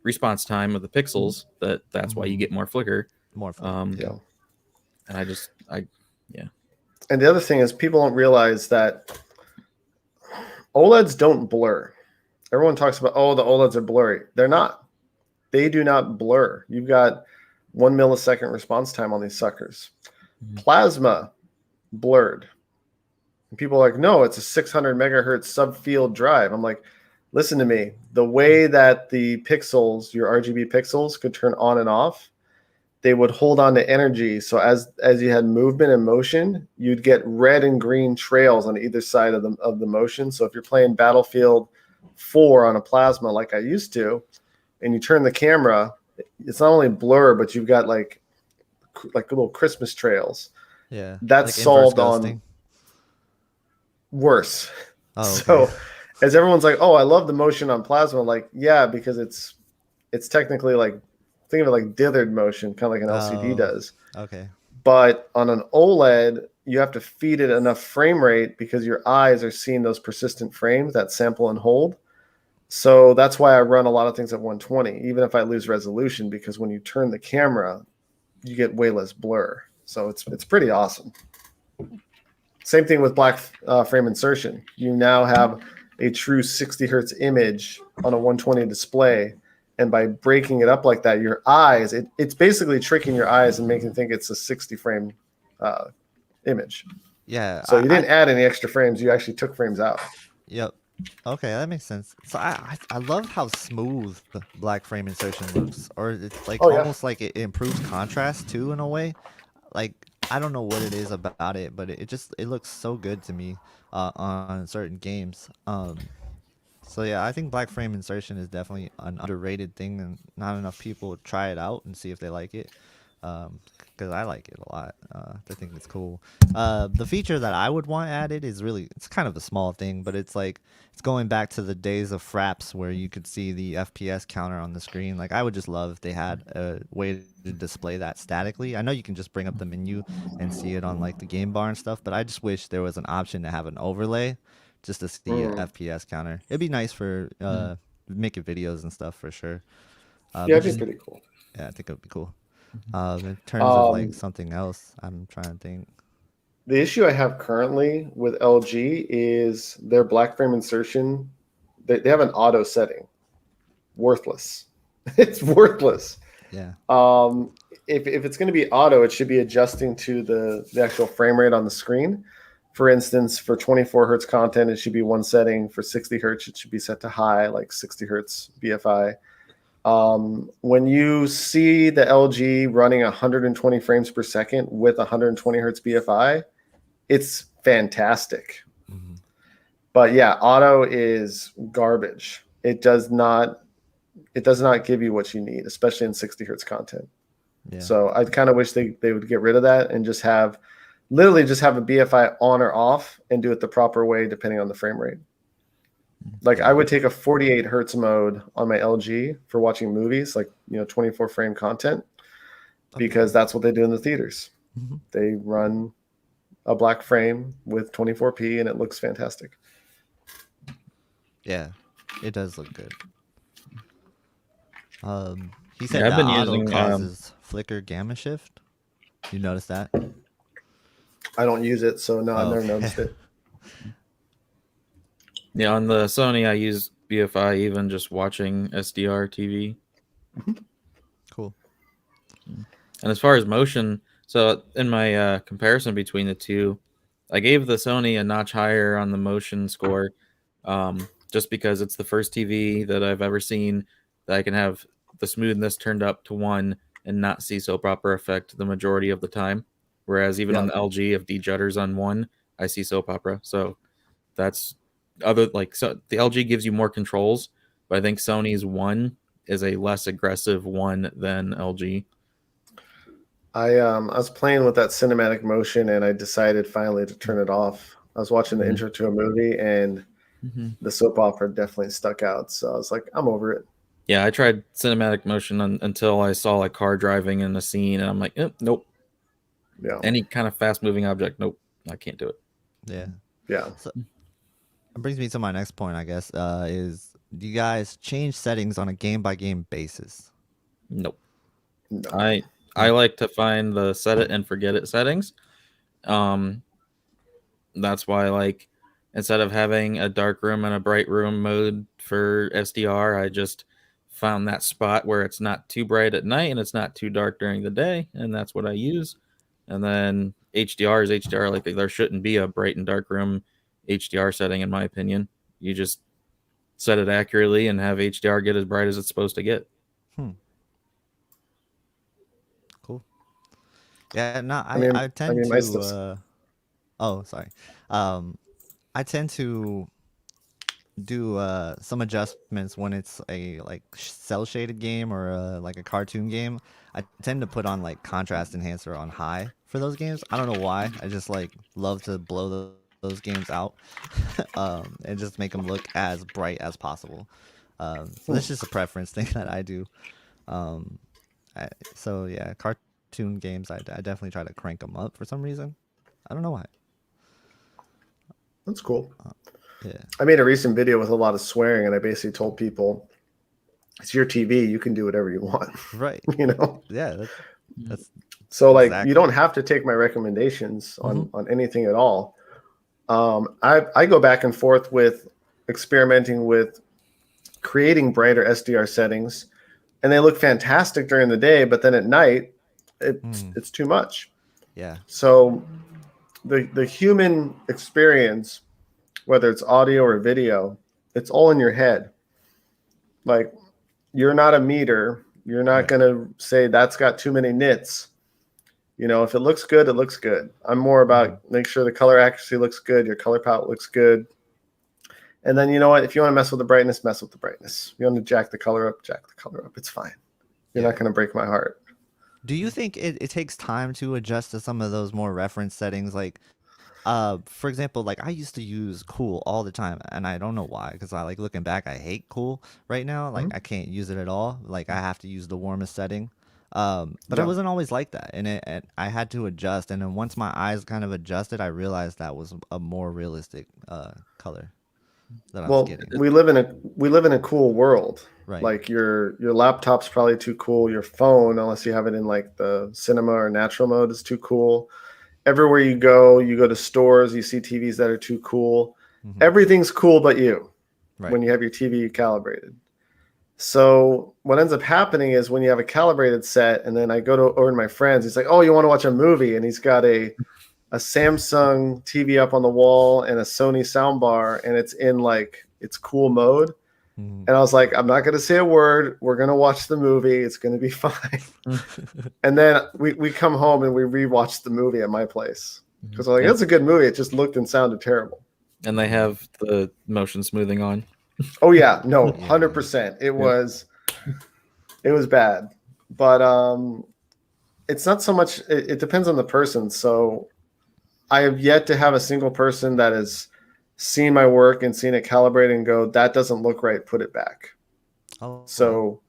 Speaker 2: response time of the pixels, that's why you get more flicker. And
Speaker 3: And the other thing is people don't realize that OLEDs don't blur. Everyone talks about, the OLEDs are blurry. They're not. They do not blur. You've got 1 millisecond response time on these suckers. Plasma blurred. And people are like, no, it's a 600 megahertz subfield drive. I'm like, listen to me. The way that the pixels, your RGB pixels, could turn on and off, they would hold on to energy. So as you had movement and motion, you'd get red and green trails on either side of the motion. So if you're playing Battlefield 4 on a plasma like I used to, and you turn the camera, it's not only blur, but you've got like little Christmas trails.
Speaker 1: Yeah.
Speaker 3: That's
Speaker 1: like
Speaker 3: solved on worse.
Speaker 1: Oh, okay.
Speaker 3: So as everyone's like, oh, I love the motion on plasma. Like, yeah, because it's technically like, think of it like dithered motion, kind of like an LCD
Speaker 1: Oh,
Speaker 3: does.
Speaker 1: okay.
Speaker 3: But on an OLED, you have to feed it enough frame rate because your eyes are seeing those persistent frames that sample and hold. So that's why I run a lot of things at 120, even if I lose resolution, because when you turn the camera, you get way less blur. So it's pretty awesome. Same thing with black frame insertion. You now have a true 60 hertz image on a 120 display. And by breaking it up like that, your eyes, it's basically tricking your eyes and making you think it's a 60 frame image.
Speaker 1: Yeah,
Speaker 3: So you didn't add any extra frames. You actually took frames out.
Speaker 1: Yep. Okay, that makes sense. So I love how smooth the black frame insertion looks, or it's like
Speaker 3: Oh, yeah.
Speaker 1: almost like it improves contrast too in a way. Like I don't know what it is about it, but it looks so good to me on certain games. So yeah, I think black frame insertion is definitely an underrated thing, and not enough people try it out and see if they like it. Because I like it a lot. I think it's cool. The feature that I would want added is it's kind of a small thing, but it's like it's going back to the days of fraps where you could see the FPS counter on the screen. Like I would just love if they had a way to display that statically. I know you can just bring up the menu and see it on like the game bar and stuff, but I just wish there was an option to have an overlay just to see a FPS counter. It'd be nice for making videos and stuff for sure.
Speaker 3: Yeah, it'd be pretty cool.
Speaker 1: Yeah, I think it would be cool. In terms of like something else, I'm trying to think.
Speaker 3: The issue I have currently with LG is their black frame insertion. They have an auto setting. Worthless. It's worthless.
Speaker 1: Yeah.
Speaker 3: If it's going to be auto, it should be adjusting to the actual frame rate on the screen. For instance, for 24 hertz content, it should be one setting. For 60 hertz, it should be set to high, like 60 hertz BFI. When you see the LG running 120 frames per second with 120 hertz BFI, it's fantastic.
Speaker 1: Mm-hmm.
Speaker 3: But yeah, auto is garbage. It does not give you what you need, especially in 60 hertz content.
Speaker 1: Yeah.
Speaker 3: So I kind of wish they would get rid of that and just have a BFI on or off and do it the proper way depending on the frame rate. Like I would take a 48 hertz mode on my LG for watching movies, like 24 frame content, because that's what they do in the theaters.
Speaker 1: Mm-hmm.
Speaker 3: They run a black frame with 24p and it looks fantastic.
Speaker 1: Yeah, it does look good. He said
Speaker 2: I've
Speaker 1: that
Speaker 2: been
Speaker 1: auto
Speaker 2: using
Speaker 1: causes flicker gamma shift. You notice that?
Speaker 3: I don't use it, so no, I've never noticed it.
Speaker 2: Yeah, on the Sony, I use BFI even just watching SDR TV.
Speaker 1: Cool.
Speaker 2: And as far as motion, so in my comparison between the two, I gave the Sony a notch higher on the motion score, just because it's the first TV that I've ever seen that I can have the smoothness turned up to 1 and not see soap opera effect the majority of the time. Whereas even on the LG, if D-jutters on 1, I see soap opera. So that's so the LG gives you more controls, but I think Sony's 1 is a less aggressive 1 than LG.
Speaker 3: I was playing with that cinematic motion and I decided finally to turn it off. I was watching the intro to a movie and the soap opera definitely stuck out. So I was like, I'm over it.
Speaker 2: Yeah, I tried cinematic motion until I saw a car driving in a scene and I'm like, nope.
Speaker 3: Yeah.
Speaker 2: Any kind of fast moving object, nope, I can't do it.
Speaker 1: Yeah.
Speaker 3: Yeah.
Speaker 1: So it brings me to my next point, I guess, is do you guys change settings on a game by game basis?
Speaker 2: Nope.
Speaker 3: No.
Speaker 2: I like to find the set it and forget it settings. That's why instead of having a dark room and a bright room mode for SDR, I just found that spot where it's not too bright at night and it's not too dark during the day, and that's what I use. And then HDR is HDR. Like there shouldn't be a bright and dark room HDR setting, in my opinion. You just set it accurately and have HDR get as bright as it's supposed to get.
Speaker 1: Cool. Yeah, no, I tend to. Oh, sorry. I tend to do some adjustments when it's a cell shaded game or a cartoon game. I tend to put on contrast enhancer on high for those games. I don't know why. I just love to blow those those games out, and just make them look as bright as possible. So that's just a preference thing that I do. Um, so yeah, cartoon games, I definitely try to crank them up for some reason. I don't know why.
Speaker 3: That's cool.
Speaker 1: Yeah.
Speaker 3: I made a recent video with a lot of swearing, and I basically told people, it's your TV. You can do whatever you want.
Speaker 1: Right.
Speaker 3: You know?
Speaker 1: Yeah. That's
Speaker 3: So like,
Speaker 1: exactly.
Speaker 3: you don't have to take my recommendations on anything at all. I go back and forth with experimenting with creating brighter SDR settings, and they look fantastic during the day, but then at night, it's too much.
Speaker 1: Yeah.
Speaker 3: So the human experience, whether it's audio or video, it's all in your head. Like, you're not a meter. You're not
Speaker 1: Right.
Speaker 3: going to say that's got too many nits. You know, if it looks good, it looks good. I'm more about make sure the color accuracy looks good, your color palette looks good. And then, you know what? If you want to mess with the brightness, mess with the brightness. You want to jack the color up, jack the color up. It's fine. You're not going to break my heart.
Speaker 1: Do you think it takes time to adjust to some of those more reference settings? Like, for example, like I used to use cool all the time, and I don't know why, because I like looking back, I hate cool right now. Like I can't use it at all. Like I have to use the warmest setting. But I
Speaker 3: Yeah.
Speaker 1: wasn't always like that, and I had to adjust. And then once my eyes kind of adjusted, I realized that was a more realistic color that I was
Speaker 3: Well,
Speaker 1: getting.
Speaker 3: we live in a cool world.
Speaker 1: Right.
Speaker 3: Like your laptop's probably too cool. Your phone, unless you have it in like the cinema or natural mode, is too cool. Everywhere you go to stores, you see TVs that are too cool. Everything's cool but you
Speaker 1: Right.
Speaker 3: when you have your TV calibrated. So what ends up happening is when you have a calibrated set, and then I go to over to my friends, he's like, "Oh, you want to watch a movie?" And he's got a Samsung TV up on the wall and a Sony soundbar, and it's in like its cool mode. And I was like, I'm not going to say a word. We're going to watch the movie. It's going to be fine. And then we come home and we rewatch the movie at my place because I'm like, that's a good movie. It just looked and sounded terrible.
Speaker 2: And they have the motion smoothing on.
Speaker 3: Oh yeah, no, 100%. It was bad, but it's not so much. It depends on the person. So I have yet to have a single person that has seen my work and seen it calibrated and go, that doesn't look right, put it back.
Speaker 1: Oh,
Speaker 3: So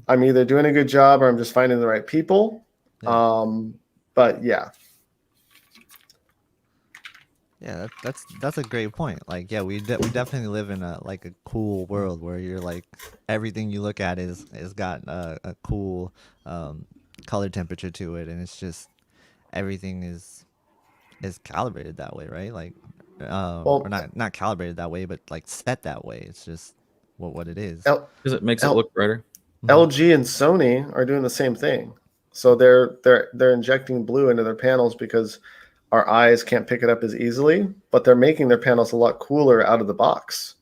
Speaker 3: I'm either doing a good job or I'm just finding the right people.
Speaker 1: Yeah.
Speaker 3: But yeah.
Speaker 1: Yeah, that's a great point. Like, yeah, we definitely live in a like a cool world where you're like everything you look at is got a cool color temperature to it, and it's just everything is calibrated that way, right? Like,
Speaker 3: Well,
Speaker 1: or not calibrated that way, but like set that way. It's just what it is.
Speaker 2: Because it makes it look brighter.
Speaker 3: LG and Sony are doing the same thing. So they're injecting blue into their panels because our eyes can't pick it up as easily, but they're making their panels a lot cooler out of the box.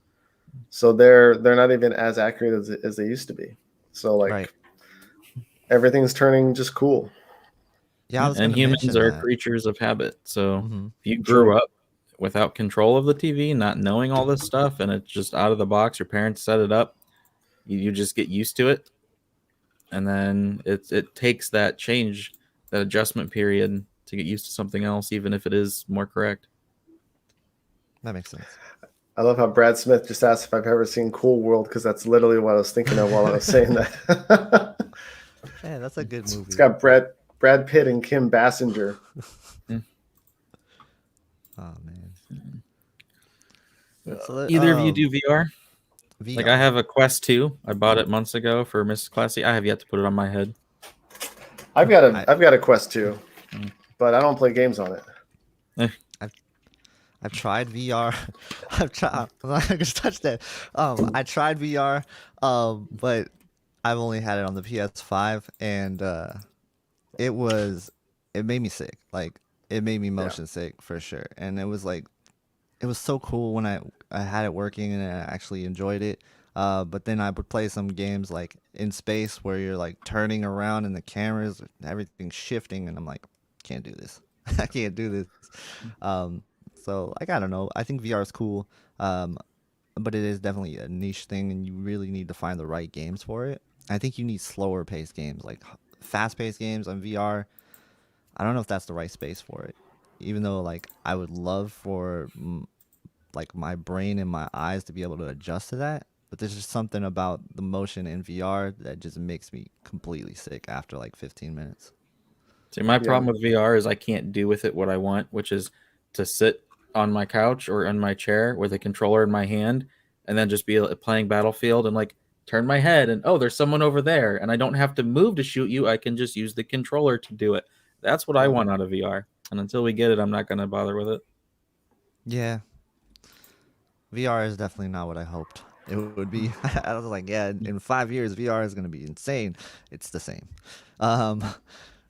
Speaker 3: So they're not even as accurate as they used to be. So like everything's turning just cool.
Speaker 1: Yeah, I was
Speaker 2: and humans
Speaker 1: mention
Speaker 2: are
Speaker 1: that.
Speaker 2: creatures of habit. So if you grew up without control of the TV, not knowing all this stuff, and it's just out of the box, your parents set it up, you just get used to it. And then it takes that change, that adjustment period to get used to something else, even if it is more correct.
Speaker 1: That makes sense.
Speaker 3: I love how Brad Smith just asked if I've ever seen Cool World, because that's literally what I was thinking of while I was saying that.
Speaker 1: Yeah, that's a good movie.
Speaker 3: It's got Brad Pitt and Kim Basinger.
Speaker 1: Oh man. So,
Speaker 2: Either of you do VR?
Speaker 1: VR?
Speaker 2: Like I have a Quest 2. I bought it months ago for Mrs. Classy. I have yet to put it on my head.
Speaker 3: I've got a Quest 2, but I don't play games on it.
Speaker 1: I've tried VR. I'm not gonna touch that. I tried VR, but I've only had it on the PS5, and it made me sick. Like it made me motion sick for sure. And it was so cool when I had it working and I actually enjoyed it. But then I would play some games like in space where you're like turning around and the cameras, everything's shifting, and I'm like, can't do this. I can't do this. So like I don't know. I think VR is cool, but it is definitely a niche thing, and you really need to find the right games for it. I think you need slower paced games, like fast paced games on VR. I don't know if that's the right space for it. even though like I would love for like my brain and my eyes to be able to adjust to that, but there's just something about the motion in VR that just makes me completely sick after like 15 minutes.
Speaker 2: See, my
Speaker 3: Yeah.
Speaker 2: problem with VR is I can't do with it what I want, which is to sit on my couch or in my chair with a controller in my hand and then just be playing Battlefield and like turn my head and oh, there's someone over there and I don't have to move to shoot you. I can just use the controller to do it. That's what I
Speaker 3: Yeah.
Speaker 2: want out of VR. And until we get it, I'm not going to bother with it.
Speaker 1: Yeah, VR is definitely not what I hoped it would be. I was like, yeah, in 5 years, VR is going to be insane. It's the same. Um,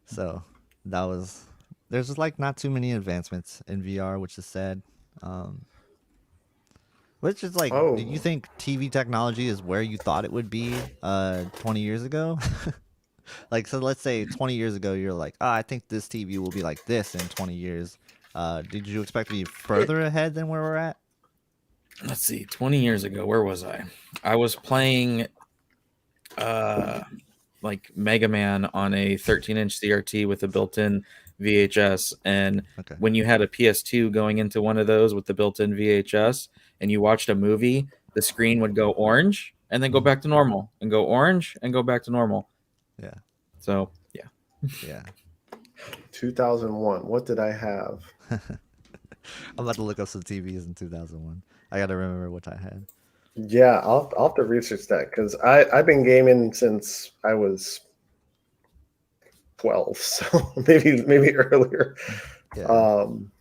Speaker 1: so that was, there's just like not too many advancements in VR, which is sad. Um, which is like, do you
Speaker 3: Oh,
Speaker 1: think TV technology is where you thought it would be 20 years ago? Like, so let's say 20 years ago, you're like, oh, I think this TV will be like this in 20 years. Did you expect to be further ahead than where we're at?
Speaker 2: Let's see, 20 years ago, where was I? I was playing uh like Mega Man on a 13-inch CRT with a built-in VHS. And
Speaker 1: Okay.
Speaker 2: when you had a PS2 going into one of those with the built-in VHS and you watched a movie, the screen would go orange and then go back to normal and go orange and go back to normal.
Speaker 1: Yeah.
Speaker 2: So, yeah.
Speaker 1: Yeah.
Speaker 3: 2001. What did I have?
Speaker 1: I'm about to look up some TVs in 2001. I got to remember what I had.
Speaker 3: Yeah, I'll have to research that because I've been gaming since I was 12, so maybe earlier.
Speaker 1: Yeah.
Speaker 3: Um,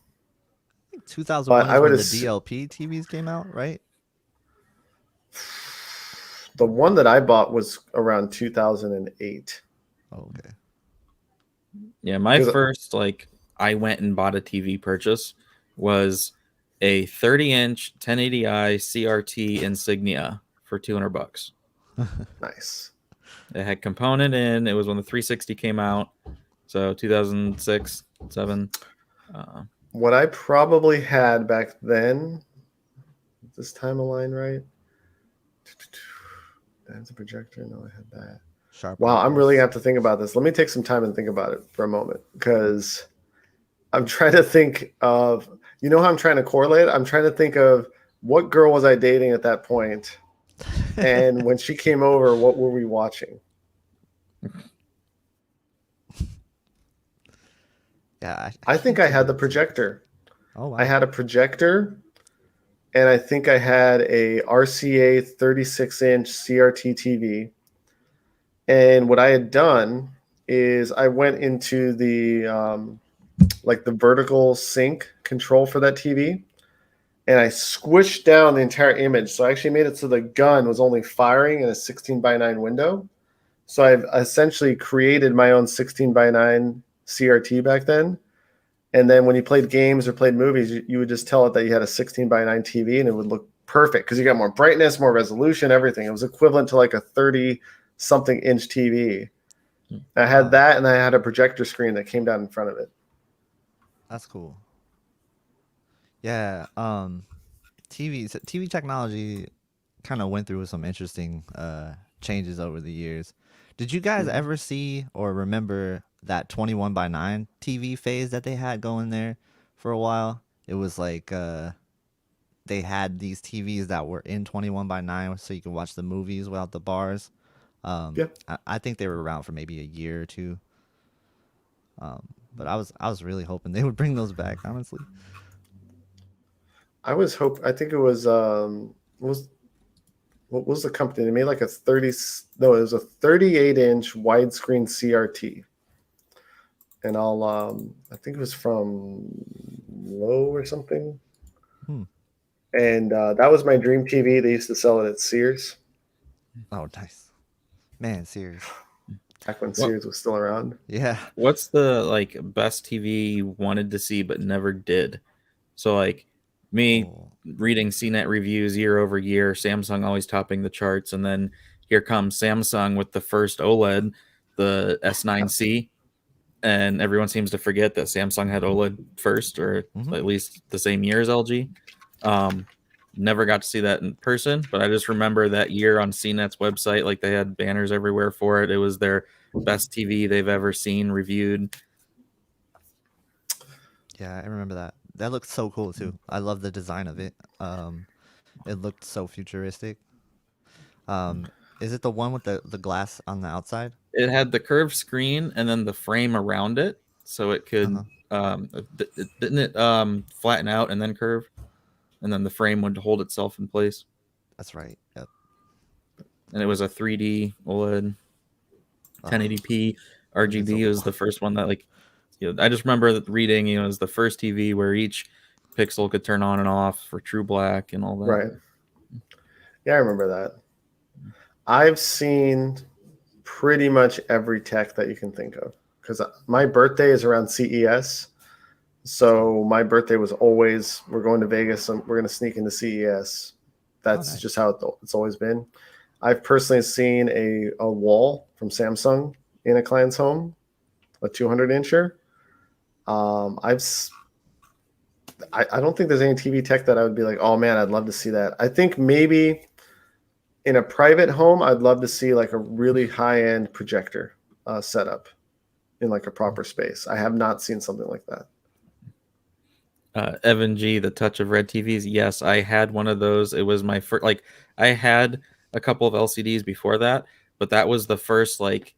Speaker 1: I think 2001
Speaker 3: but
Speaker 1: is
Speaker 3: I would
Speaker 1: when the
Speaker 3: ass-
Speaker 1: DLP TVs came out, right?
Speaker 3: the one that I bought was around 2008.
Speaker 1: Oh, okay.
Speaker 2: Yeah, my
Speaker 3: 'Cause-
Speaker 2: first like I went and bought a TV purchase was a 30-inch 1080i CRT Insignia for $200.
Speaker 3: Nice.
Speaker 2: It had component in. It was when the 360 came out, so 2006, 7.
Speaker 3: What I probably had back then, this time align right? That's a projector. No, I had that.
Speaker 1: Sharp.
Speaker 3: Wow, I'm
Speaker 1: eyes.
Speaker 3: really gonna have to think about this. Let me take some time and think about it for a moment because I'm trying to think of, you know how I'm trying to correlate? I'm trying to think of what girl was I dating at that point, and when she came over, what were we watching?
Speaker 1: Yeah.
Speaker 3: I think I had the projector.
Speaker 1: Oh, wow.
Speaker 3: I had a projector, and I think I had a RCA 36-inch CRT TV. And what I had done is I went into the like the vertical sync control for that TV, and I squished down the entire image. So I actually made it so the gun was only firing in a 16:9 window. So I've essentially created my own 16:9 CRT back then. And then when you played games or played movies, you would just tell it that you had a 16:9 TV, and it would look perfect because you got more brightness, more resolution, everything. It was equivalent to like a 30 something inch TV. I had that, and I had a projector screen that came down in front of it.
Speaker 1: That's cool. Yeah. TV technology kind of went through some interesting changes over the years. Did you guys ever see or remember that 21:9 TV phase that they had going there for a while? It was like they had these TVs that were in 21:9 so you could watch the movies without the bars.
Speaker 3: Yeah.
Speaker 1: I think they were around for maybe a year or two. But I was really hoping they would bring those back, honestly.
Speaker 3: I think it was what was the company? They made like a 38-inch widescreen CRT. And I think it was from Lowe or something. And that was my dream TV. They used to sell it at Sears.
Speaker 1: Oh, nice. Man, Sears.
Speaker 3: Back when Sears was still around.
Speaker 1: Yeah.
Speaker 2: What's the like best TV you wanted to see but never did? So like me reading CNET reviews year over year, Samsung always topping the charts, and then here comes Samsung with the first OLED, the S9C, and everyone seems to forget that Samsung had OLED first, or at least the same year as LG. Never got to see that in person, but I just remember that year on CNET's website, like they had banners everywhere for it. It was their best TV they've ever seen reviewed.
Speaker 1: Yeah, I remember that. That looked so cool too. I love the design of it. It looked so futuristic. Um, is it the one with the glass on the outside?
Speaker 2: It had the curved screen and then the frame around it, so it could
Speaker 1: Uh-huh.
Speaker 2: didn't it flatten out and then curve, and then the frame would hold itself in place.
Speaker 1: That's right. Yep.
Speaker 2: And it was a 3D OLED,
Speaker 1: Oh,
Speaker 2: 1080p
Speaker 1: looking so
Speaker 2: RGB was
Speaker 1: cool.
Speaker 2: the first one that, like, I just remember reading, it was the first TV where each pixel could turn on and off for true black and all that.
Speaker 3: Right. Yeah, I remember that. I've seen pretty much every tech that you can think of because my birthday is around CES. So my birthday was always, we're going to Vegas and we're going to sneak into CES. That's
Speaker 1: nice.
Speaker 3: just how it's always been. I've personally seen a wall from Samsung in a client's home, a 200 incher. I don't think there's any TV tech that I would be like, oh man, I'd love to see that. I think maybe in a private home, I'd love to see like a really high end projector setup in like a proper space. I have not seen something like that.
Speaker 2: Evan G, the touch of red TVs. Yes, I had one of those. It was my first, like, I had a couple of LCDs before that, but that was the first, like,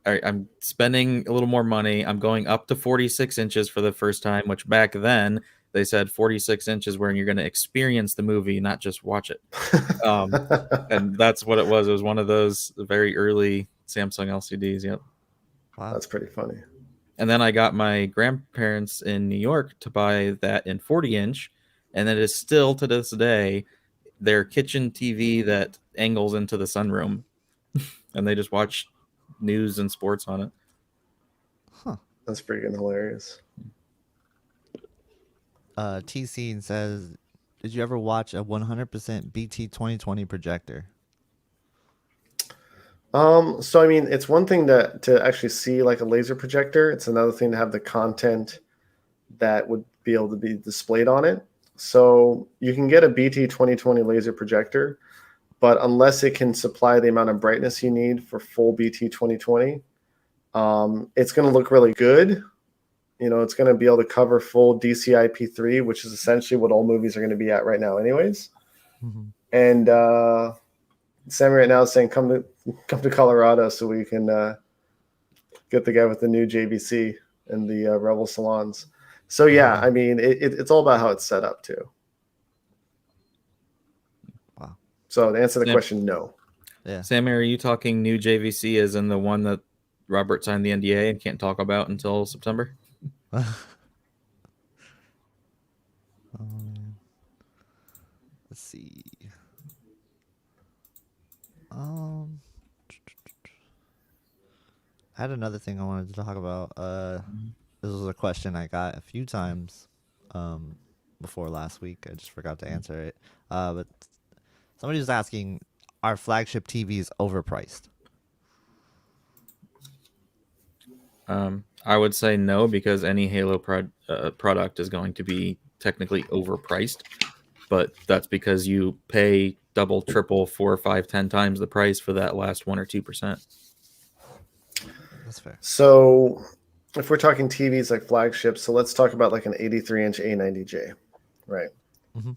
Speaker 2: I'm spending a little more money. I'm going up to 46 inches for the first time, which back then they said 46 inches where you're going to experience the movie, not just watch it. And that's what it was. It was one of those very early Samsung LCDs. Yep.
Speaker 1: Wow.
Speaker 3: That's pretty funny.
Speaker 2: And then I got my grandparents in New York to buy that in 40-inch, and it is still to this day their kitchen TV that angles into the sunroom, and they just watch news and sports on it.
Speaker 1: Huh.
Speaker 3: That's freaking hilarious.
Speaker 1: TC says, did you ever watch a 100% BT 2020 projector?
Speaker 3: So I mean, it's one thing to actually see like a laser projector. It's another thing to have the content that would be able to be displayed on it. So you can get a BT 2020 laser projector, but unless it can supply the amount of brightness you need for full BT 2020, it's going to look really good. It's going to be able to cover full DCI-P3, which is essentially what all movies are going to be at right now anyways.
Speaker 1: Mm-hmm.
Speaker 3: And Sammy right now is saying, come to Colorado so we can get the guy with the new JVC and the Rebel salons. So yeah, I mean, it's all about how it's set up too.
Speaker 1: Wow.
Speaker 3: So to answer the question, no.
Speaker 1: Yeah.
Speaker 2: Sammy, are you talking new JVC as in the one that Robert signed the NDA and can't talk about until September?
Speaker 1: Let's see. I had another thing I wanted to talk about. This was a question I got a few times before last week. I just forgot to answer it. But somebody was asking, are flagship TVs overpriced?
Speaker 2: I would say no, because any Halo product is going to be technically overpriced, but that's because you pay double, triple, 4, 5, 10 times the price for that last 1 or 2%.
Speaker 1: That's fair.
Speaker 3: So if we're talking TVs like flagships, so let's talk about like an 83-inch A90J, right?
Speaker 1: Mm-hmm.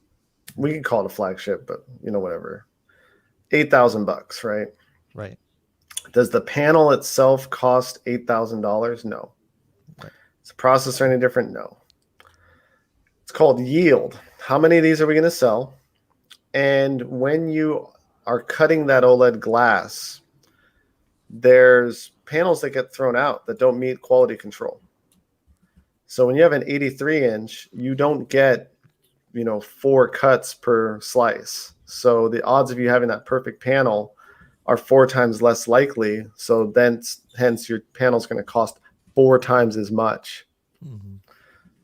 Speaker 3: We could call it a flagship, but whatever. $8,000, right?
Speaker 1: Right.
Speaker 3: Does the panel itself cost $8,000? No.
Speaker 1: Right.
Speaker 3: Is the processor any different? No. It's called yield. How many of these are we going to sell? And when you are cutting that OLED glass, there's panels that get thrown out that don't meet quality control. So when you have an 83-inch, you don't get 4 cuts per slice. So the odds of you having that perfect panel are 4 times less likely. So then, hence, your panel's going to cost 4 times as much.
Speaker 1: Mm-hmm.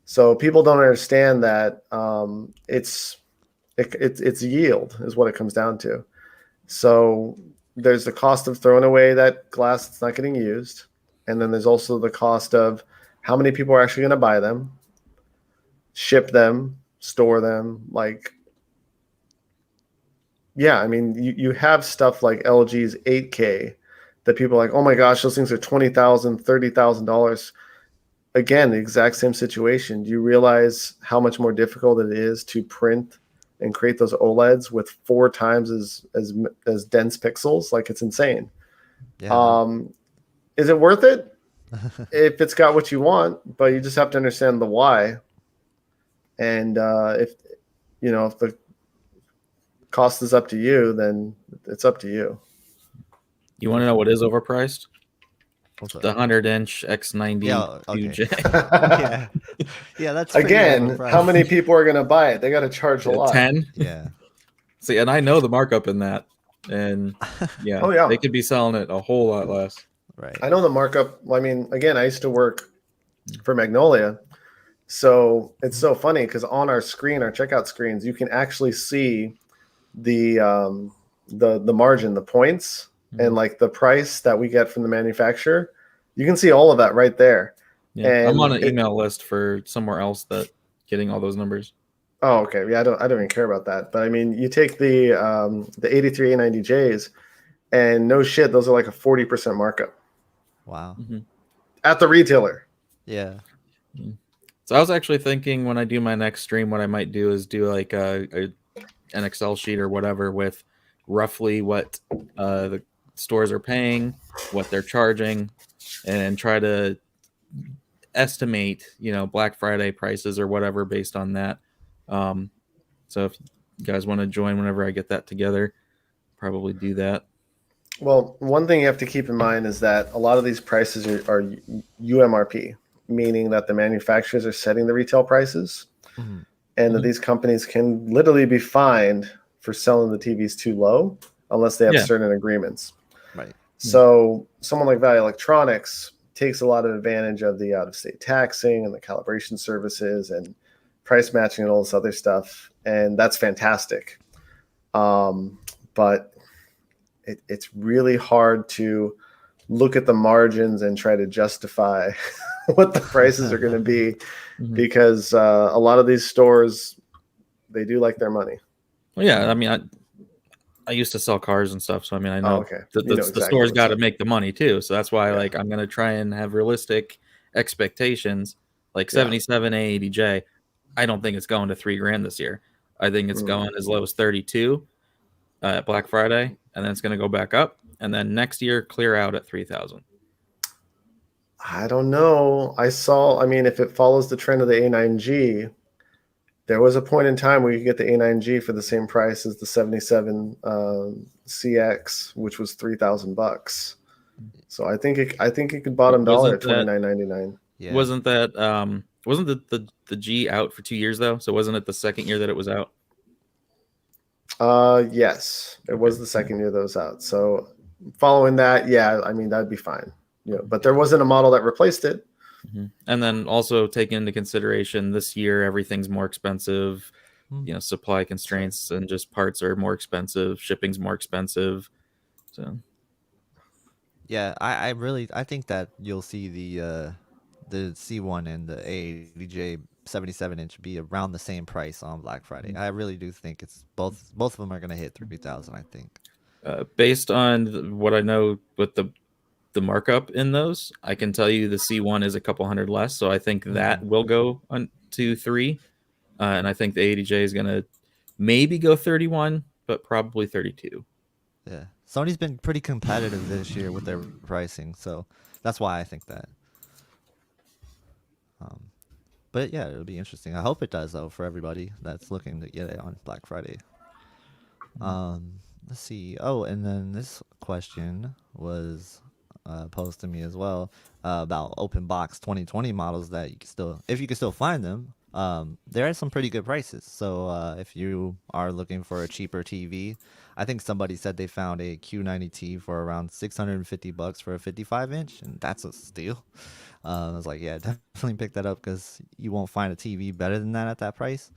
Speaker 3: So people don't understand that it's yield is what it comes down to. So there's the cost of throwing away that glass that's not getting used, and then there's also the cost of how many people are actually going to buy them, ship them, store them. Like, yeah, I mean, you have stuff like LG's 8K that people are like, oh my gosh, those things are $20,000, $30,000. again, the exact same situation. Do you realize how much more difficult it is to print and create those OLEDs with 4 times as dense pixels? Like, it's insane.
Speaker 1: Yeah.
Speaker 3: Is it worth it if it's got what you want? But you just have to understand the why. And if the cost is up to you, then it's up to you.
Speaker 2: You want to know what is overpriced?
Speaker 1: What's up?
Speaker 2: The 100-inch X90
Speaker 1: Yeah, okay.
Speaker 2: 2J.
Speaker 1: Yeah, that's pretty
Speaker 3: Again,
Speaker 1: overpriced.
Speaker 3: how many people are going to buy it? They got to charge a lot.
Speaker 2: 10.
Speaker 1: Yeah.
Speaker 2: See, and I know the markup in that, and yeah,
Speaker 3: Oh, yeah.
Speaker 2: they could be selling it a whole lot less.
Speaker 1: Right.
Speaker 3: I know the markup. I mean, again, I used to work for Magnolia. So it's so funny because on our screen, our checkout screens, you can actually see the margin, the points, and like the price that we get from the manufacturer. You can see all of that right there.
Speaker 2: Yeah,
Speaker 3: And
Speaker 2: I'm on an email list for somewhere else that getting all those numbers.
Speaker 3: Oh, okay. Yeah, I don't even care about that. But I mean, you take the 83 A90Js, and no shit, those are like a 40% markup
Speaker 1: Wow.
Speaker 3: at the retailer.
Speaker 1: Yeah.
Speaker 2: So I was actually thinking when I do my next stream, what I might do is do like an Excel sheet or whatever with roughly what the stores are paying, what they're charging, and try to estimate, Black Friday prices or whatever based on that. So if you guys want to join whenever I get that together, probably do that.
Speaker 3: Well, one thing you have to keep in mind is that a lot of these prices are UMRP, meaning that the manufacturers are setting the retail prices, and that these companies can literally be fined for selling the TVs too low unless they have certain agreements.
Speaker 1: Right.
Speaker 3: So someone like Value Electronics takes a lot of advantage of the out-of-state taxing and the calibration services and price matching and all this other stuff, and that's fantastic. But it's really hard to look at the margins and try to justify what the prices are going to be because a lot of these stores, they do like their money.
Speaker 2: Well, yeah, I mean, I used to sell cars and stuff, so I mean, I know, the store's got to make the money too. So that's why, like, I'm going to try and have realistic expectations. Like 77 A80J, I don't think it's going to $3,000 this year. I think it's going as low as 32 at Black Friday, and then it's going to go back up, and then next year clear out at 3,000.
Speaker 3: I don't know. I mean, if it follows the trend of the A9G, there was a point in time where you could get the A9G for the same price as the 77 CX, which was $3,000. So I think it could bottom dollar at $29.99.
Speaker 1: Yeah.
Speaker 2: Wasn't the G out for 2 years though? So wasn't it the second year that it was out?
Speaker 3: Yes, it was the second year that was out. So following that, yeah, I mean, that'd be fine. But there wasn't a model that replaced it.
Speaker 2: And then also taking into consideration this year, everything's more expensive, supply constraints and just parts are more expensive. Shipping's more expensive. So
Speaker 1: yeah, I think that you'll see the C1 and the A80J 77-inch be around the same price on Black Friday. I really do think it's both of them are going to hit 3,000, I think.
Speaker 2: Based on what I know with the markup in those, I can tell you the C1 is a couple hundred less, so I think that will go on to 3, and I think the 80J is going to maybe go 31, but probably 32.
Speaker 1: Yeah, Sony's been pretty competitive this year with their pricing, so that's why I think that. But yeah, it'll be interesting. I hope it does though for everybody that's looking to get it on Black Friday. Let's see. Oh, and then this question was posed to me as well about open box 2020 models that you can still, if you can still find them, there are some pretty good prices. So if you are looking for a cheaper TV, I think somebody said they found a Q90T for around $650 for a 55-inch, and that's a steal. I was like, yeah, definitely pick that up because you won't find a TV better than that at that price.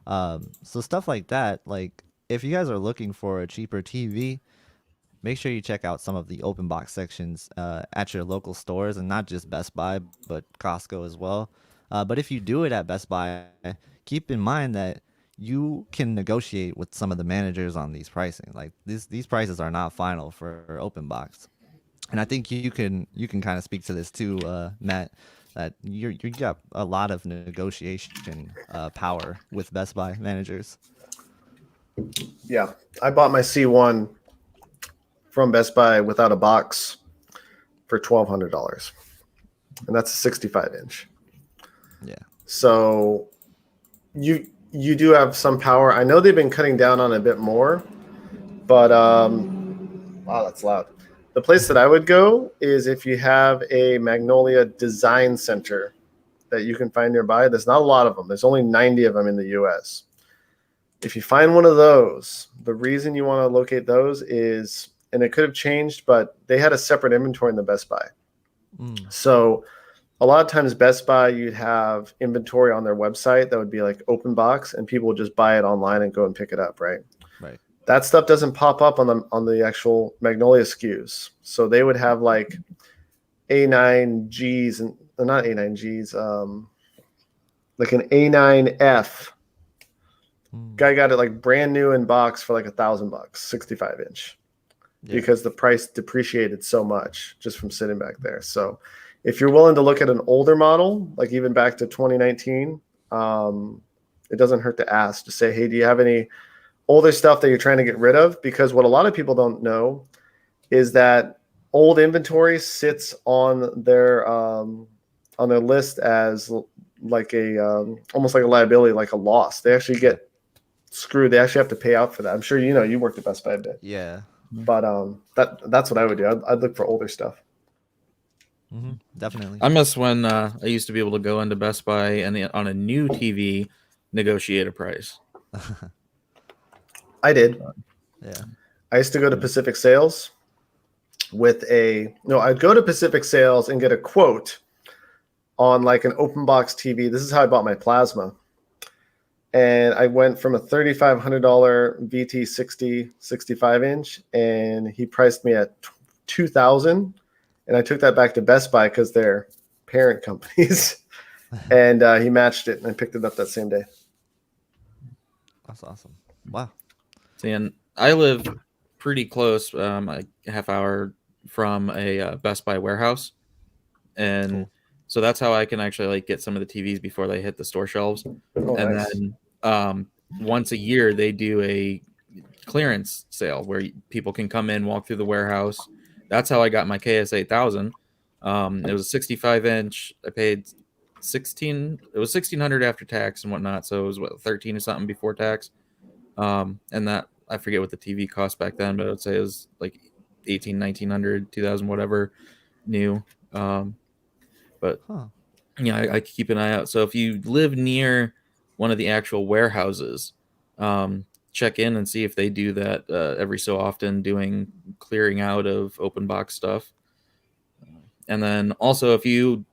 Speaker 1: So stuff like that, like if you guys are looking for a cheaper TV, make sure you check out some of the open box sections at your local stores, and not just Best Buy, but Costco as well. But if you do it at Best Buy, keep in mind that you can negotiate with some of the managers on these pricing. Like these prices are not final for open box. And I think you can kind of speak to this too, Matt. that you got a lot of negotiation power with Best Buy managers.
Speaker 3: Yeah, I bought my C1 from Best Buy without a box for $1,200, and that's a 65-inch.
Speaker 1: Yeah.
Speaker 3: So you do have some power. I know they've been cutting down on it a bit more, but wow, that's loud. The place that I would go is if you have a Magnolia Design Center that you can find nearby. There's not a lot of them. There's only 90 of them in the US. If you find one of those, the reason you want to locate those is, and it could have changed, but they had a separate inventory in the Best Buy. So a lot of times Best Buy, you'd have inventory on their website that would be like open box, and people would just buy it online and go and pick it up, right?
Speaker 1: Right.
Speaker 3: That stuff doesn't pop up on the actual Magnolia SKUs. So they would have like A9Gs and not A9Gs, like an A9F. Guy got it like brand new in box for like $1,000, 65-inch, because the price depreciated so much just from sitting back there. So if you're willing to look at an older model, like even back to 2019, it doesn't hurt to ask, to say, hey, do you have any older stuff that you're trying to get rid of? Because what a lot of people don't know is that old inventory sits on their list as like a almost like a liability, like a loss. They actually get screwed. They actually have to pay out for that. I'm sure you worked at Best Buy a bit.
Speaker 1: Yeah.
Speaker 3: But that's what I would do. I'd look for older stuff.
Speaker 1: Definitely.
Speaker 2: I miss when I used to be able to go into Best Buy and on a new TV negotiate a price.
Speaker 3: I did.
Speaker 1: Yeah.
Speaker 3: I used to go to Pacific Sales I'd go to Pacific Sales and get a quote on like an open box TV. This is how I bought my plasma. And I went from a $3,500 VT60 65-inch, and he priced me at $2,000. And I took that back to Best Buy because they're parent companies. And he matched it, and I picked it up that same day.
Speaker 1: That's awesome. Wow.
Speaker 2: See, and I live pretty close, a half hour from a Best Buy warehouse. And so that's how I can actually like get some of the TVs before they hit the store shelves. And
Speaker 3: nice.
Speaker 2: then once a year, they do a clearance sale where people can come in, walk through the warehouse. That's how I got my KS8000. It was a 65-inch. I paid it was $1,600 after tax and whatnot. So it was what, 13 or something before tax. And that, I forget what the TV cost back then, but I would say it was like 18, 1900, 2000, whatever new. But yeah, I keep an eye out. So if you live near one of the actual warehouses, check in and see if they do that every so often, doing clearing out of open box stuff. And then also, if you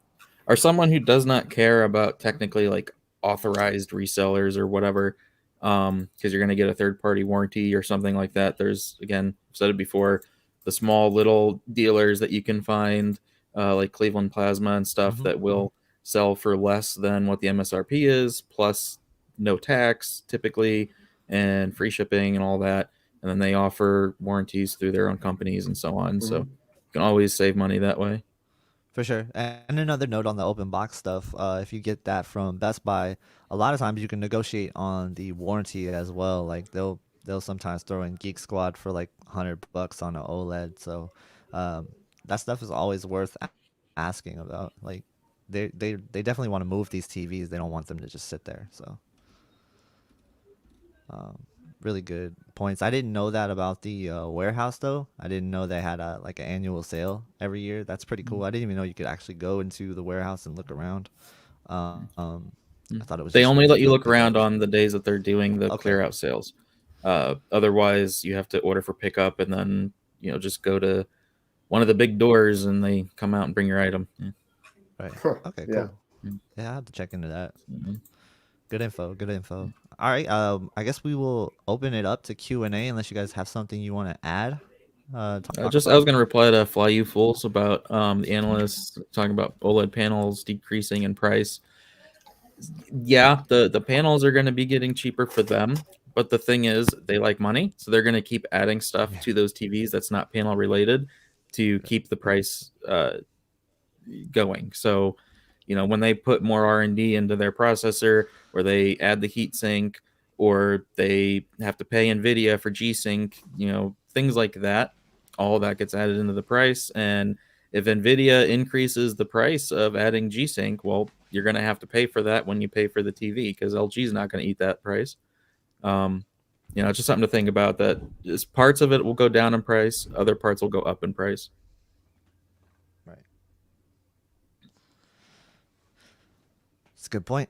Speaker 2: are someone who does not care about technically like authorized resellers or whatever, because you're going to get a third-party warranty or something like that, there's, again, I've said it before, the small little dealers that you can find, like Cleveland Plasma and stuff, that will sell for less than what the MSRP is, plus no tax typically, and free shipping and all that. And then they offer warranties through their own companies and so on. So you can always save money that way.
Speaker 1: For sure. And another note on the open box stuff, if you get that from Best Buy, a lot of times you can negotiate on the warranty as well. Like they'll sometimes throw in Geek Squad for like $100 on an OLED. So that stuff is always worth asking about. Like they definitely want to move these TVs. They don't want them to just sit there. So really good points. I didn't know that about the warehouse though. I didn't know they had like an annual sale every year. That's pretty cool. I didn't even know you could actually go into the warehouse and look around. I thought it was.
Speaker 2: They only let you look around on the days that they're doing the
Speaker 1: Okay.
Speaker 2: clear out sales. Otherwise, you have to order for pickup and then just go to one of the big doors and they come out and bring your item. Yeah.
Speaker 1: Right.
Speaker 3: Huh.
Speaker 1: Okay.
Speaker 3: Yeah.
Speaker 1: Cool. Yeah, I have to check into that. Good info. Good info. All right. I guess we will open it up to Q&A unless you guys have something you want to add.
Speaker 2: I was going to reply to Fly You Fools about the analysts talking about OLED panels decreasing in price. Yeah, the panels are going to be getting cheaper for them, but the thing is, they like money, so they're going to keep adding stuff to those TVs that's not panel related to keep the price going. So you know, when they put more R&D into their processor, or they add the heat sink, or they have to pay NVIDIA for G-Sync, you know, things like that, all that gets added into the price. And if NVIDIA increases the price of adding G-Sync, well, you're going to have to pay for that when you pay for the TV, because LG is not going to eat that price. You know, it's just something to think about, that just parts of it will go down in price, other parts will go up in price.
Speaker 1: Right. It's a good point.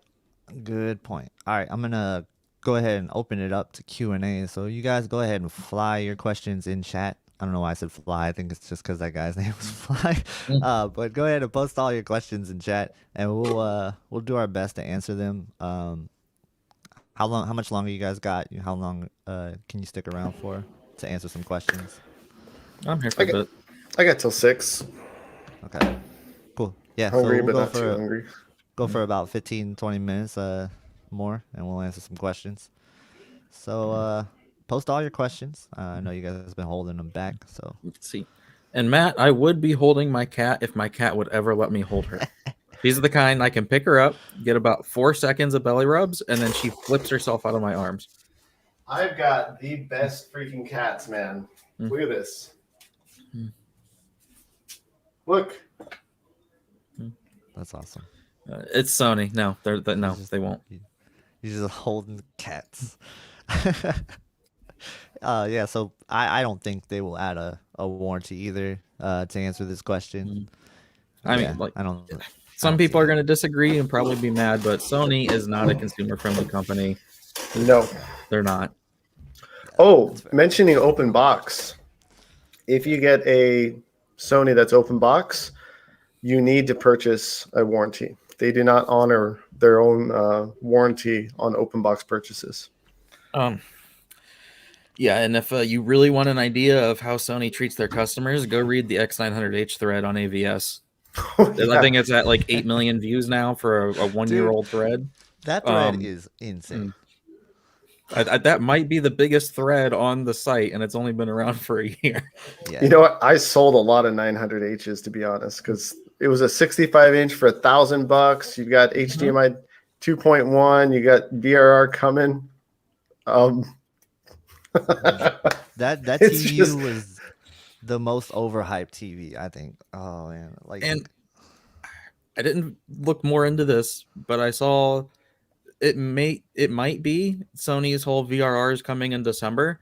Speaker 1: Good point. All right, I'm gonna go ahead and open it up to Q&A. So you guys go ahead and fly your questions in chat. I don't know why I said fly. I think it's just because that guy's name was Fly. But go ahead and post all your questions in chat, and we'll do our best to answer them. How much longer you guys got? How long can you stick around for to answer some questions?
Speaker 2: I'm here for a bit.
Speaker 3: I got till 6.
Speaker 1: Okay, cool. Yeah,
Speaker 3: Hungry,
Speaker 1: so we'll
Speaker 3: but not too hungry.
Speaker 1: Go for about 15, 20 minutes more, and we'll answer some questions. So post all your questions. I know you guys have been holding them back, so
Speaker 2: Let's see. And Matt, I would be holding my cat if my cat would ever let me hold her. She's the kind I can pick her up, get about 4 seconds of belly rubs, and then she flips herself out of my arms.
Speaker 3: I've got the best freaking cats, man. Look at this. Look.
Speaker 1: that's awesome.
Speaker 2: It's Sony. No, they won't.
Speaker 1: You're just holding cats. Yeah, so I don't think they will add a warranty either to answer this question.
Speaker 2: I mean, like, some people are going to disagree and probably be mad, but Sony is not a consumer-friendly company.
Speaker 3: No,
Speaker 2: they're not.
Speaker 3: Oh, mentioning open box. If you get a Sony that's open box, you need to purchase a warranty. They do not honor their own warranty on open box purchases.
Speaker 2: Yeah, and if you really want an idea of how Sony treats their customers, go read the X900H thread on AVS. I think it's at like 8 million views now for a 1-year-old thread.
Speaker 1: That thread is insane.
Speaker 2: That might be the biggest thread on the site, and it's only been around for a year.
Speaker 3: Yeah. You know what? I sold a lot of 900Hs, to be honest, because it was a 65-inch for $1,000. You've got HDMI 2.1. You got VRR coming.
Speaker 1: That TV was the most overhyped TV, I think. Oh man,
Speaker 2: and I didn't look more into this, but I saw it might be Sony's whole VRR is coming in December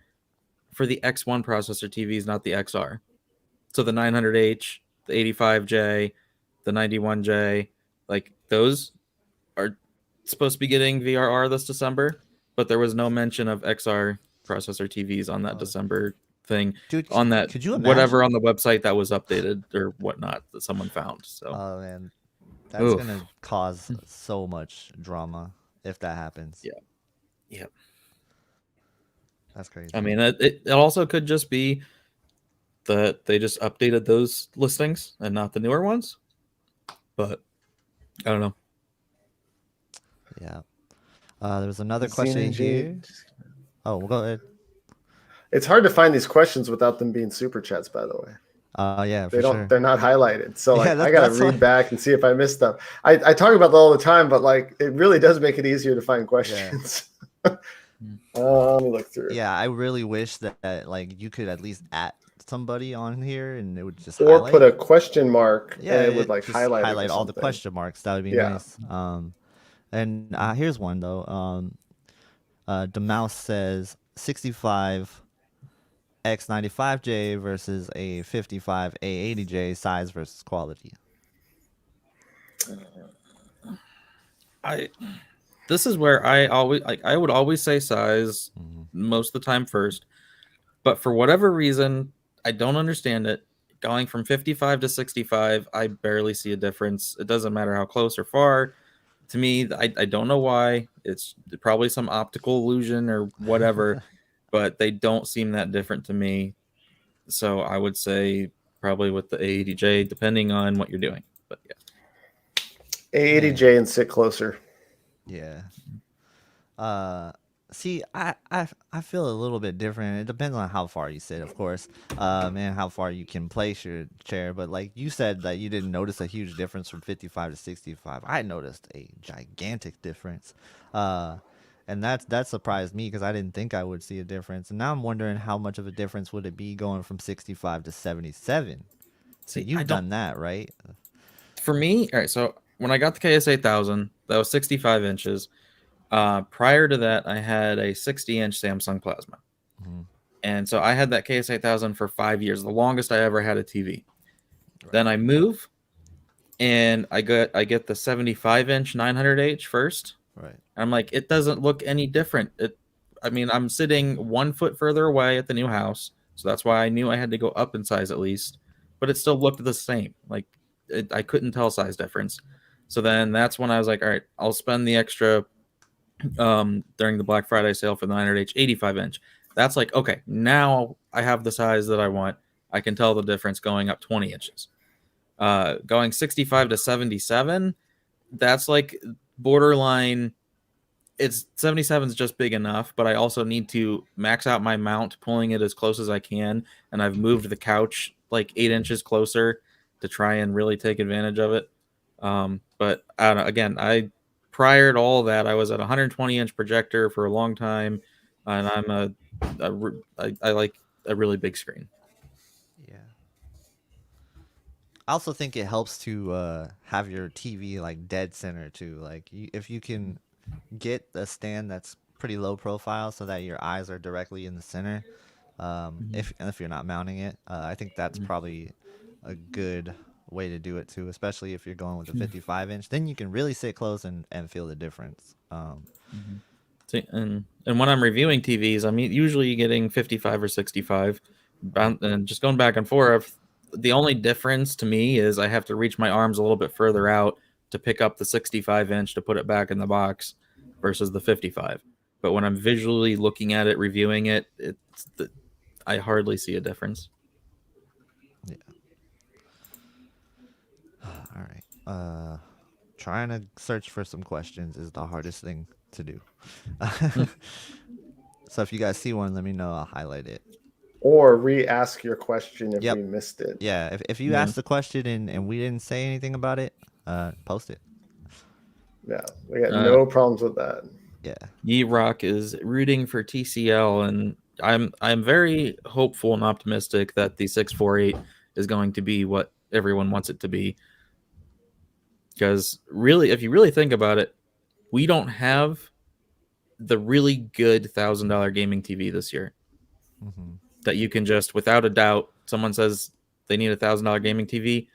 Speaker 2: for the X1 processor TVs, not the XR. So the 900H, the 85J, the 91J, like those are supposed to be getting VRR this December, but there was no mention of XR processor TVs on that December thing.
Speaker 1: Dude,
Speaker 2: on that,
Speaker 1: could you imagine?
Speaker 2: Whatever on the website that was updated or whatnot that someone found. So,
Speaker 1: oh man, that's gonna cause so much drama if that happens.
Speaker 2: Yeah,
Speaker 1: that's crazy.
Speaker 2: I mean, it also could just be that they just updated those listings and not the newer ones, but I don't know.
Speaker 1: Yeah. There's another question here. Oh, we'll go ahead.
Speaker 3: It's hard to find these questions without them being super chats, by the way.
Speaker 1: Yeah,
Speaker 3: they're not highlighted. So like, I gotta read back and see if I missed stuff. I talk about that all the time, but like it really does make it easier to find questions. Yeah. Let me look through.
Speaker 1: Yeah, I really wish that like you could at least add somebody on here and it would just
Speaker 3: put a question mark. Yeah, and it would like
Speaker 1: highlight all the question marks. That would be nice. And here's one though. The mouse says 65 X95J versus a 55 A80J, size versus quality.
Speaker 2: This is where I would always say size most of the time first, but for whatever reason I don't understand it. Going from 55 to 65, I barely see a difference. It doesn't matter how close or far. To me, I don't know why. It's probably some optical illusion or whatever, but they don't seem that different to me. So I would say probably with the A80J, depending on what you're doing. But yeah,
Speaker 3: A80J and sit closer.
Speaker 1: Yeah. See, I feel a little bit different. It depends on how far you sit, of course, and how far you can place your chair. But like you said that you didn't notice a huge difference from 55 to 65. I noticed a gigantic difference, and that surprised me because I didn't think I would see a difference. And now I'm wondering how much of a difference would it be going from 65 to 77. So
Speaker 2: See, I
Speaker 1: you've
Speaker 2: don't.
Speaker 1: done that, right?
Speaker 2: For me, all right. So when I got the KS8000, that was 65 inches. Prior to that, I had a 60-inch Samsung Plasma,
Speaker 1: Mhm.
Speaker 2: and so I had that KS8000 for 5 years, the longest I ever had a TV.
Speaker 1: Right.
Speaker 2: Then I move, and I get the 75-inch 900H first.
Speaker 1: Right.
Speaker 2: I'm like, it doesn't look any different. I mean, I'm sitting 1 foot further away at the new house, so that's why I knew I had to go up in size at least. But it still looked the same. Like, I couldn't tell size difference. So then that's when I was like, all right, I'll spend the extra during the Black Friday sale for the 900H 85-inch. That's like, okay, now I have the size that I want. I can tell the difference going up 20 inches. Going 65 to 77, that's like borderline. It's 77 is just big enough, but I also need to max out my mount, pulling it as close as I can. And I've moved the couch like 8 inches closer to try and really take advantage of it. But I don't know. Again, I prior to all that, I was at 120-inch projector for a long time, and I like a really big screen.
Speaker 1: Yeah. I also think it helps to have your TV like dead center too. Like if you can get a stand that's pretty low profile so that your eyes are directly in the center.
Speaker 2: Mhm.
Speaker 1: If you're not mounting it, I think that's
Speaker 2: Mhm.
Speaker 1: probably a good way to do it too, especially if you're going with a
Speaker 2: Mhm.
Speaker 1: 55 inch. Then you can really sit close and feel the difference.
Speaker 2: Mhm. See, and when I'm reviewing TVs, I'm usually getting 55 or 65, and just going back and forth. The only difference to me is I have to reach my arms a little bit further out to pick up the 65-inch to put it back in the box versus the 55. But when I'm visually looking at it, reviewing it, I hardly see a difference.
Speaker 1: Yeah. All right. Trying to search for some questions is the hardest thing to do. So if you guys see one, let me know. I'll highlight it.
Speaker 3: Or re-ask your question if we
Speaker 1: Yep.
Speaker 3: missed it.
Speaker 1: Yeah. If you
Speaker 2: Yeah.
Speaker 1: asked the question and we didn't say anything about it, post it.
Speaker 3: Yeah, we got
Speaker 2: Uh,
Speaker 3: no problems with that.
Speaker 1: Yeah.
Speaker 2: Ye Rock is rooting for TCL, and I'm very hopeful and optimistic that the 648 is going to be what everyone wants it to be. Because really, if you really think about it, we don't have the really good $1,000 gaming TV this year
Speaker 1: Hmm.
Speaker 2: that you can just, without a doubt, someone says they need $1,000 gaming TV.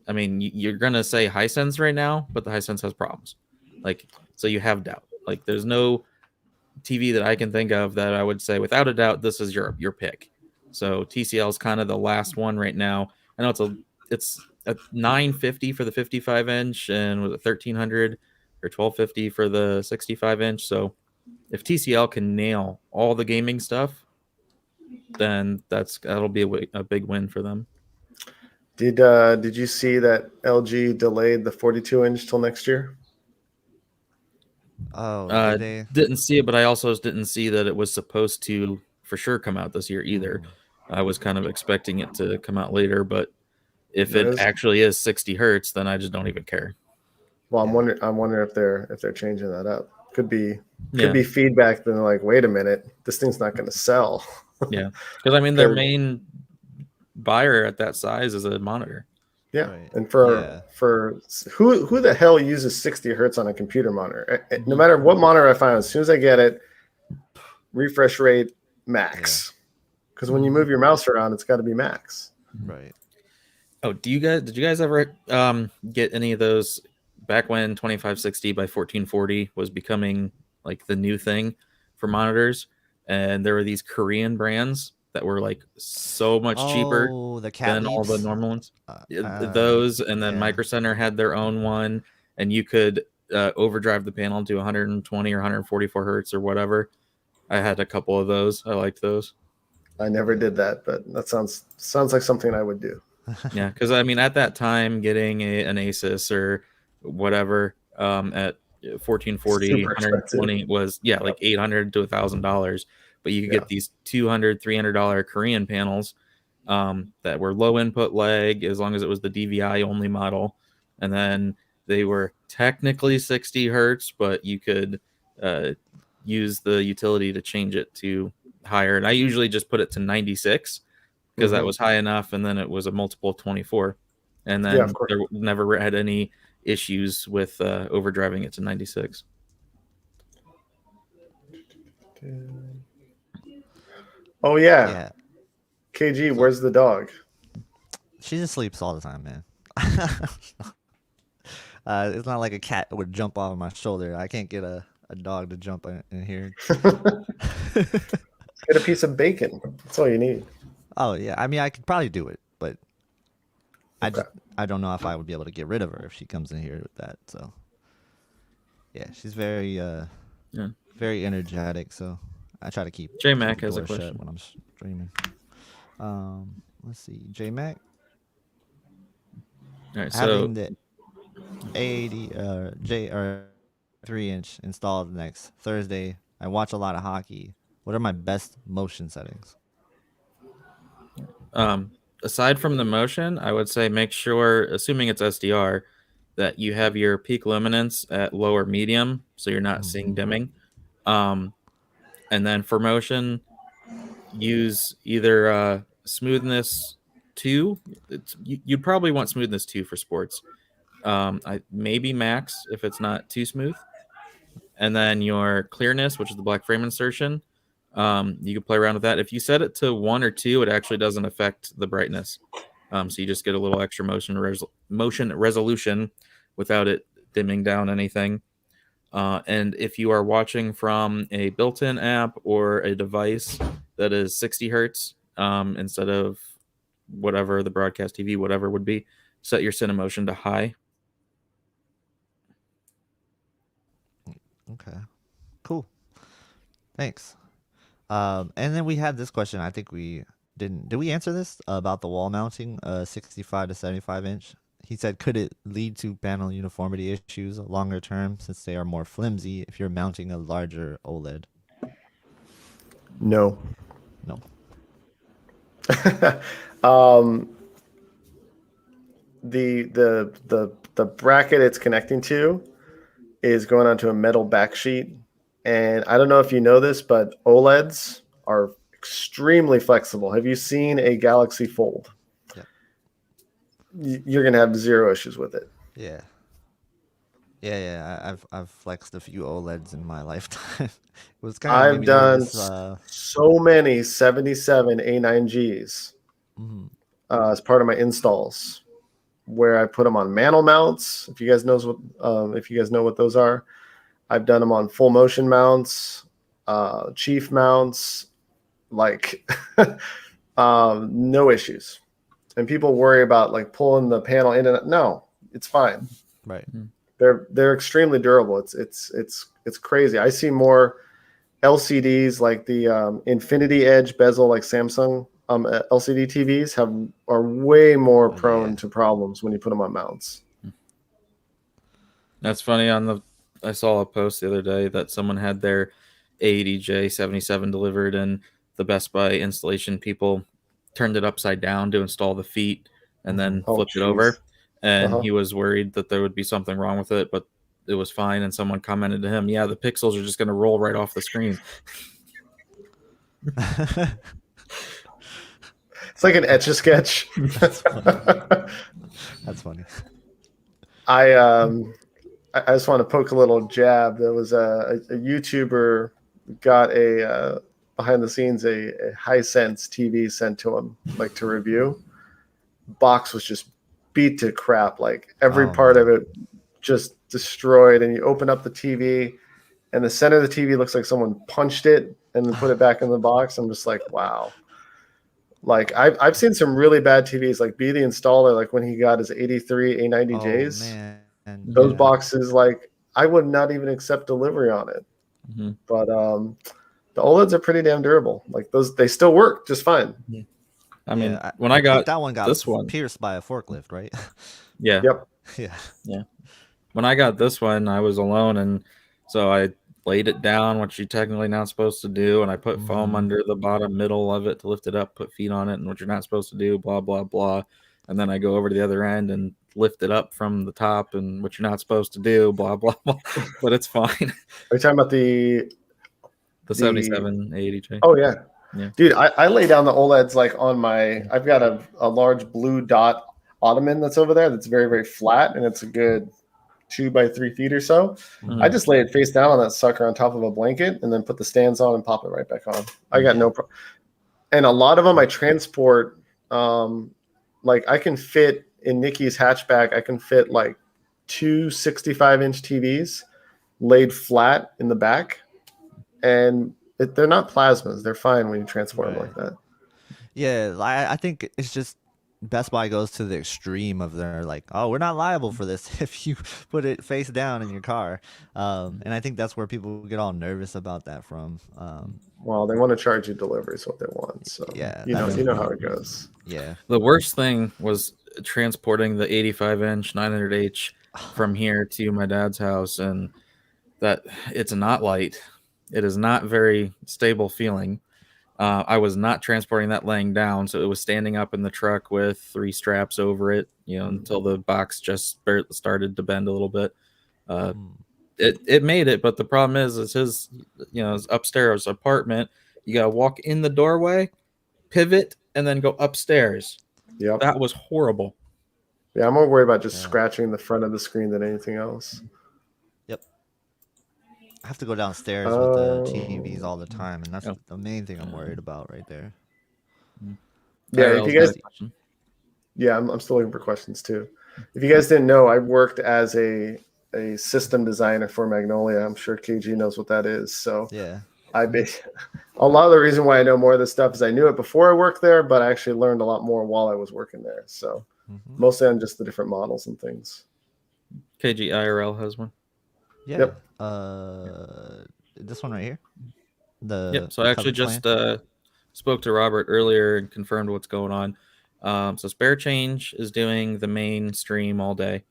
Speaker 2: I mean, you're gonna say Hisense right now, but the Hisense has problems. Like, so you have doubt. Like, there's no TV that I can think of that I would say without a doubt this is your pick. So TCL is kind of the last one right now. I know it's a 950 for the 55 inch and with a 1300 or 1250 for the 65 inch. So if TCL can nail all the gaming stuff, then that'll be a big win for them.
Speaker 3: Did you see that LG delayed the 42-inch till next year?
Speaker 1: Oh, did they?
Speaker 2: Didn't see it, but I also didn't see that it was supposed to for sure come out this year either.
Speaker 1: Mm.
Speaker 2: I was kind of expecting it to come out later, but if
Speaker 3: No,
Speaker 2: it actually is 60 hertz, then I just don't even care.
Speaker 3: well,
Speaker 1: Yeah.
Speaker 3: I'm wondering if they're changing that up. Could
Speaker 2: Yeah,
Speaker 3: be feedback. Then like, wait a minute, this thing's not going to sell.
Speaker 2: yeah. Because I mean, their
Speaker 3: 'Cause-
Speaker 2: main buyer at that size is a monitor.
Speaker 3: yeah,
Speaker 1: Right.
Speaker 3: and
Speaker 1: Yeah.
Speaker 3: for who the hell uses 60 hertz on a computer monitor? No
Speaker 2: Mhm.
Speaker 3: matter what monitor I find, as soon as I get it, refresh rate max. Because when you move your mouse around, it's got to be max.
Speaker 1: Right.
Speaker 2: Oh, did you guys ever get any of those back when 2560 by 1440 was becoming like the new thing for monitors? And there were these Korean brands that were like so much cheaper
Speaker 1: Oh, the cat
Speaker 2: than all the
Speaker 1: leaps.
Speaker 2: normal ones.
Speaker 1: Uh,
Speaker 2: Those, and then
Speaker 1: yeah.
Speaker 2: Micro Center had their own one, and you could overdrive the panel to 120 or 144 hertz or whatever. I had a couple of those. I liked those.
Speaker 3: I never did that, but that sounds like something I would do.
Speaker 2: Yeah, because I mean, at that time, getting an Asus or whatever at 1440,
Speaker 3: Super expensive.
Speaker 2: 120 was like $800 to $1,000. But you could get these $200, $300 Korean panels that were low input lag as long as it was the DVI only model, and then they were technically 60 hertz, but you could use the utility to change it to higher. And I usually just put it to 96 because that was high enough, and then it was a multiple of 24, and then there never had any issues with overdriving it to 96.
Speaker 3: Oh yeah. KG, where's the dog?
Speaker 1: She just sleeps all the time, man. It's not like a cat would jump off my shoulder. I can't get a dog to jump in here.
Speaker 3: Get a piece of bacon. That's all you need.
Speaker 1: Oh yeah, I mean I could probably do it, but I don't know if I would be able to get rid of her if she comes in here with that. So yeah, she's very very energetic. So I try to keep
Speaker 2: J-Mac
Speaker 1: the
Speaker 2: has a
Speaker 1: door
Speaker 2: question
Speaker 1: shut when I'm streaming. Let's see, J-Mac.
Speaker 2: All right,
Speaker 1: having the 80 or 3-inch installed next Thursday. I watch a lot of hockey. What are my best motion settings?
Speaker 2: Aside from the motion, I would say make sure, assuming it's SDR, that you have your peak luminance at low or medium, so you're not seeing dimming. And then for motion, use either smoothness 2. You'd probably want smoothness 2 for sports. Maybe max if it's not too smooth. And then your clearness, which is the black frame insertion, you can play around with that. If you set it to 1 or 2, it actually doesn't affect the brightness. So you just get a little extra motion resolution without it dimming down anything. And if you are watching from a built-in app or a device that is 60 hertz instead of whatever the broadcast TV, whatever would be, set your Cinemotion to high.
Speaker 1: Okay, cool. Thanks. And then we had this question. I think we didn't. Did we answer this about the wall mounting 65 to 75 inch? He said, could it lead to panel uniformity issues longer term since they are more flimsy if you're mounting a larger OLED?
Speaker 3: No. The bracket it's connecting to is going onto a metal backsheet. And I don't know if you know this, but OLEDs are extremely flexible. Have you seen a Galaxy Fold? Yeah. You're going to have zero issues with it.
Speaker 1: Yeah. I've flexed a few OLEDs in my lifetime. It was kind of
Speaker 3: I've done so many 77 A9Gs as part of my installs, where I put them on mantle mounts. If you guys know what those are, I've done them on full motion mounts, chief mounts, like no issues. And people worry about like pulling the panel in and out. No, it's fine.
Speaker 1: Right.
Speaker 3: They're extremely durable. It's crazy. I see more LCDs like the Infinity Edge bezel, like Samsung LCD TVs are way more prone to problems when you put them on mounts.
Speaker 2: That's funny. I saw a post the other day that someone had their A80J 77 delivered, and the Best Buy installation people turned it upside down to install the feet and then flipped it over. And he was worried that there would be something wrong with it, but it was fine. And someone commented to him, yeah, the pixels are just going to roll right off the screen.
Speaker 3: It's like an Etch-a-Sketch.
Speaker 1: That's funny.
Speaker 3: I just want to poke a little jab. There was a YouTuber got a behind the scenes a Hisense TV sent to him, like to review. Box was just beat to crap. Like every part of it just destroyed. And you open up the TV, and the center of the TV looks like someone punched it and then put it back in the box. I'm just like, wow. Like I've seen some really bad TVs, like B the installer, like when he got his 83 A90Js.
Speaker 1: Oh, man.
Speaker 3: Those boxes, like I would not even accept delivery on it. But the OLEDs are pretty damn durable. Like those, they still work just fine.
Speaker 2: I mean, when I got
Speaker 1: that one got
Speaker 2: this one
Speaker 1: pierced by a forklift, right?
Speaker 2: Yeah.
Speaker 3: Yep.
Speaker 1: Yeah.
Speaker 2: when I got this one, I was alone, and so I laid it down, which you're technically not supposed to do, and I put foam under the bottom middle of it to lift it up, put feet on it, and what you're not supposed to do, blah blah blah. And then I go over to the other end and lift it up from the top, and what you're not supposed to do, blah blah blah. But it's fine.
Speaker 3: Are you talking about the
Speaker 2: 77 80J.
Speaker 3: Oh yeah.
Speaker 2: Yeah.
Speaker 3: Dude, I lay down the OLEDs like on my. I've got a large blue dot ottoman that's over there that's very very flat, and it's a good 2 by 3 feet or so. I just lay it face down on that sucker on top of a blanket, and then put the stands on and pop it right back on. I got no problem. And a lot of them I transport. Like I can fit in Nikki's hatchback. I can fit like 2 65-inch TVs laid flat in the back, and they're not plasmas. They're fine when you transport them like that.
Speaker 1: Yeah, I think it's just Best Buy goes to the extreme of their like, oh, we're not liable for this if you put it face down in your car, and I think that's where people get all nervous about that from.
Speaker 3: Well, they want to charge you delivery is what they want. So
Speaker 1: Yeah,
Speaker 3: you know how it goes.
Speaker 1: Yeah,
Speaker 2: The worst thing was transporting the 85-inch 900H from here to my dad's house, and that it's not light. It is not very stable feeling. I was not transporting that laying down, so it was standing up in the truck with 3 straps over it, until the box just started to bend a little bit. It made it, but the problem is his upstairs apartment. You gotta walk in the doorway, pivot, and then go upstairs.
Speaker 3: Yep.
Speaker 2: That was horrible.
Speaker 3: Yeah, I'm more worried about just scratching the front of the screen than anything else.
Speaker 1: Yep. I have to go downstairs with the TVs all the time, and that's the main thing I'm worried about right there.
Speaker 3: Yeah, if you guys, I'm still looking for questions too. If you guys didn't know, I worked as a system designer for Magnolia. I'm sure KG knows what that is. So
Speaker 1: yeah,
Speaker 3: a lot of the reason why I know more of this stuff is I knew it before I worked there, but I actually learned a lot more while I was working there. So mostly on just the different models and things.
Speaker 2: KG IRL has one.
Speaker 1: Yeah.
Speaker 3: Yep.
Speaker 1: This one right here.
Speaker 2: So I actually just spoke to Robert earlier and confirmed what's going on. So Spare Change is doing the main stream all day.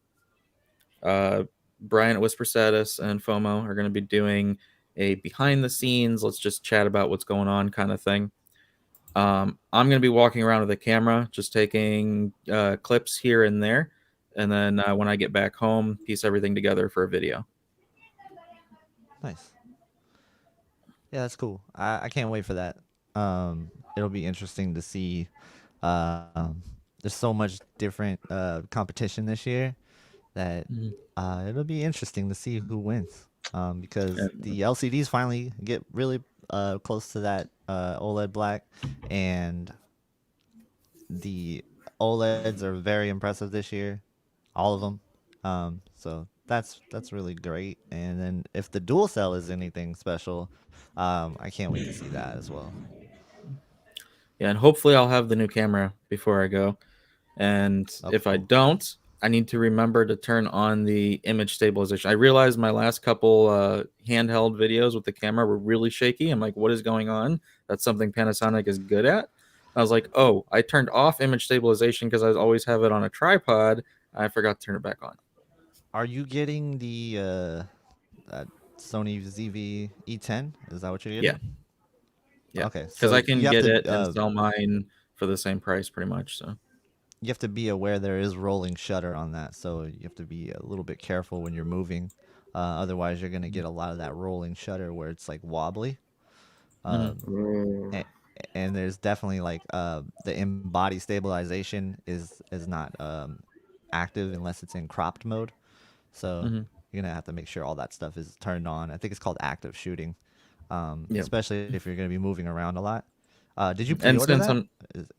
Speaker 2: Brian at Whisper Status and FOMO are going to be doing a behind the scenes, let's just chat about what's going on kind of thing. I'm going to be walking around with a camera, just taking clips here and there. And then when I get back home, piece everything together for a video.
Speaker 1: Nice. Yeah, that's cool. I can't wait for that. It'll be interesting to see. There's so much different competition this year that it'll be interesting to see who wins. Because the LCDs finally get really close to that OLED black, and the OLEDs are very impressive this year, all of them. So that's really great. And then if the dual cell is anything special, I can't wait to see that as well.
Speaker 2: Yeah, and hopefully I'll have the new camera before I go. And if I don't, I need to remember to turn on the image stabilization. I realized my last couple handheld videos with the camera were really shaky. I'm like, what is going on? That's something Panasonic is good at. I was like, oh, I turned off image stabilization because I always have it on a tripod. I forgot to turn it back on.
Speaker 1: Are you getting the Sony ZV E10? Is that what you're getting?
Speaker 2: Yeah.
Speaker 1: Okay.
Speaker 2: Because I can get it and sell mine for the same price pretty much. So
Speaker 1: you have to be aware there is rolling shutter on that. So you have to be a little bit careful when you're moving. Otherwise, you're going to get a lot of that rolling shutter where it's like wobbly. And there's definitely like the in-body stabilization is not active unless it's in cropped mode. So you're going to have to make sure all that stuff is turned on. I think it's called active shooting. Especially if you're going to be moving around a lot. Did you pre-order that?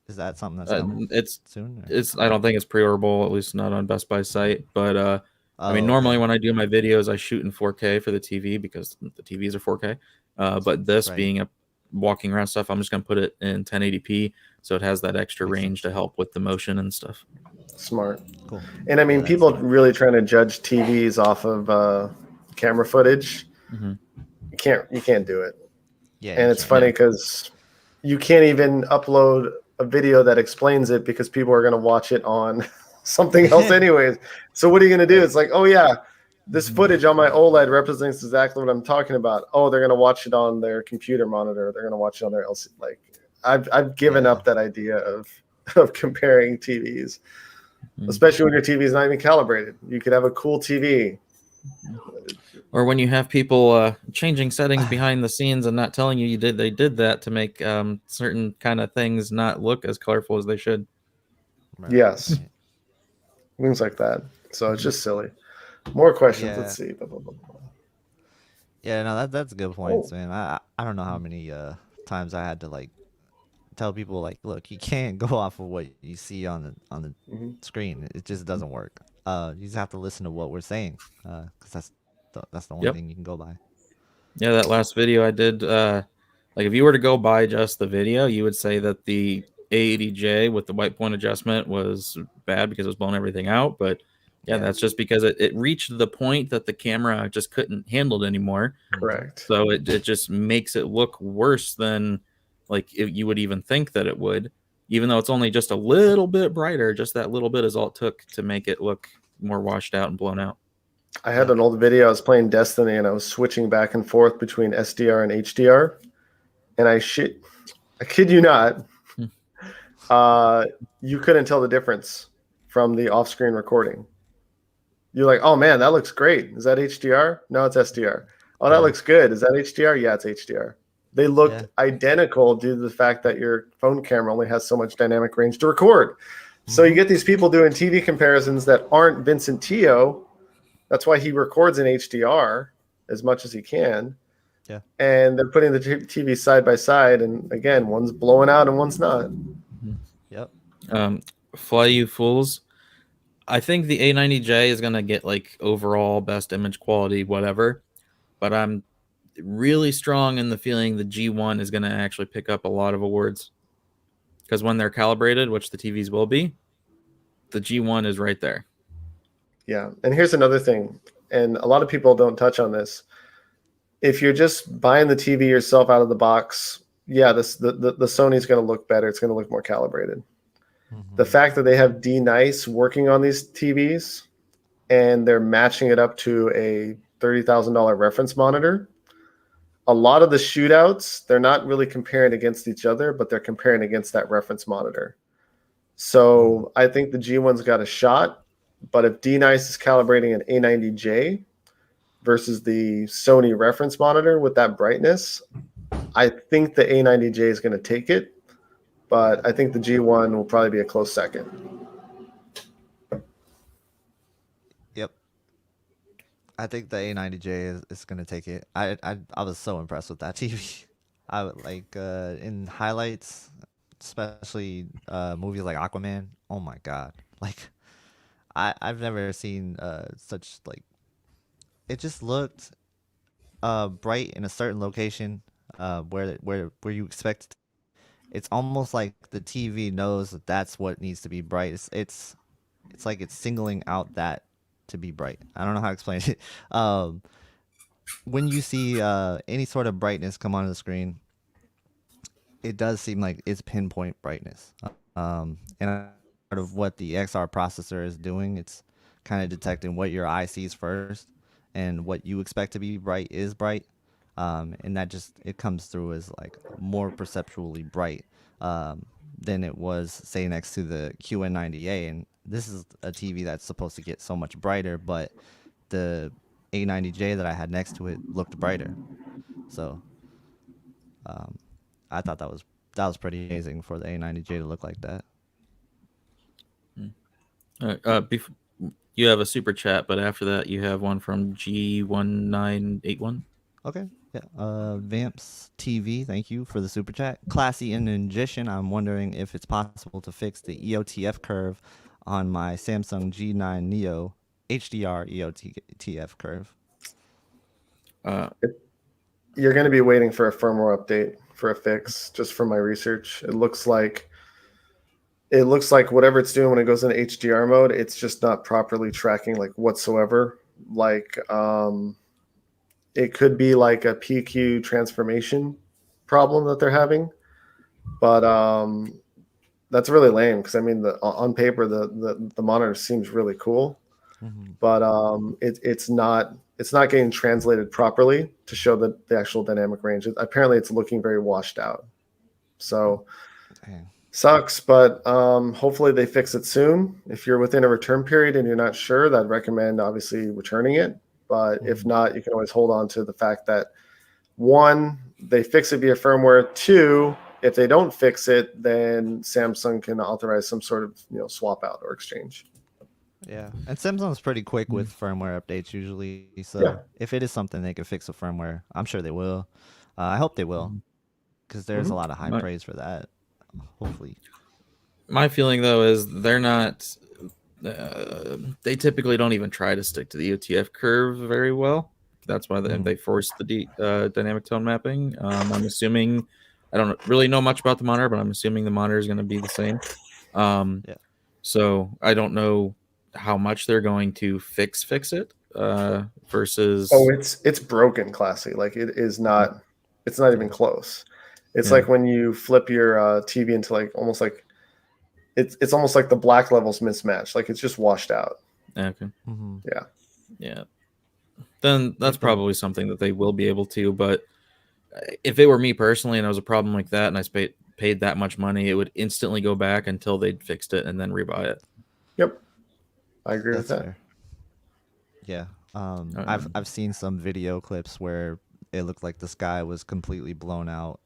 Speaker 1: Is that something that's coming soon?
Speaker 2: I don't think it's pre-orderable, at least not on Best Buy site. But I mean, normally when I do my videos, I shoot in 4K for the TV because the TVs are 4K. But this being a walking around stuff, I'm just going to put it in 1080p, so it has that extra range to help with the motion and stuff.
Speaker 3: Smart.
Speaker 1: Cool.
Speaker 3: And I mean, people really trying to judge TVs off of camera footage. You can't do it.
Speaker 1: Yeah.
Speaker 3: And it's funny because you can't even upload a video that explains it because people are going to watch it on something else anyways. So what are you going to do? It's like, oh yeah, this footage on my OLED represents exactly what I'm talking about. Oh, they're gonna watch it on their computer monitor. They're gonna watch it on their LCD. Like, I've given up that idea of comparing TVs, especially when your TV is not even calibrated. You could have a cool TV.
Speaker 2: Or when you have people changing settings behind the scenes and not telling you they did that to make certain kind of things not look as colorful as they should.
Speaker 1: Right.
Speaker 3: Yes, things like that. So it's just silly. More questions.
Speaker 1: Yeah.
Speaker 3: Let's see. Blah, blah, blah, blah.
Speaker 1: Yeah, no, that's good points, man. I don't know how many times I had to like tell people like, look, you can't go off of what you see on the screen. It just doesn't work. You just have to listen to what we're saying, because that's the only thing you can go by.
Speaker 2: Yeah, that last video I did, like if you were to go by just the video, you would say that the A80J with the white point adjustment was bad because it was blowing everything out. But yeah, that's just because it reached the point that the camera just couldn't handle it anymore.
Speaker 3: Correct.
Speaker 2: So it just makes it look worse than like you would even think that it would, even though it's only just a little bit brighter. Just that little bit is all it took to make it look more washed out and blown out.
Speaker 3: I had an old video. I was playing Destiny and I was switching back and forth between SDR and HDR, and I kid you not, you couldn't tell the difference from the off-screen recording. You're like, oh man, that looks great. Is that HDR? No, it's SDR. Oh, that looks good. Is that HDR? Yeah, it's HDR. They looked identical due to the fact that your phone camera only has so much dynamic range to record. So you get these people doing TV comparisons that aren't Vincent Tio. That's why he records in HDR as much as he can.
Speaker 1: Yeah.
Speaker 3: And they're putting the TV side by side. And again, one's blowing out and one's not.
Speaker 1: Yep.
Speaker 2: Fly you fools. I think the A90J is going to get like overall best image quality, whatever. But I'm really strong in the feeling the G1 is going to actually pick up a lot of awards. Because when they're calibrated, which the TVs will be, the G1 is right there.
Speaker 3: Yeah. And here's another thing. And a lot of people don't touch on this. If you're just buying the TV yourself out of the box, yeah, the Sony's going to look better. It's going to look more calibrated. The fact that they have D-Nice working on these TVs and they're matching it up to a $30,000 reference monitor, a lot of the shootouts, they're not really comparing against each other, but they're comparing against that reference monitor. So I think the G1's got a shot, but if D-Nice is calibrating an A90J versus the Sony reference monitor with that brightness, I think the A90J is going to take it, but I think the G1 will probably be a close second.
Speaker 1: Yep. I think the A90J is going to take it. I was so impressed with that TV. I would like in highlights, especially movies like Aquaman. Oh my god! Like I've never seen such like. It just looked bright in a certain location where you expect it. It's almost like the TV knows that that's what needs to be bright. It's like it's singling out that to be bright. I don't know how to explain it. When you see any sort of brightness come onto the screen, it does seem like it's pinpoint brightness. And part of what the XR processor is doing, it's kind of detecting what your eye sees first and what you expect to be bright is bright. And that just, it comes through as like more perceptually bright than it was, say, next to the QN90A. And this is a TV that's supposed to get so much brighter, but the A90J that I had next to it looked brighter. So I thought that was pretty amazing for the A90J to look like that.
Speaker 2: You have a super chat, but after that you have one from G1981.
Speaker 1: Okay. Yeah. Vamps TV, thank you for the super chat. Classy and Magician, I'm wondering if it's possible to fix the EOTF curve on my Samsung G9 Neo HDR EOTF curve.
Speaker 3: You're going to be waiting for a firmware update for a fix, just from my research. It looks like whatever it's doing when it goes into HDR mode, it's just not properly tracking like whatsoever. Like it could be like a PQ transformation problem that they're having, but that's really lame because I mean on paper the monitor seems really cool, but it's not getting translated properly to show the actual dynamic range. Apparently, it's looking very washed out. So sucks, but hopefully they fix it soon. If you're within a return period and you're not sure, I'd recommend obviously returning it. But if not, you can always hold on to the fact that, one, they fix it via firmware. Two, if they don't fix it, then Samsung can authorize some sort of swap out or exchange.
Speaker 1: Yeah, and Samsung's pretty quick with firmware updates usually. So if it is something they can fix with firmware, I'm sure they will. I hope they will, because there's a lot of high praise for that. Hopefully.
Speaker 2: My feeling though is they're not. They typically don't even try to stick to the UTF curve very well. That's why they forced the dynamic tone mapping. I'm assuming, I don't really know much about the monitor, but I'm assuming the monitor is going to be the same. So I don't know how much they're going to fix it versus.
Speaker 3: Oh, it's broken, Classy. Like it is not. It's not even close. It's like when you flip your TV into like almost like. It's almost like the black levels mismatched. Like it's just washed out.
Speaker 2: Okay.
Speaker 3: Yeah.
Speaker 2: Then that's probably something that they will be able to. But if it were me personally and there was a problem like that and I paid that much money, it would instantly go back until they'd fixed it and then rebuy it.
Speaker 3: Yep. I agree with that.
Speaker 1: Fair. Yeah. I've seen some video clips where it looked like the sky was completely blown out.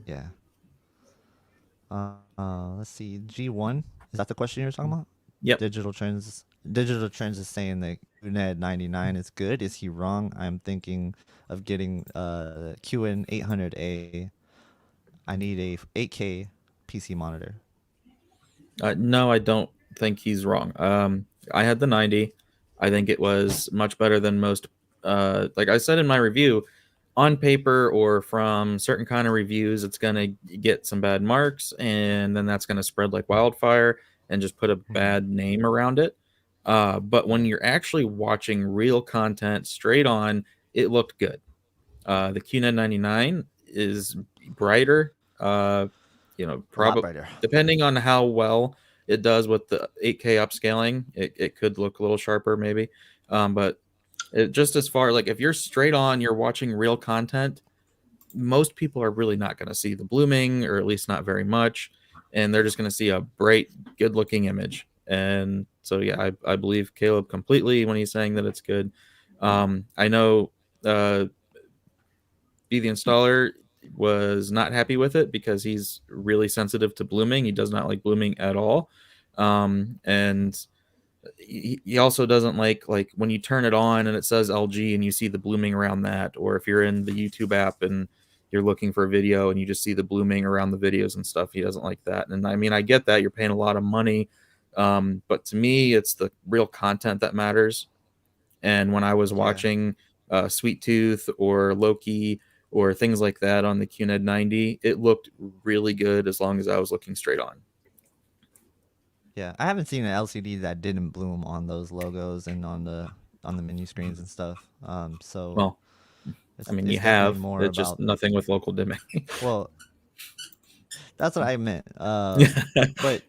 Speaker 1: Yeah. Let's see. G1, is that the question you were talking about?
Speaker 2: Yep.
Speaker 1: Digital Trends is saying that QNED 99 is good. Is he wrong? I'm thinking of getting QN 800A. I need a 8K PC monitor.
Speaker 2: No, I don't think he's wrong. I had the 90. I think it was much better than most. Like I said in my review, on paper or from certain kind of reviews, it's going to get some bad marks, and then that's going to spread like wildfire and just put a bad name around it. But when you're actually watching real content straight on, it looked good. The QNED 99 is brighter. Probably depending on how well it does with the 8K upscaling, it could look a little sharper maybe. But just as far like if you're straight on, you're watching real content, most people are really not going to see the blooming, or at least not very much, and they're just going to see a bright, good-looking image. And so, yeah, I believe Caleb completely when he's saying that it's good. I know Be the Installer was not happy with it because he's really sensitive to blooming. He does not like blooming at all, and he also doesn't like when you turn it on and it says LG and you see the blooming around that, or if you're in the YouTube app and you're looking for a video and you just see the blooming around the videos and stuff. He doesn't like that. And I mean, I get that you're paying a lot of money, but to me, it's the real content that matters. And when I was watching Sweet Tooth or Loki or things like that on the QNED 90, it looked really good as long as I was looking straight on.
Speaker 1: Yeah, I haven't seen an LCD that didn't bloom on those logos and on the menu screens and stuff. So
Speaker 2: well, I mean, you have more it's just nothing with local dimming.
Speaker 1: Well, that's what I meant. But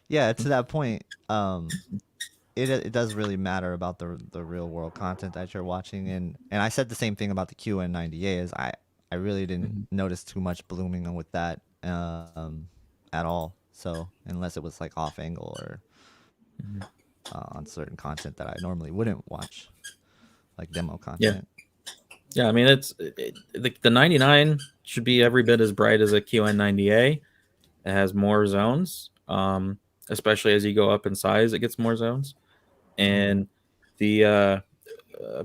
Speaker 1: yeah, to that point, it does really matter about the real world content that you're watching, and I said the same thing about the QN90A. Is I really didn't notice too much blooming with that at all. So unless it was like off angle or on certain content that I normally wouldn't watch, like demo content.
Speaker 2: Yeah. I mean, the 99 should be every bit as bright as a QN90A. It has more zones, especially as you go up in size, it gets more zones. And the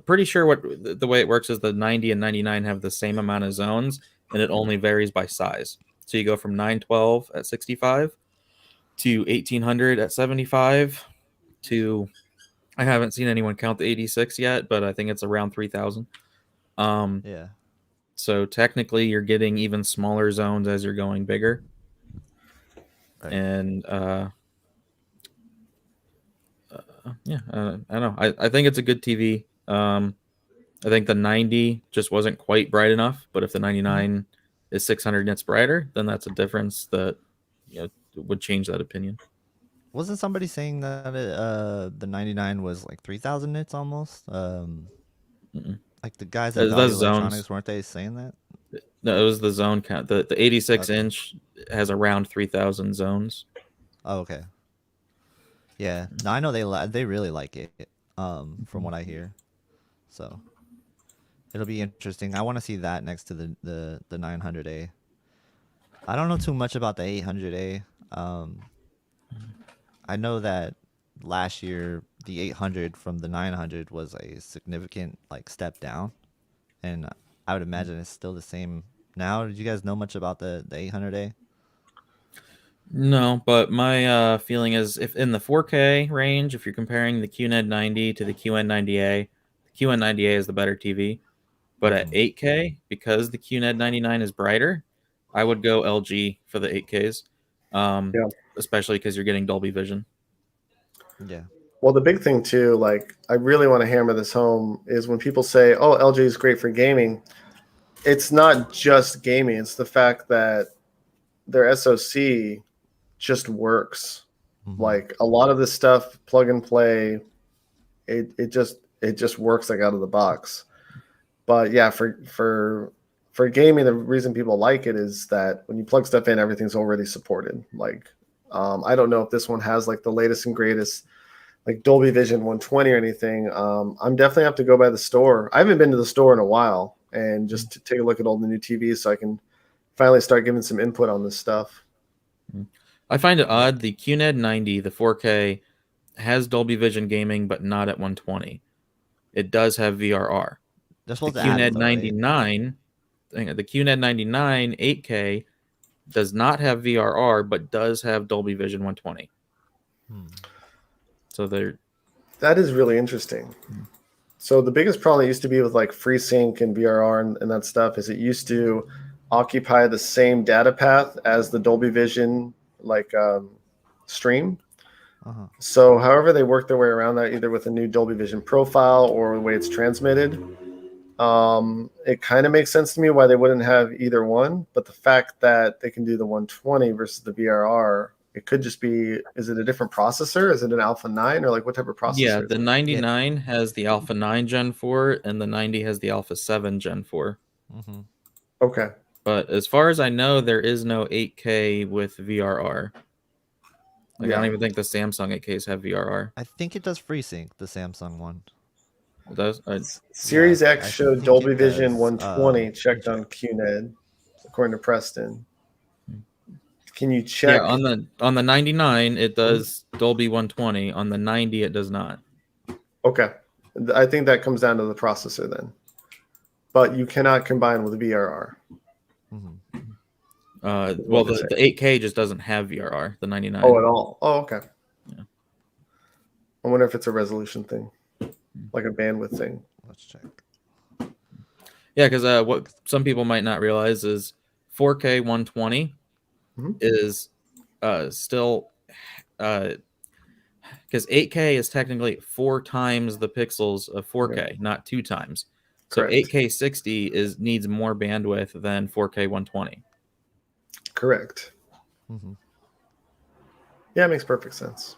Speaker 2: pretty sure what the way it works is the 90 and 99 have the same amount of zones, and it only varies by size. So you go from 912 at 65 to 1800 at 75 to, I haven't seen anyone count the 86 yet, but I think it's around 3000.
Speaker 1: Yeah.
Speaker 2: So technically you're getting even smaller zones as you're going bigger. Right. And I don't know. I think it's a good TV. I think the 90 just wasn't quite bright enough, but if the 99 is 600 nits brighter, then that's a difference that would change that opinion.
Speaker 1: Wasn't somebody saying that the 99 was like 3,000 nits almost?
Speaker 2: Mm-mm.
Speaker 1: Like the guys at
Speaker 2: That's
Speaker 1: Value
Speaker 2: zones.
Speaker 1: Electronics, weren't they saying that?
Speaker 2: No, it was the zone count. The 86
Speaker 1: Okay.
Speaker 2: inch has around 3,000 zones.
Speaker 1: Oh, okay. Yeah. No, I know they really like it. From what I hear. So it'll be interesting. I want to see that next to the 900A. I don't know too much about the 800A. I know that last year the 800 from the 900 was a significant like step down, and I would imagine it's still the same now. Did you guys know much about the 800A?
Speaker 2: No, but my feeling is if in the 4K range, if you're comparing the QNED 90 to the QN90A, the QN90A is the better TV. But at
Speaker 1: Mm-hmm.
Speaker 2: 8K, because the QNED 99 is brighter, I would go LG for the 8Ks, um,
Speaker 3: Yeah.
Speaker 2: especially because you're getting Dolby Vision.
Speaker 1: Yeah.
Speaker 3: Well, the big thing too, like I really want to hammer this home, is when people say, "Oh, LG is great for gaming." It's not just gaming; it's the fact that their SoC just works.
Speaker 1: Mm-hmm.
Speaker 3: Like a lot of this stuff, plug and play, it just works like out of the box. But yeah, for gaming, the reason people like it is that when you plug stuff in, everything's already supported. Like, I don't know if this one has like the latest and greatest like Dolby Vision 120 or anything. I'm definitely have to go by the store. I haven't been to the store in a while, and just to take a look at all the new TVs so I can finally start giving some input on this stuff.
Speaker 2: I find it
Speaker 1: Yeah.
Speaker 2: odd the QNED 90, the 4K, has Dolby Vision gaming, but not at 120. It does have VRR.
Speaker 1: They're
Speaker 2: The
Speaker 1: supposed to add it
Speaker 2: QNED
Speaker 1: though, right?
Speaker 2: 99, the QNED 99 8K does not have VRR, but does have Dolby Vision 120.
Speaker 1: Hmm.
Speaker 2: So they're
Speaker 3: That is really interesting. So the biggest problem that used to be with like FreeSync and VRR and that stuff is it used to occupy the same data path as the Dolby Vision like stream.
Speaker 1: Uh-huh.
Speaker 3: So however they work their way around that, either with a new Dolby Vision profile or the way it's transmitted, it kind of makes sense to me why they wouldn't have either one. But the fact that they can do the 120 versus the VRR, it could just be, is it a different processor? Is it an Alpha 9 or like what type of
Speaker 2: yeah,
Speaker 3: processor is
Speaker 2: the
Speaker 3: it?
Speaker 2: 99 has the Alpha 9 Gen 4 and the 90 has the Alpha 7 Gen 4.
Speaker 1: Mm-hmm.
Speaker 3: Okay.
Speaker 2: But as far as I know, there is no 8K with VRR. Like I don't
Speaker 3: Yeah.
Speaker 2: even think the Samsung 8Ks have VRR.
Speaker 1: I think it does FreeSync, the Samsung one.
Speaker 2: It does.
Speaker 1: Yeah,
Speaker 3: Series X
Speaker 1: I
Speaker 3: showed
Speaker 1: think
Speaker 3: Dolby
Speaker 1: it
Speaker 3: Vision
Speaker 1: does.
Speaker 3: 120
Speaker 1: Let me
Speaker 3: checked
Speaker 1: check.
Speaker 3: on QNED, according to Preston. Can you
Speaker 2: Yeah,
Speaker 3: check?
Speaker 2: on the 99 it
Speaker 3: Mhm.
Speaker 2: does Dolby 120. On the 90 it does not.
Speaker 3: Okay. I think that comes down to the processor then. But you cannot combine with VRR,
Speaker 1: Mm-hmm.
Speaker 3: is
Speaker 2: Well,
Speaker 3: what they're saying.
Speaker 2: the 8K just doesn't have VRR. The
Speaker 3: Oh,
Speaker 2: 99.
Speaker 3: at all. Oh, okay.
Speaker 2: Yeah.
Speaker 3: I wonder if it's a resolution thing, like a bandwidth thing.
Speaker 1: Let's check.
Speaker 2: Yeah, because what some people might not realize is 4K 120
Speaker 3: Mhm.
Speaker 2: is still because 8K is technically 4 times the pixels of 4K, not 2 times. So
Speaker 3: Correct.
Speaker 2: 8K 60 needs more bandwidth than 4K 120.
Speaker 3: Correct.
Speaker 1: Mm-hmm.
Speaker 3: Yeah, it makes perfect sense.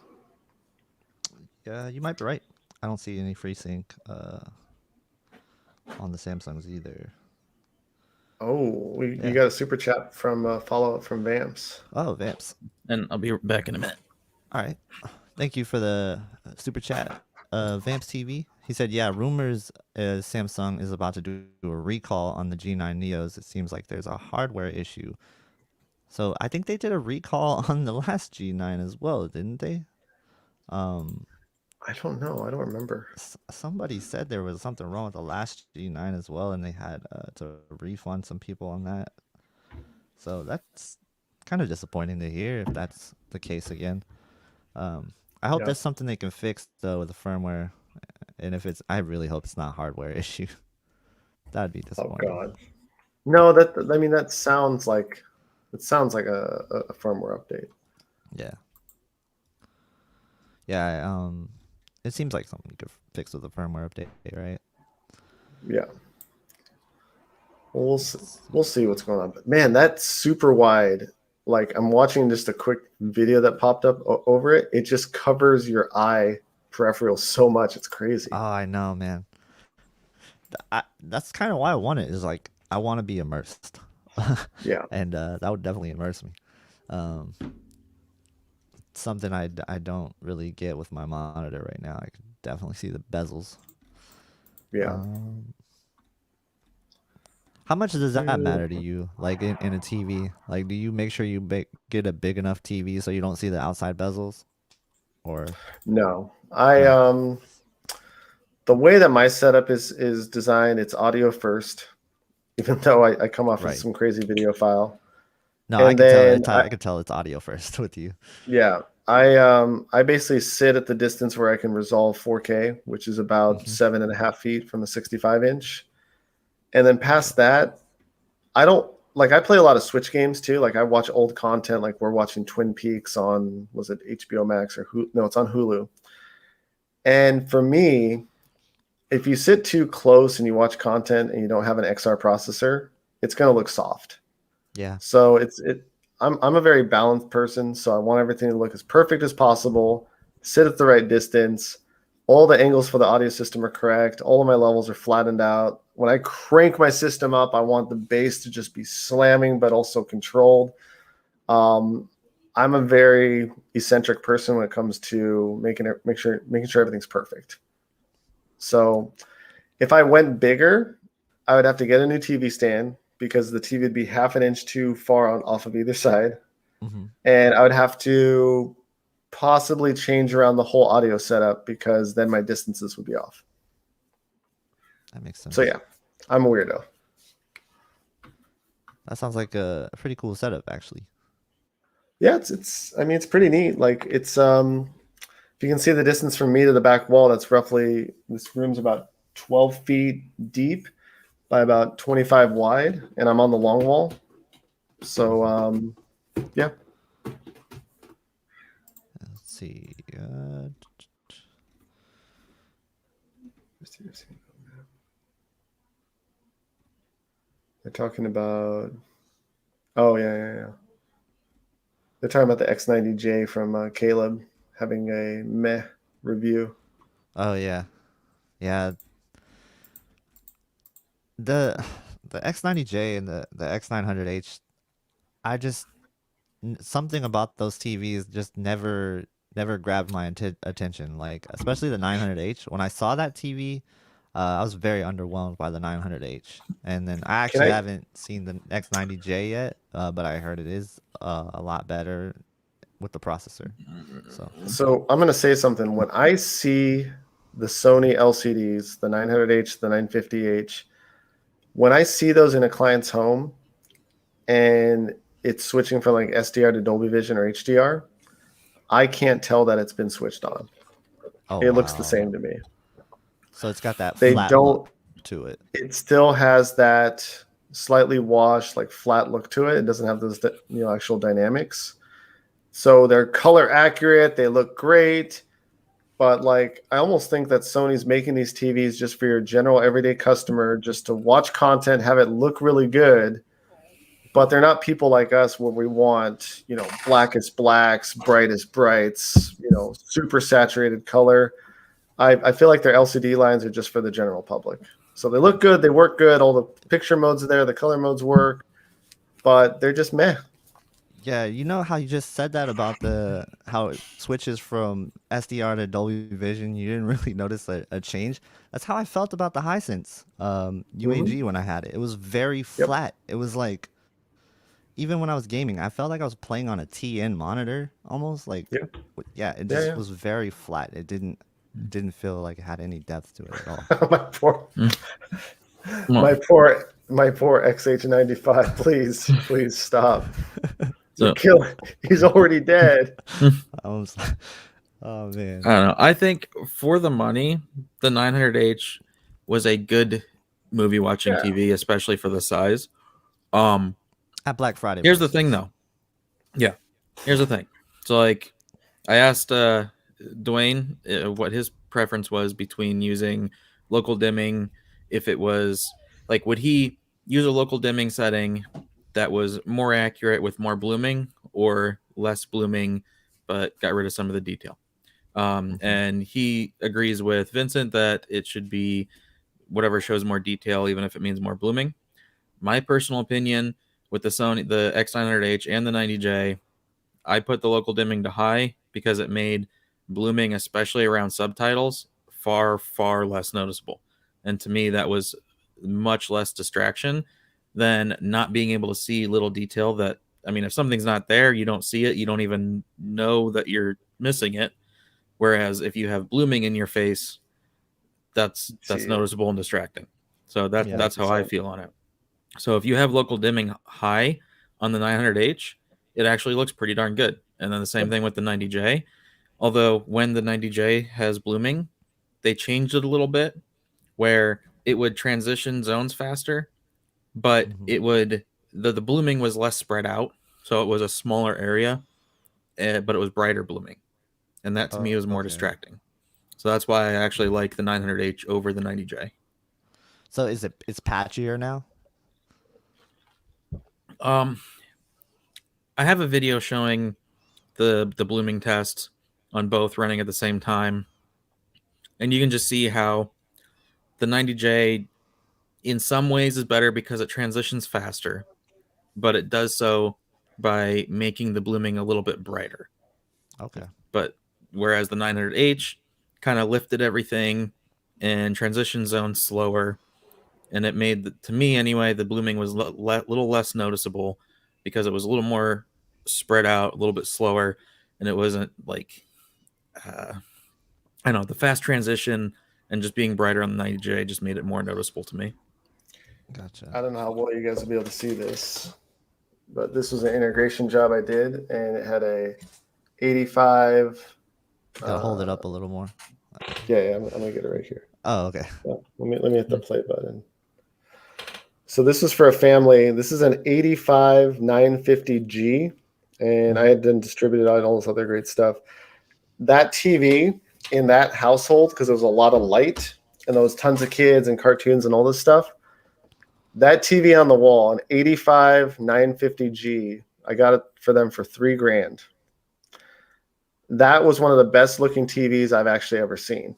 Speaker 1: Yeah, you might be right. I don't see any FreeSync on the Samsungs either.
Speaker 3: Oh, you
Speaker 1: Yeah.
Speaker 3: got a super chat from follow up from Vamps.
Speaker 1: Oh, Vamps.
Speaker 2: And I'll be back in a minute.
Speaker 1: All right. Thank you for the super chat. Vamps TV. He said, "Yeah, rumors Samsung is about to do a recall on the G9 Neos. It seems like there's a hardware issue. So I think they did a recall on the last G9 as well, didn't they? Um,
Speaker 3: I don't know. I don't remember.
Speaker 1: somebody said there was something wrong with the last G9 as well, and they had to refund some people on that. So that's kind of disappointing to hear if that's the case again. I hope
Speaker 3: Yeah.
Speaker 1: that's something they can fix though with the firmware, and if it's, I really hope it's not a hardware issue. That'd be
Speaker 3: Oh
Speaker 1: disappointing.
Speaker 3: God. No, I mean that sounds like a firmware update.
Speaker 1: Yeah. Yeah. It seems like something you could fix with a firmware update, right?
Speaker 3: Yeah. We'll see what's going on. But man, that super wide like I'm watching just a quick video that popped up over it. It just covers your eye peripheral so much. It's crazy.
Speaker 1: Oh, I know, man. That's kind of why I want it. Is like I want to be immersed,
Speaker 3: Yeah.
Speaker 1: and that would definitely immerse me. Um, Something I don't really get with my monitor right now. I can definitely see the bezels.
Speaker 3: Yeah.
Speaker 1: How much does that matter to you? Like in a TV, like do you make sure you get a big enough TV so you don't see the outside bezels, or
Speaker 3: No.
Speaker 1: no?
Speaker 3: The way that my setup is designed, it's audio first, even though I come off of
Speaker 1: Right.
Speaker 3: some crazy video file.
Speaker 1: No, I
Speaker 3: And
Speaker 1: can tell
Speaker 3: then
Speaker 1: it. I can tell it's audio first with you.
Speaker 3: yeah, I basically sit at the distance where I can resolve 4K, which is about
Speaker 1: Hmm.
Speaker 3: 7.5 feet from a 65 inch. And then past that, I don't like I play a lot of Switch games too. Like I watch old content, like we're watching Twin Peaks on was it HBO Max or Hulu? No, it's on Hulu. And for me, if you sit too close and you watch content and you don't have an XR processor, it's gonna look soft.
Speaker 1: Yeah.
Speaker 3: So I'm a very balanced person, so I want everything to look as perfect as possible, sit at the right distance. All the angles for the audio system are correct. All of my levels are flattened out. When I crank my system up, I want the bass to just be slamming, but also controlled. Um, I'm a very eccentric person when it comes to making sure everything's perfect. So if I went bigger, I would have to get a new TV stand because the TV would be half an inch too far on off of either side.
Speaker 1: Hmm.
Speaker 3: And I would have to possibly change around the whole audio setup because then my distances would be off.
Speaker 1: That makes
Speaker 3: So
Speaker 1: sense.
Speaker 3: yeah, I'm a weirdo.
Speaker 1: That sounds like a pretty cool setup, actually.
Speaker 3: Yeah, it's I mean it's pretty neat. Like it's if you can see the distance from me to the back wall, that's roughly this room's about 12 feet deep by about 25 wide, and I'm on the long wall. So yeah.
Speaker 1: Let's see.
Speaker 3: They're talking about. Oh yeah. They're talking about the X90J from Caleb having a meh review.
Speaker 1: Oh yeah, yeah. The the X90J and the X900H. I just something about those TVs just never grabbed my attention. Like especially the 900H. When I saw that TV, I was very underwhelmed by the 900H. And then I
Speaker 3: Can
Speaker 1: actually
Speaker 3: I?
Speaker 1: haven't seen the X90J yet, but I heard it is a lot better with the processor. So
Speaker 3: So I'm gonna say something. When I see the Sony LCDs, the 900H, the 950H, when I see those in a client's home and it's switching from like SDR to Dolby Vision or HDR, I can't tell that it's been switched on.
Speaker 1: oh
Speaker 3: It looks the
Speaker 1: wow.
Speaker 3: same to me.
Speaker 1: So it's got that
Speaker 3: They
Speaker 1: flat
Speaker 3: don't.
Speaker 1: look to it.
Speaker 3: It still has that slightly washed, like flat look to it. It doesn't have those, actual dynamics. So they're color accurate. They look great. But like, I almost think that Sony's making these TVs just for your general everyday customer, just to watch content, have it look really good. But they're not people like us where we want, blackest blacks, brightest brights, super saturated color. I feel like their LCD lines are just for the general public. So they look good, they work good, all the picture modes are there, the color modes work, but they're just meh.
Speaker 1: Yeah, you know how you just said that about the how it switches from SDR to Dolby Vision. You didn't really notice a change. That's how I felt about the Hisense
Speaker 3: Mm-hmm.
Speaker 1: UAG when I had it. It was very
Speaker 3: Yep.
Speaker 1: flat. It was like even when I was gaming, I felt like I was playing on a TN monitor almost. Like,
Speaker 3: Yeah.
Speaker 1: yeah, it just
Speaker 3: Yeah.
Speaker 1: was very flat. It didn't feel like it had any depth to it at all.
Speaker 3: Yeah. my poor,
Speaker 2: Come
Speaker 3: my
Speaker 2: on.
Speaker 3: poor XH95. Please stop. You're
Speaker 2: So
Speaker 3: killing. He's already dead.
Speaker 1: I was, oh man,
Speaker 2: I don't know. I think for the money, the 900H was a good movie watching
Speaker 3: Yeah.
Speaker 2: TV, especially for the size. Um,
Speaker 1: at Black Friday
Speaker 2: Here's the thing,
Speaker 1: prices.
Speaker 2: though. Yeah, here's the thing. So, like, I asked Dwayne what his preference was between using local dimming, if it was like, would he use a local dimming setting that was more accurate with more blooming, or less blooming, but got rid of some of the detail. And he agrees with Vincent that it should be whatever shows more detail, even if it means more blooming. My personal opinion with the Sony, the X900H and the 90J, I put the local dimming to high because it made blooming, especially around subtitles, far less noticeable. And to me, that was much less distraction than not being able to see little detail that, I mean, if something's not there, you don't see it. You don't even know that you're missing it. Whereas if you have blooming in your face, that's noticeable and distracting. So that's how I feel on it. So if you have local dimming high on the 900H, it actually looks pretty darn good. And then the same thing with the 90J. Although when the 90J has blooming, they changed it a little bit where it would transition zones faster, but it would the blooming was less spread out, so it was a smaller area, but it was brighter blooming. And that to me was more distracting. So that's why I actually like the 900H over the 90J.
Speaker 1: So it's patchier now?
Speaker 2: I have a video showing the blooming test on both running at the same time. And you can just see how the 90J in some ways is better because it transitions faster, but it does so by making the blooming a little bit brighter.
Speaker 1: Okay.
Speaker 2: But whereas the 900H kind of lifted everything and transition zone slower, and it made, to me anyway, the blooming was a little less noticeable because it was a little more spread out, a little bit slower, and it wasn't like, I don't know, the fast transition and just being brighter on the 90J just made it more noticeable to me.
Speaker 1: Gotcha.
Speaker 3: I don't know how well you guys will be able to see this, but this was an integration job I did, and it had a 85.
Speaker 1: Gotta hold it up a little more.
Speaker 3: Yeah, I'm gonna get it right here.
Speaker 1: Oh, okay.
Speaker 3: Yeah, let me hit the play button. So this is for a family. This is an 85 950G, and I had done distributed out all this other great stuff. That TV in that household, because there was a lot of light and there was tons of kids and cartoons and all this stuff. That TV on the wall, an 85 950G, I got it for them for $3,000. That was one of the best looking TVs I've actually ever seen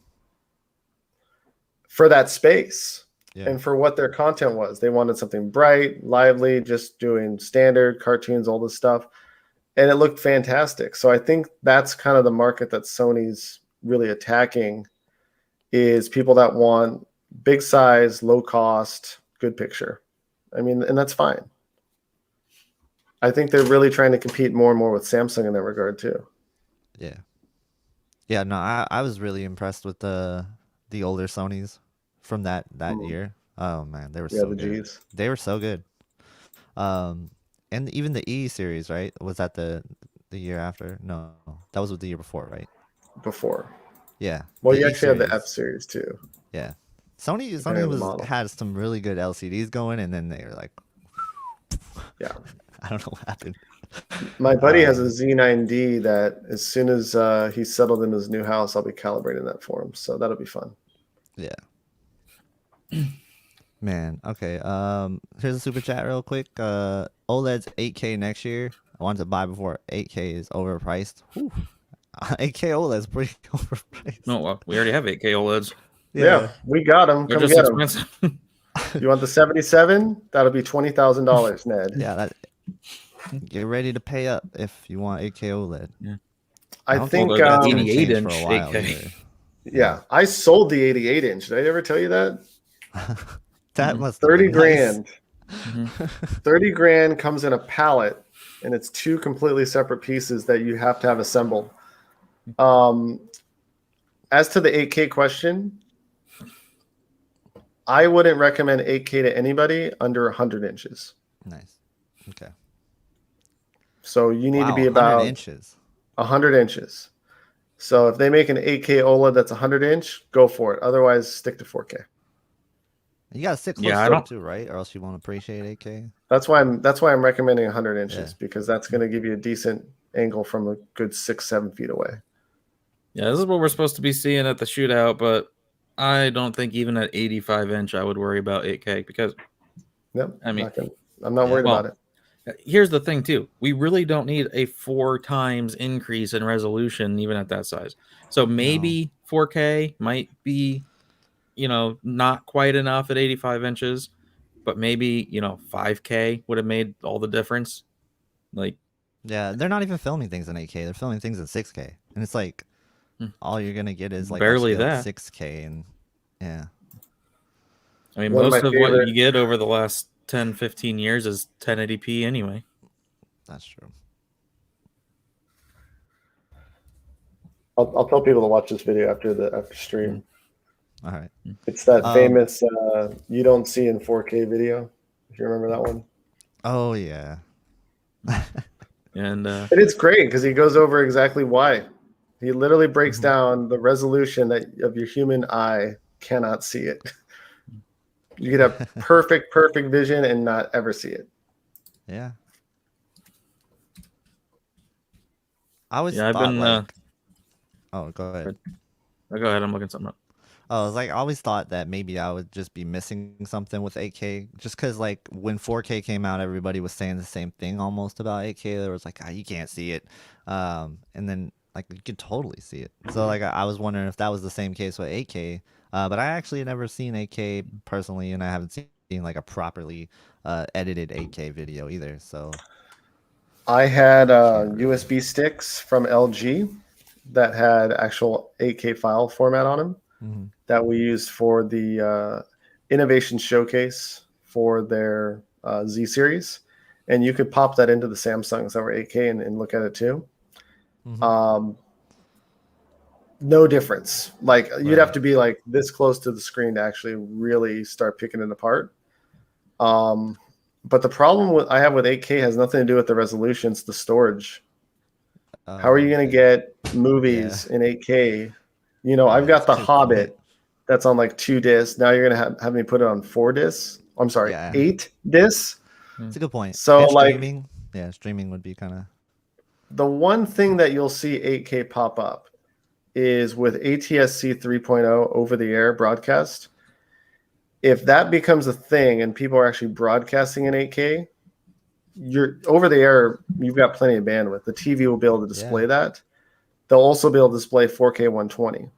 Speaker 3: for that space. Yeah. And for what their content was. They wanted something bright, lively, just doing standard cartoons, all this stuff. And it looked fantastic. So I think that's kind of the market that Sony's really attacking, is people that want big size, low cost, good picture. I mean, and that's fine. I think they're really trying to compete more and more with Samsung in that regard too.
Speaker 1: Yeah. Yeah, no, I was really impressed with the older Sonys from that year. Oh man, they were so good.
Speaker 3: Gs.
Speaker 1: They were so good. And even the E series, right? Was that the year after? No, that was the year before, right?
Speaker 3: Before.
Speaker 1: Yeah.
Speaker 3: Well, you actually had the F series too.
Speaker 1: Yeah. Sony had some really good LCDs going, and then they were like,
Speaker 3: yeah,
Speaker 1: I don't know what happened.
Speaker 3: My buddy has a Z9D that as soon as he's settled in his new house, I'll be calibrating that for him. So that'll be fun.
Speaker 1: Yeah. Man, okay. Here's a super chat real quick. OLED's 8K next year. I wanted to buy before 8K is overpriced. Whew. 8K OLED's pretty overpriced.
Speaker 2: No, well, we already have 8K OLEDs.
Speaker 3: Yeah, we got them.
Speaker 2: They're
Speaker 3: Come
Speaker 2: just
Speaker 3: get
Speaker 2: expensive.
Speaker 3: them. You want the 77? That'll be $20,000, Ned.
Speaker 1: Yeah, get ready to pay up if you want 8K OLED.
Speaker 2: Yeah.
Speaker 3: I think
Speaker 2: 88-inch 8K.
Speaker 3: Yeah, I sold the 88-inch. Did I ever tell you that?
Speaker 1: That must
Speaker 3: $30,000. Nice. 30 grand comes in a pallet, and it's two completely separate pieces that you have to have assembled. As to the 8K question, I wouldn't recommend 8K to anybody under 100 inches.
Speaker 1: Nice. Okay.
Speaker 3: So you need to be about
Speaker 1: 100 inches.
Speaker 3: 100 inches. So if they make an 8K OLED that's 100 inch, go for it. Otherwise, stick to 4K.
Speaker 1: You gotta stick close too, right? Or else you won't appreciate 8K.
Speaker 3: That's why I'm recommending 100 inches because that's going to give you a decent angle from a good 6-7 feet away.
Speaker 2: Yeah, this is what we're supposed to be seeing at the shootout, but I don't think even at 85 inch I would worry about 8K because
Speaker 3: Yep.
Speaker 2: I mean,
Speaker 3: I'm not worried about it.
Speaker 2: Here's the thing too. We really don't need a 4 times increase in resolution even at that size. So maybe 4K might be, not quite enough at 85 inches, but maybe, 5K would have made all the difference. Like,
Speaker 1: Yeah, they're not even filming things in 8K. They're filming things in 6K, and it's like all you're gonna get is like
Speaker 2: barely
Speaker 1: upscaled
Speaker 2: that.
Speaker 1: 6K, and yeah.
Speaker 2: I mean,
Speaker 3: One of
Speaker 2: most
Speaker 3: my
Speaker 2: of what
Speaker 3: favorite-
Speaker 2: you get over the last 10, 15 years is 1080p anyway.
Speaker 1: That's true.
Speaker 3: I'll tell people to watch this video after stream.
Speaker 1: All right.
Speaker 3: It's that famous you don't see in 4K video. If you remember that one.
Speaker 1: Oh yeah.
Speaker 2: And
Speaker 3: And it's great because he goes over exactly why. He literally breaks down the resolution that of your human eye cannot see it. You could have perfect vision and not ever see it.
Speaker 1: Yeah. I always
Speaker 2: I've
Speaker 1: thought
Speaker 2: been.
Speaker 1: like. Oh, go ahead.
Speaker 2: Go ahead. I'm looking something up.
Speaker 1: I was like, I always thought that maybe I would just be missing something with 8K, just because like when 4K came out, everybody was saying the same thing almost about 8K. There was like, you can't see it, and then like you could totally see it. So like I was wondering if that was the same case with 8K, but I actually never seen 8K personally, and I haven't seen like a properly edited 8K video either. So
Speaker 3: I had USB sticks from LG that had actual 8K file format on them. That we used for the innovation showcase for their Z series, and you could pop that into the Samsungs that were 8K and look at it too. No difference. Like you'd have to be like this close to the screen to actually really start picking it apart. But the problem I have with 8K has nothing to do with the resolution; it's the storage. How are you going to get movies in 8K? You know, I've got The Hobbit that's on like 2 discs. Now you're going to have me put it on 4 discs. I'm sorry, 8 discs.
Speaker 1: It's a good point.
Speaker 3: So
Speaker 1: and
Speaker 3: like,
Speaker 1: streaming would be kind of.
Speaker 3: The one thing that you'll see 8K pop up is with ATSC 3.0 over the air broadcast. If that becomes a thing and people are actually broadcasting in 8K, you're over the air, you've got plenty of bandwidth. The TV will be able to display that. They'll also be able to display 4K 120.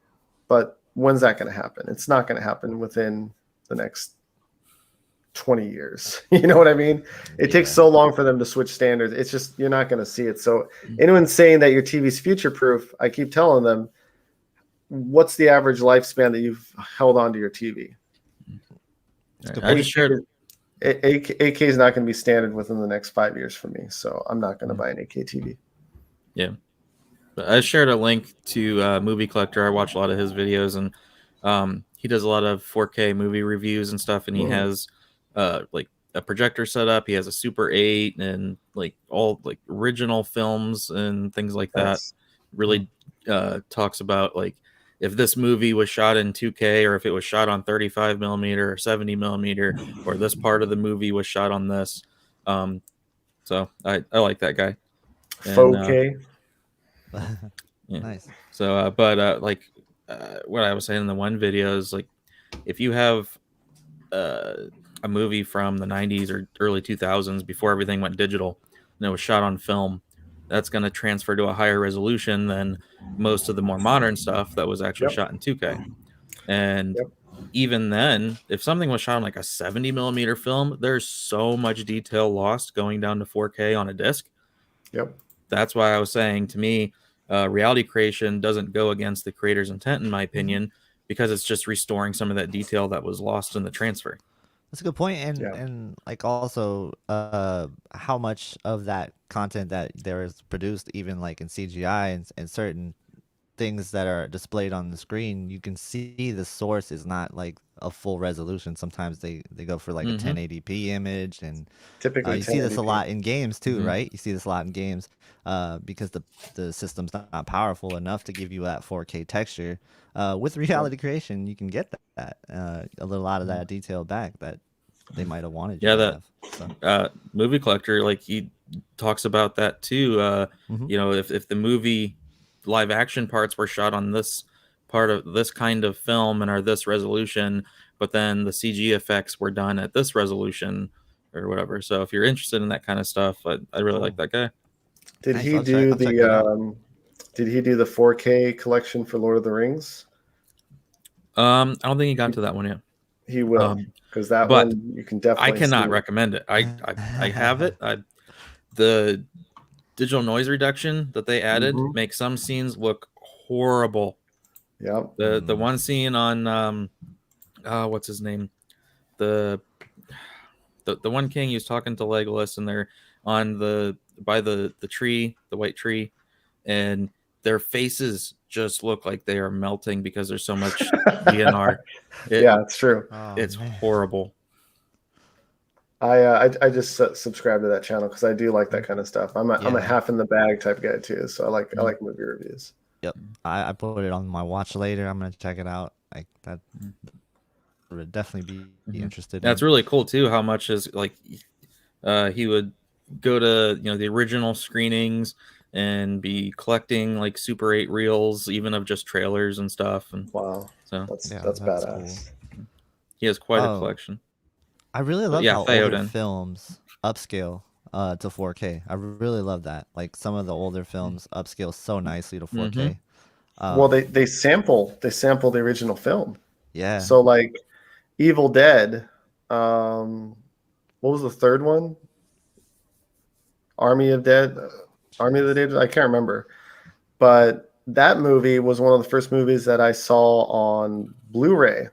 Speaker 3: But when's that going to happen? It's not going to happen within the next 20 years. You know what I mean? It takes so long for them to switch standards. It's just, you're not going to see it. So anyone saying that your TV's future proof, I keep telling them, what's the average lifespan that you've held onto your TV?
Speaker 2: I just shared
Speaker 3: 8K is not going to be standard within the next 5 years for me, so I'm not going to buy an 8K TV.
Speaker 2: Yeah, I shared a link to Movie Collector. I watch a lot of his videos, and he does a lot of 4K movie reviews and stuff. And he has like a projector set up. He has a Super 8 and like all like original films and things like that. Really talks about like if this movie was shot in 2K or if it was shot on 35 millimeter or 70 millimeter, or this part of the movie was shot on this. So I like that guy.
Speaker 3: 4K.
Speaker 1: Nice.
Speaker 2: So, what I was saying in the one video is like, if you have a movie from the 90s or early 2000s before everything went digital and it was shot on film, that's going to transfer to a higher resolution than most of the more modern stuff that was actually shot in 2K. And even then, if something was shot on like a 70 millimeter film, there's so much detail lost going down to 4K on a disc. That's why I was saying, to me, reality creation doesn't go against the creator's intent, in my opinion, because it's just restoring some of that detail that was lost in the transfer.
Speaker 1: That's a good point. And like also how much of that content that there is produced, even like in CGI and certain things that are displayed on the screen, you can see the source is not like a full resolution. Sometimes they go for like a 1080p image, and
Speaker 3: typically
Speaker 1: you see this a lot in games too, right? You see this a lot in games because the system's not powerful enough to give you that 4K texture. With reality creation, you can get that a lot of that detail back that they might have wanted.
Speaker 2: Movie Collector, like, he talks about that too. You know, if the movie live action parts were shot on this part of this kind of film and are this resolution, but then the CG effects were done at this resolution or whatever. So if you're interested in that kind of stuff, I really like that guy.
Speaker 3: Did
Speaker 1: Nice,
Speaker 3: he
Speaker 1: I'll
Speaker 3: do
Speaker 1: check that out.
Speaker 3: did he do the 4K collection for Lord of the Rings?
Speaker 2: I don't think he got to that one yet.
Speaker 3: He will, because that
Speaker 2: but
Speaker 3: one you can
Speaker 2: I
Speaker 3: definitely
Speaker 2: cannot
Speaker 3: see.
Speaker 2: recommend it. I have it. The digital noise reduction that they added makes some scenes look horrible.
Speaker 3: Yep.
Speaker 2: The one scene on what's his name? The one king, he was talking to Legolas, and they're on by the tree, the white tree, and their faces just look like they are melting because there's so much DNR.
Speaker 3: Yeah, it's true.
Speaker 1: Oh,
Speaker 2: It's
Speaker 1: man.
Speaker 2: horrible.
Speaker 3: I just subscribe to that channel because I do like that kind of stuff. I'm a half in the bag type guy too, so I like movie reviews.
Speaker 1: Yep, I put it on my watch later. I'm gonna check it out. Like that would definitely be interested.
Speaker 2: That's really cool too. How much is like he would go to the original screenings and be collecting like Super 8 reels, even of just trailers and stuff. And
Speaker 3: wow,
Speaker 2: so
Speaker 3: that's
Speaker 1: Cool.
Speaker 3: badass.
Speaker 2: He has quite a collection.
Speaker 1: I really love how older films upscale to 4K. I really love that. Like some of the older films upscale so nicely to 4K.
Speaker 3: Well, they sample the original film.
Speaker 1: Yeah.
Speaker 3: So like Evil Dead, what was the third one? Army of the Dead. I can't remember, but that movie was one of the first movies that I saw on Blu-ray.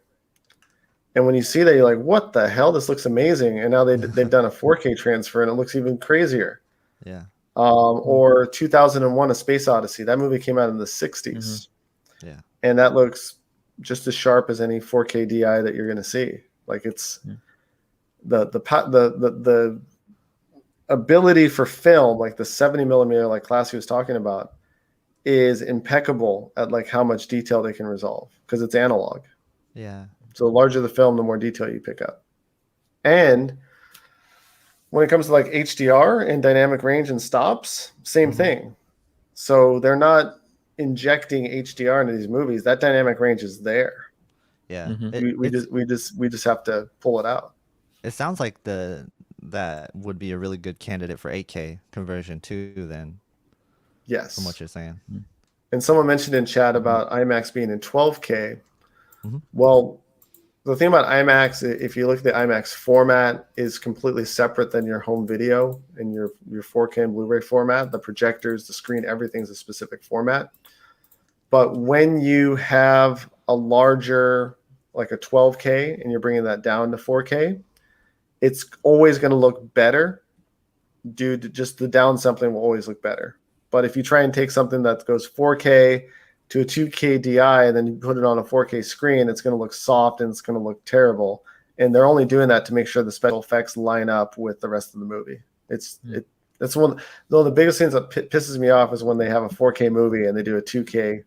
Speaker 3: And when you see that, you're like, "What the hell? This looks amazing!" And now they've done a 4K transfer, and it looks even crazier.
Speaker 1: Yeah.
Speaker 3: Or 2001: A Space Odyssey. That movie came out in the 60s.
Speaker 1: Yeah.
Speaker 3: And that looks just as sharp as any 4K DI that you're going to see. Like it's the ability for film, like the 70 millimeter, like Classy was talking about, is impeccable at like how much detail they can resolve because it's analog.
Speaker 1: Yeah.
Speaker 3: So the larger the film, the more detail you pick up. And when it comes to like HDR and dynamic range and stops, same thing. So they're not injecting HDR into these movies. That dynamic range is there.
Speaker 1: Yeah.
Speaker 3: We just have to pull it out.
Speaker 1: It sounds like that would be a really good candidate for 8K conversion too. Then.
Speaker 3: Yes.
Speaker 1: From what you're saying.
Speaker 3: And someone mentioned in chat about IMAX being in 12K. Well, the thing about IMAX, if you look at the IMAX format, is completely separate than your home video and your 4K and Blu-ray format. The projectors, the screen, everything's a specific format. But when you have a larger, like a 12K, and you're bringing that down to 4K, it's always going to look better due to just the downsampling will always look better. But if you try and take something that goes 4K to a 2K DI and then you put it on a 4K screen, it's going to look soft and it's going to look terrible. And they're only doing that to make sure the special effects line up with the rest of the movie. That's one. Though the biggest thing that pisses me off is when they have a 4K movie and they do a 2K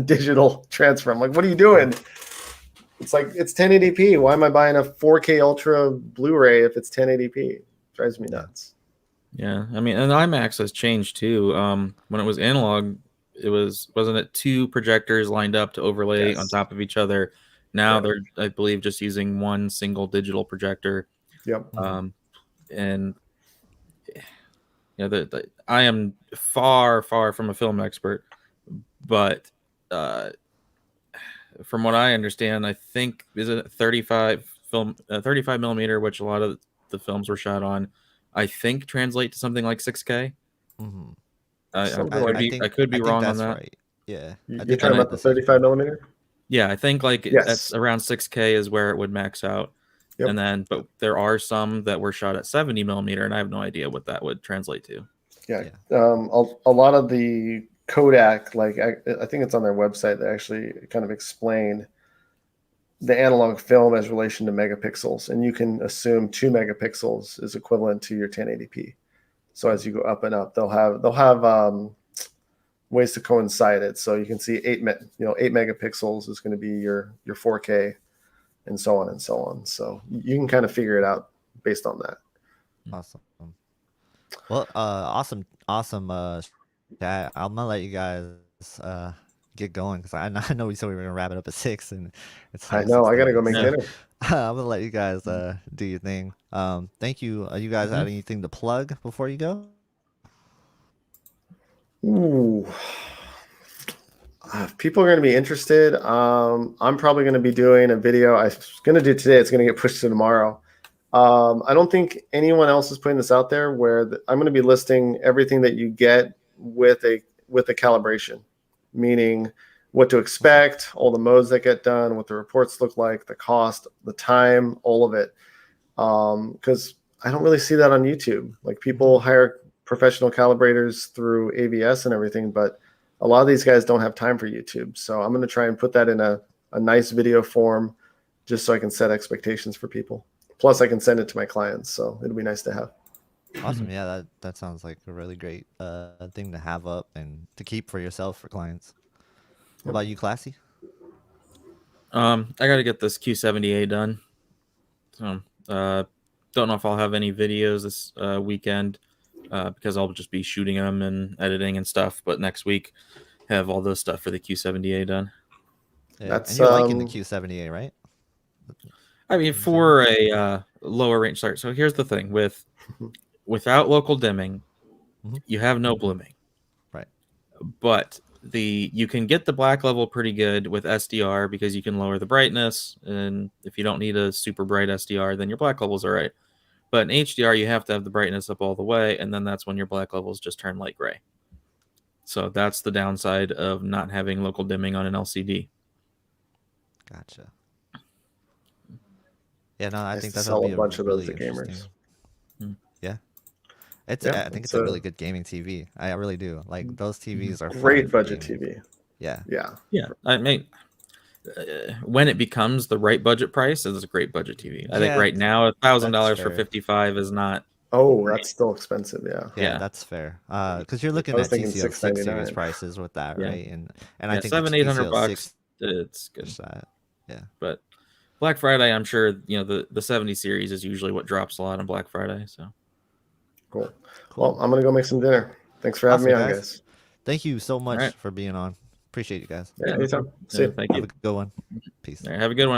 Speaker 3: digital transfer. I'm like, what are you doing? It's like it's 1080p. Why am I buying a 4K Ultra Blu-ray if it's 1080p? It drives me nuts.
Speaker 2: Yeah, I mean, and IMAX has changed too. When it was analog, wasn't it two projectors lined up to overlay on top of each other? Now they're, I believe, just using one single digital projector.
Speaker 3: Yep.
Speaker 2: And I am far from a film expert, but from what I understand, I think is it 35 millimeter, which a lot of the films were shot on. I think translate to something like 6K. I could be wrong on that.
Speaker 1: Right. Yeah.
Speaker 3: You're talking about the 35 millimeter?
Speaker 2: Yeah, I think like that's around 6K is where it would max out. Yep. And then, but there are some that were shot at 70 millimeter, and I have no idea what that would translate to.
Speaker 3: Yeah. A lot of the Kodak, like I think it's on their website, they actually kind of explain the analog film as relation to megapixels, and you can assume 2 megapixels is equivalent to your 1080p. So as you go up and up, they'll have ways to coincide it. So you can see 8 megapixels is going to be your 4K, and so on and so on. So you can kind of figure it out based on that.
Speaker 1: Awesome. Well, awesome. Chat. I'm gonna let you guys get going because I know we said we were gonna wrap it up at 6, and it's.
Speaker 3: I know I gotta go make dinner.
Speaker 1: I'm gonna let you guys do your thing. Thank you. You guys had anything to plug before you go?
Speaker 3: Ooh. If people are going to be interested, I'm probably going to be doing a video. I was going to do today. It's going to get pushed to tomorrow. I don't think anyone else is putting this out there where I'm going to be listing everything that you get with a calibration, meaning what to expect, all the modes that get done, what the reports look like, the cost, the time, all of it. Because I don't really see that on YouTube. Like people hire professional calibrators through AVS and everything, but a lot of these guys don't have time for YouTube. So I'm going to try and put that in a nice video form just so I can set expectations for people. Plus, I can send it to my clients. So it'll be nice to have.
Speaker 1: Awesome. Yeah, that sounds like a really great thing to have up and to keep for yourself for clients. What about you, Classy?
Speaker 2: I got to get this Q70A done. So, don't know if I'll have any videos this weekend because I'll just be shooting them and editing and stuff. But next week, have all this stuff for the Q70A done.
Speaker 1: Yeah.
Speaker 3: That's,
Speaker 1: And you're liking the Q70A, right?
Speaker 2: I mean, for a lower range start. So here's the thing without local dimming, you have no blooming.
Speaker 1: Right.
Speaker 2: But you can get the black level pretty good with SDR because you can lower the brightness, and if you don't need a super bright SDR, then your black levels are right. But in HDR, you have to have the brightness up all the way, and then that's when your black levels just turn light gray. So that's the downside of not having local dimming on an LCD.
Speaker 1: Gotcha. Yeah, no, I
Speaker 3: Nice
Speaker 1: think
Speaker 3: to
Speaker 1: that's
Speaker 3: sell
Speaker 1: gonna be
Speaker 3: a bunch of
Speaker 1: really
Speaker 3: those to gamers.
Speaker 1: interesting. Yeah.
Speaker 3: Yeah,
Speaker 1: I think it's a really good gaming TV. I really do. Like those TVs are fun
Speaker 3: great
Speaker 1: for
Speaker 3: budget
Speaker 1: gaming.
Speaker 3: TV.
Speaker 1: Yeah.
Speaker 3: Yeah.
Speaker 2: I mean, when it becomes the right budget price, it's a great budget TV. I think
Speaker 1: Yeah,
Speaker 2: right now $1,000
Speaker 1: that's
Speaker 2: for
Speaker 1: fair.
Speaker 2: 55 is not.
Speaker 3: Oh, that's still expensive. Yeah.
Speaker 1: Yeah,
Speaker 2: Yeah.
Speaker 1: that's fair. Because you're looking
Speaker 3: was
Speaker 1: at
Speaker 3: thinking
Speaker 1: TCL 6 series
Speaker 3: $699.
Speaker 1: prices with that,
Speaker 2: Yeah.
Speaker 1: right? And I think the
Speaker 2: $700-800
Speaker 1: TCL 6
Speaker 2: it's good.
Speaker 1: that. Yeah.
Speaker 2: But Black Friday, I'm sure the 70 series is usually what drops a lot on Black Friday. So
Speaker 3: Cool. Well, I'm gonna go make some dinner. Thanks for having
Speaker 1: Awesome,
Speaker 3: me on,
Speaker 1: guys.
Speaker 3: guys.
Speaker 1: Thank you so much
Speaker 2: right.
Speaker 1: for being on. Appreciate you guys.
Speaker 3: Yeah, anytime. See you.
Speaker 2: thank
Speaker 1: Have
Speaker 2: you.
Speaker 1: a good one. Peace.
Speaker 2: All right, have a good one, everyone.